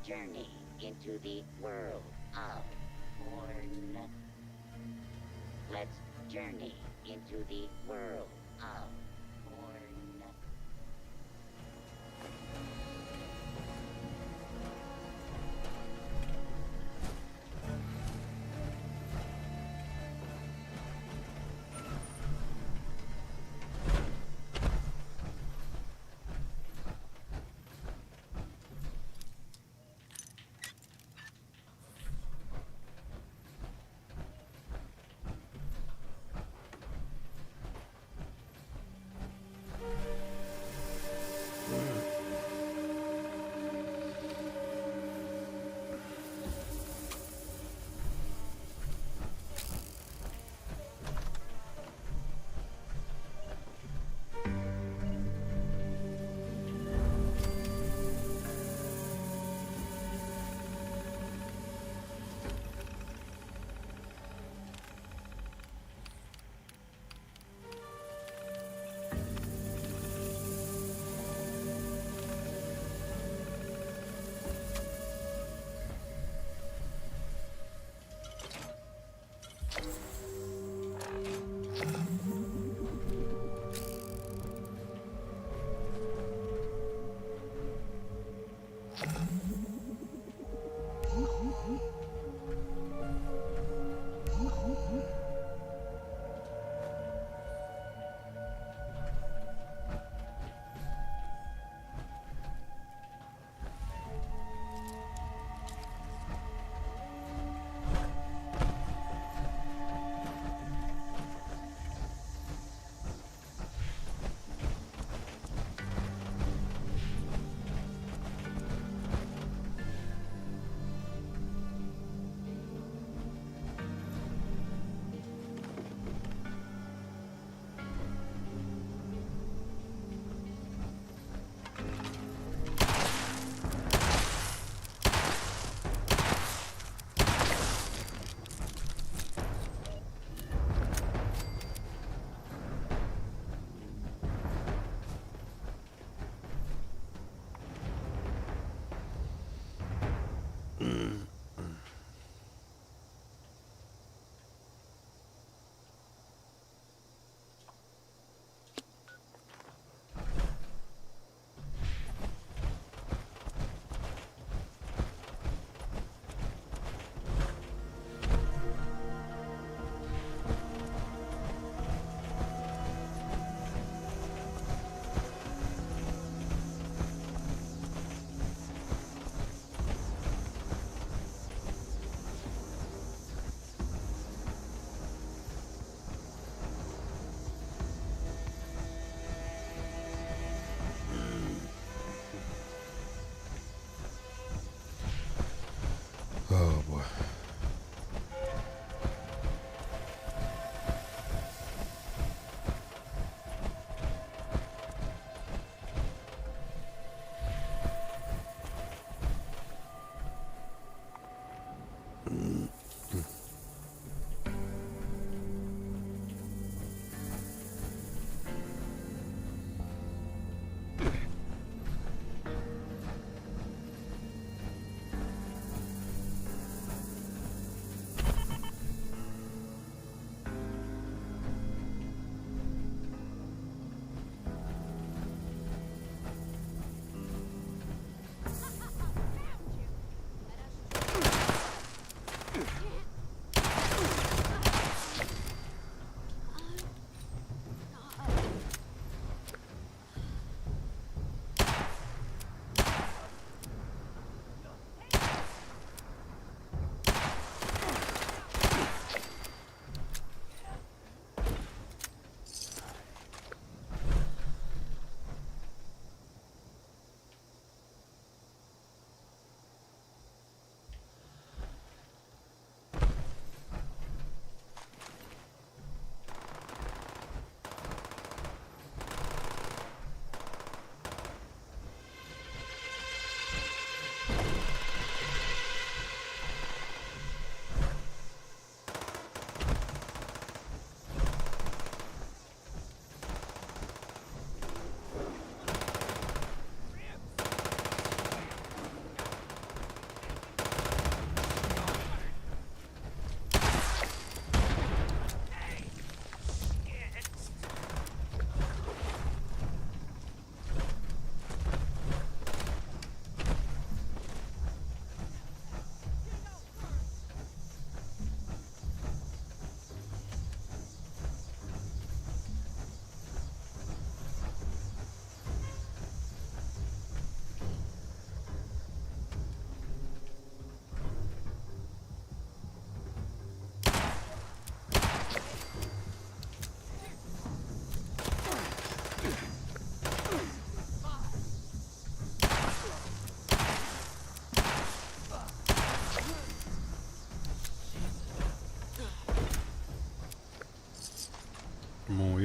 journey into the world of porn. Let's journey into the world of porn. Oh boy.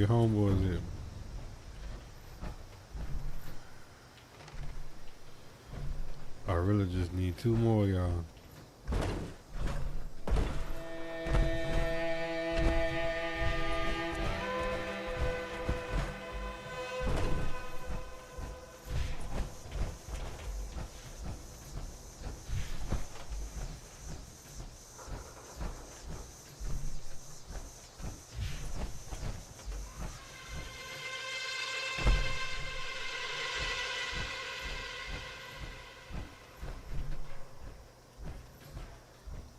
your homeboys at? I really just need 2 more, y'all.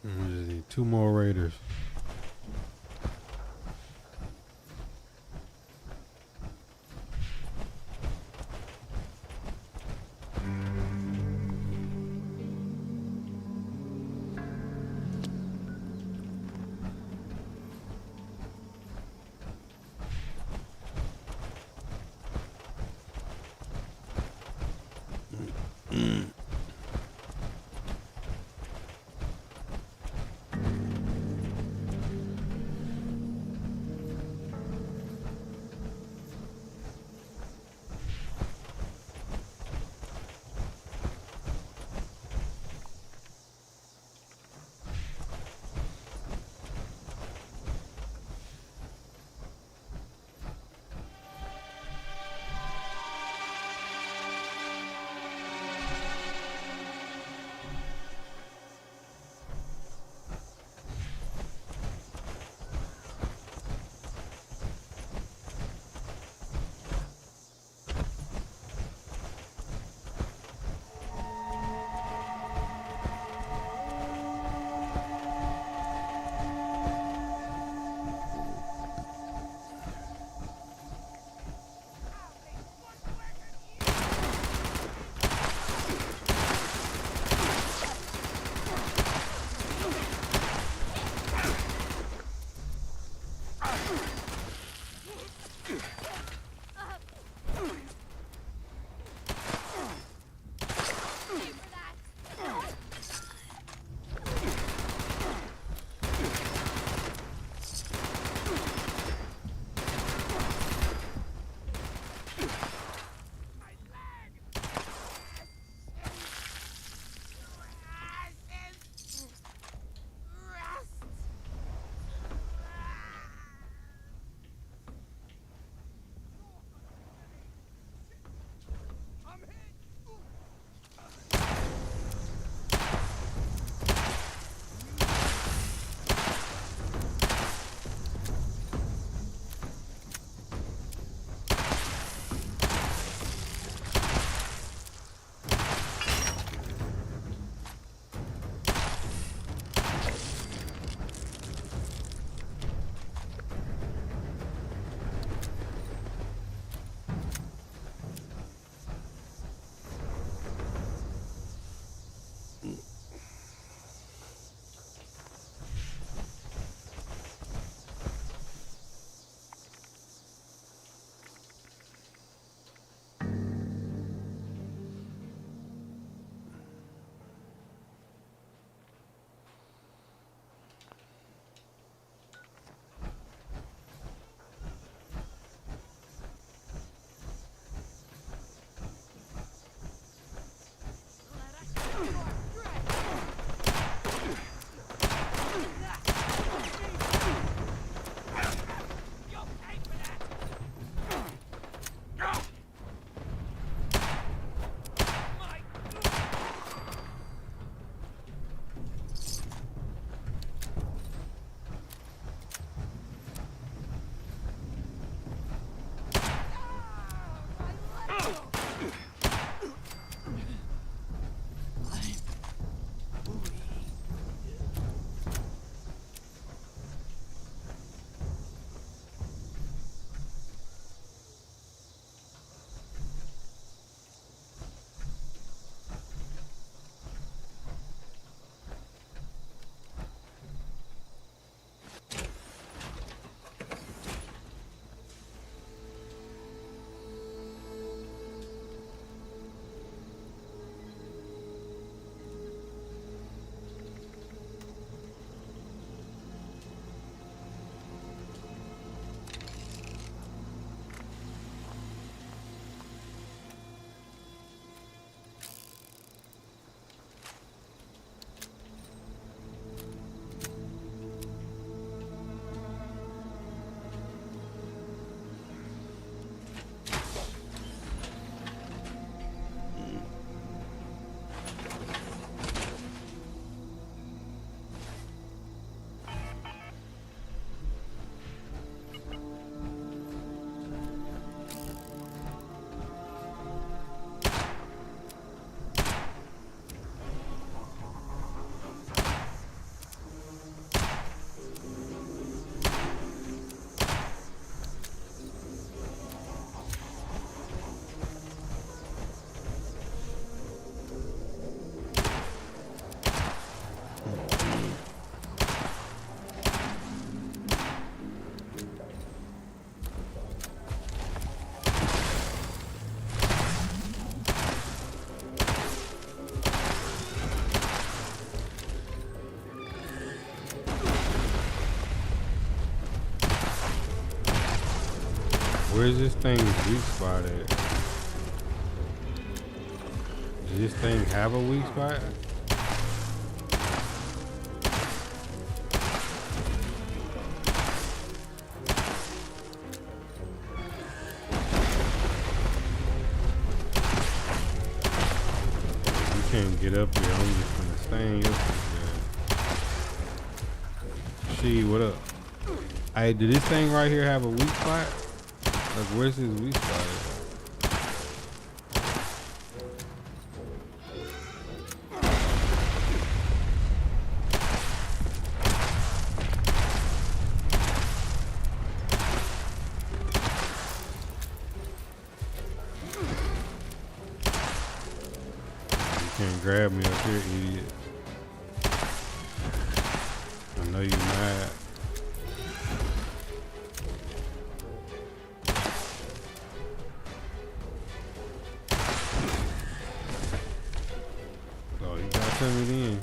We just need 2 more Raiders. Where's this thing's weak spot at? Does this thing have a weak spot? You can't get up here. I'm just gonna stand up here. She, what up? Hey, did this thing right here have a weak spot? Like, where's his weak spot at? You can't grab me up here, idiot. I know you're mad. Oh, you got something in.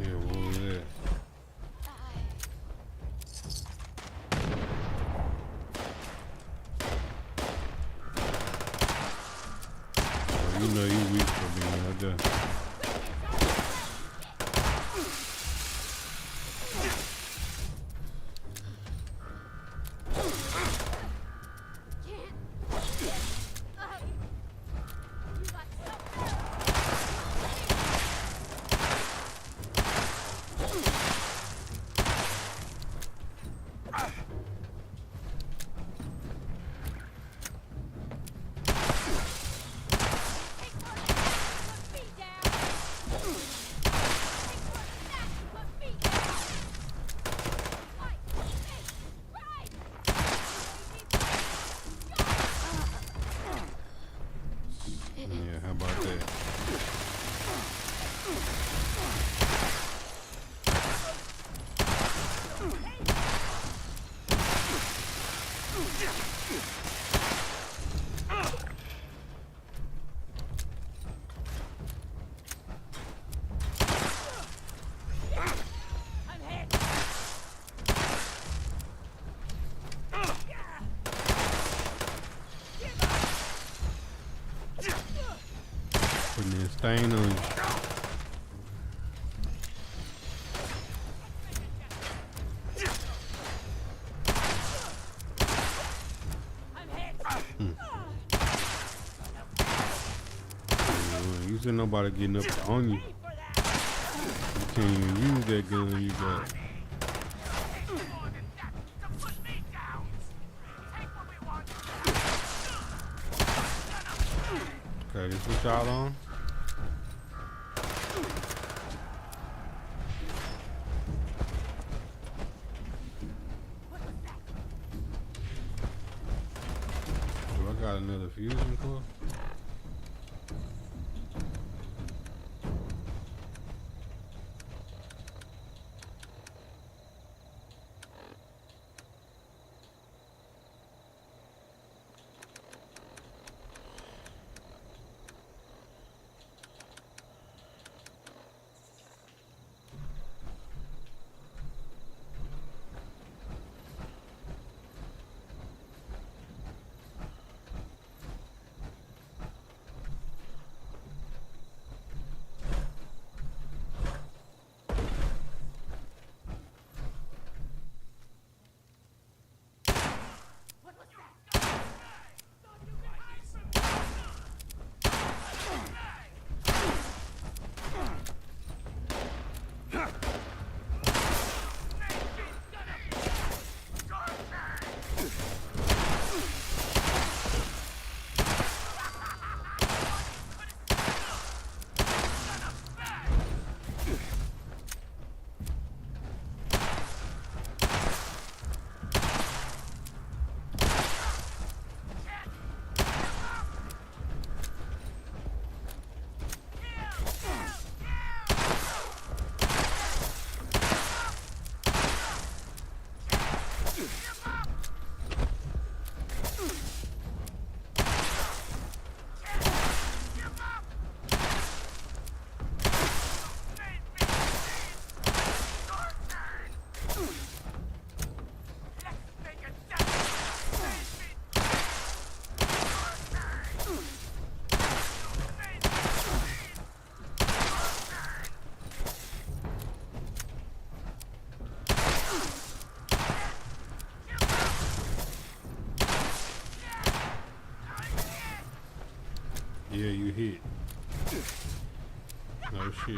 Yeah, what was that? Oh, you know you weak for being out there. Yeah, how about that? Putting this stain on you. You said nobody getting up on you. You can't even use that gun you got. Okay, this what y'all on? Do I got another fusion core? Yeah, you hit. No shit.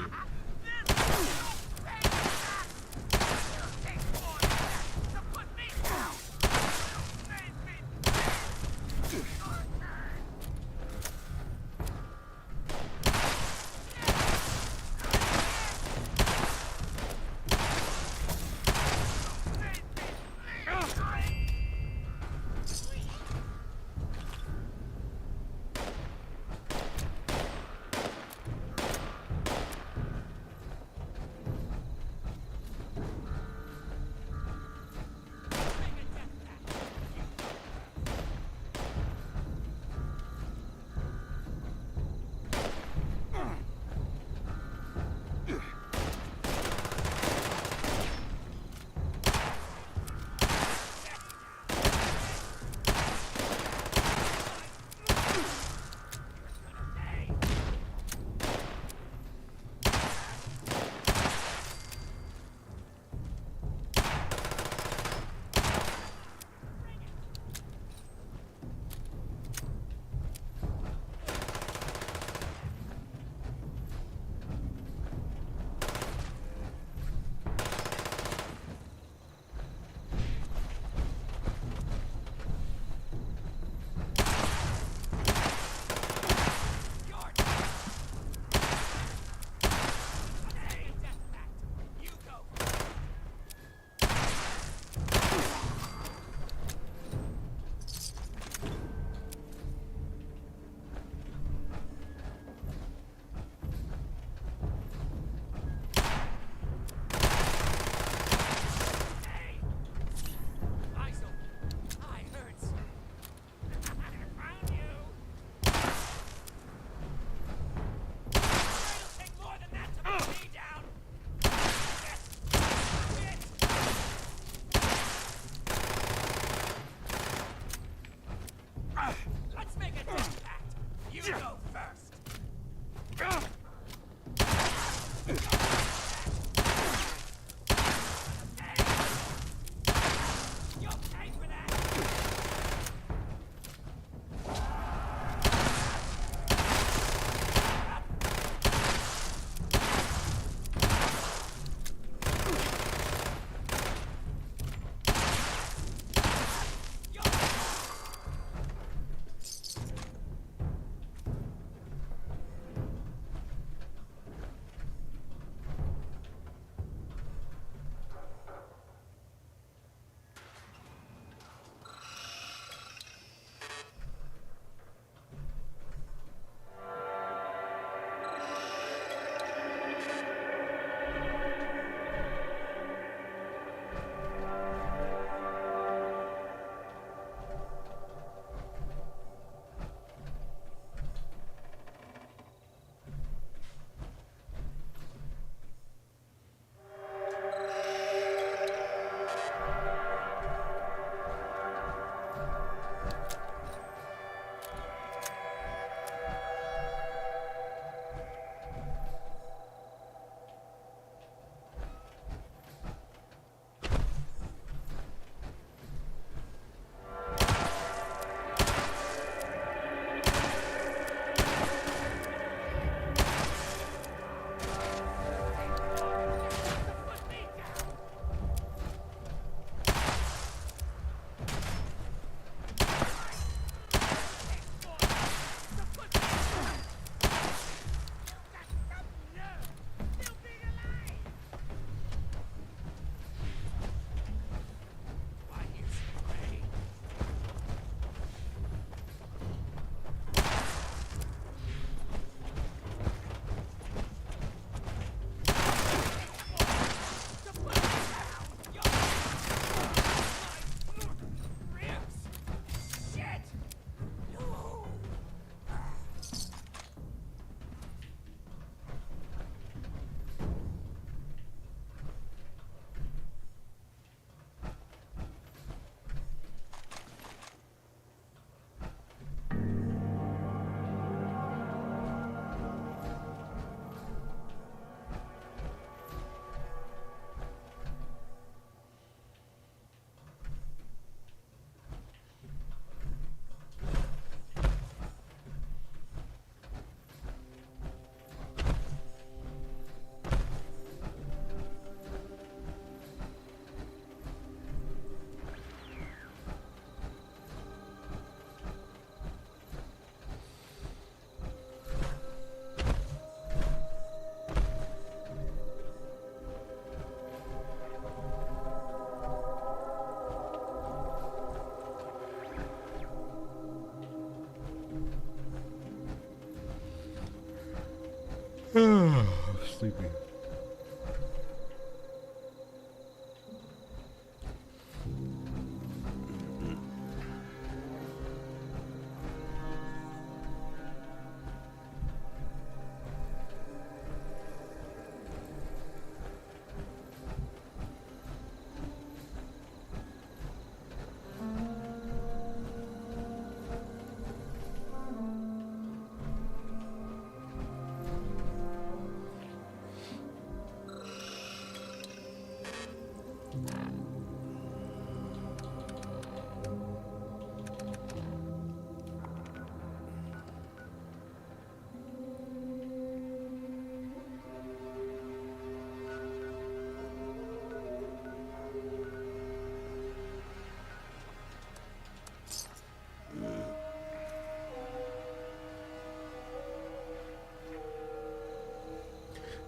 Sleepy.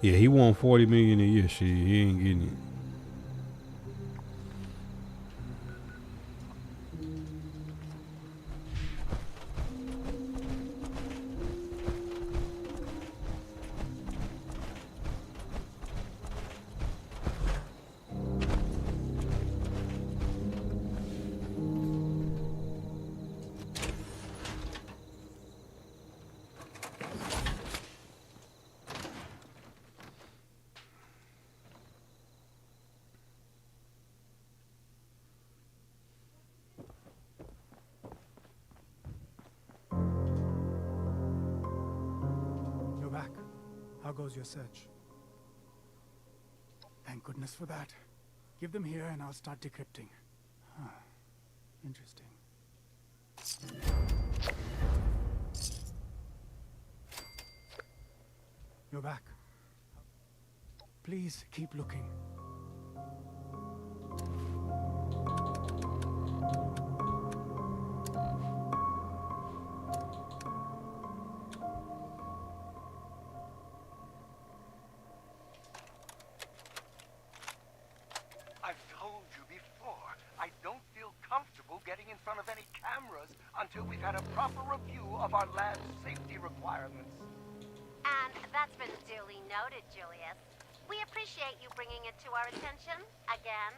Yeah, he won 40 million a year. Shit, he ain't getting it. You're back. How goes your search? Thank goodness for that. Give them here and I'll start decrypting. Huh. Interesting. You're back. Please keep looking. I've told you before, I don't feel comfortable getting in front of any cameras until we've had a proper review of our lab's safety requirements. And that's been duly noted, Julius. We appreciate you bringing it to our attention, again.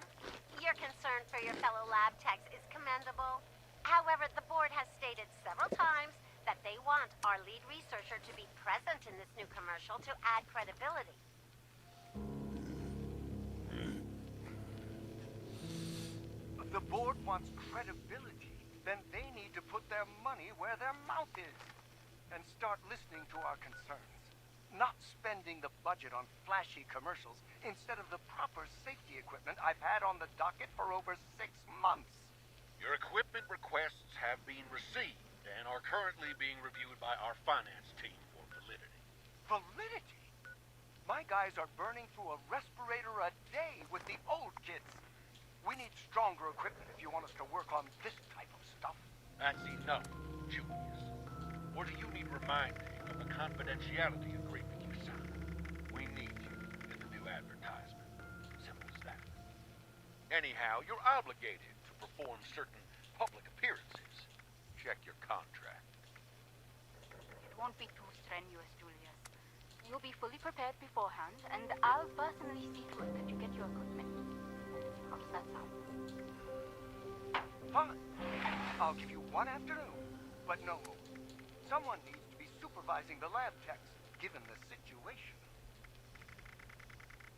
Your concern for your fellow lab techs is commendable. However, the board has stated several times that they want our lead researcher to be present in this new commercial to add credibility. The board wants credibility, then they need to put their money where their mouth is and start listening to our concerns. Not spending the budget on flashy commercials instead of the proper safety equipment I've had on the docket for over 6 months. Your equipment requests have been received and are currently being reviewed by our finance team for validity. Validity? My guys are burning through a respirator a day with the old kits. We need stronger equipment if you want us to work on this type of stuff. That's enough, Julius. Or do you need reminding of the confidentiality agreement you signed? We need you in the new advertisement. Simple as that. Anyhow, you're obligated to perform certain public appearances. Check your contract. It won't be too strenuous, Julius. You'll be fully prepared beforehand, and I'll personally see to it that you get your equipment. How does that sound? Fine. I'll give you one afternoon, but no more. Someone needs to be supervising the lab techs, given the situation.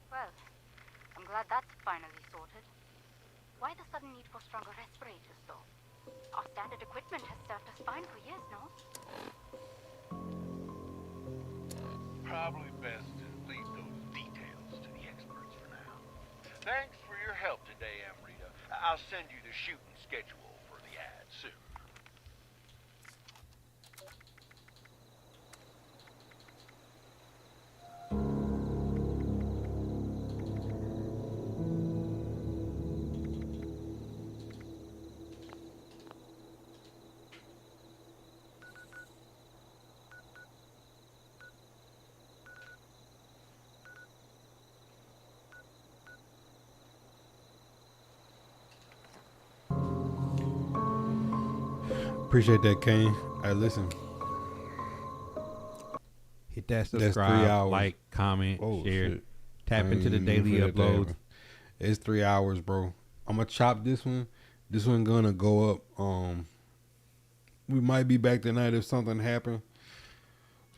Well, I'm glad that's finally sorted. Why the sudden need for stronger respirators, though? Our standard equipment has served us fine for years, no? Probably best to leave those details to the experts for now. Thanks for your help today, Amrita. I'll send you the shooting schedule for the ad soon. Appreciate that, Kane. Hey, listen. Hit that That's 3 subscribe, hours. like, comment, Oh, share. shit. Tap I into the ain't even daily put that uploads. down. It's 3 hours, bro. I'm gonna chop this one. This one gonna go up. We might be back tonight if something happen.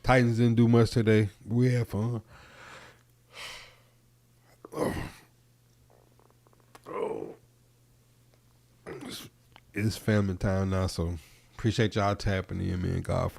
Titans didn't do much today. We had fun. It's family time now, so appreciate y'all tapping in, man. God first.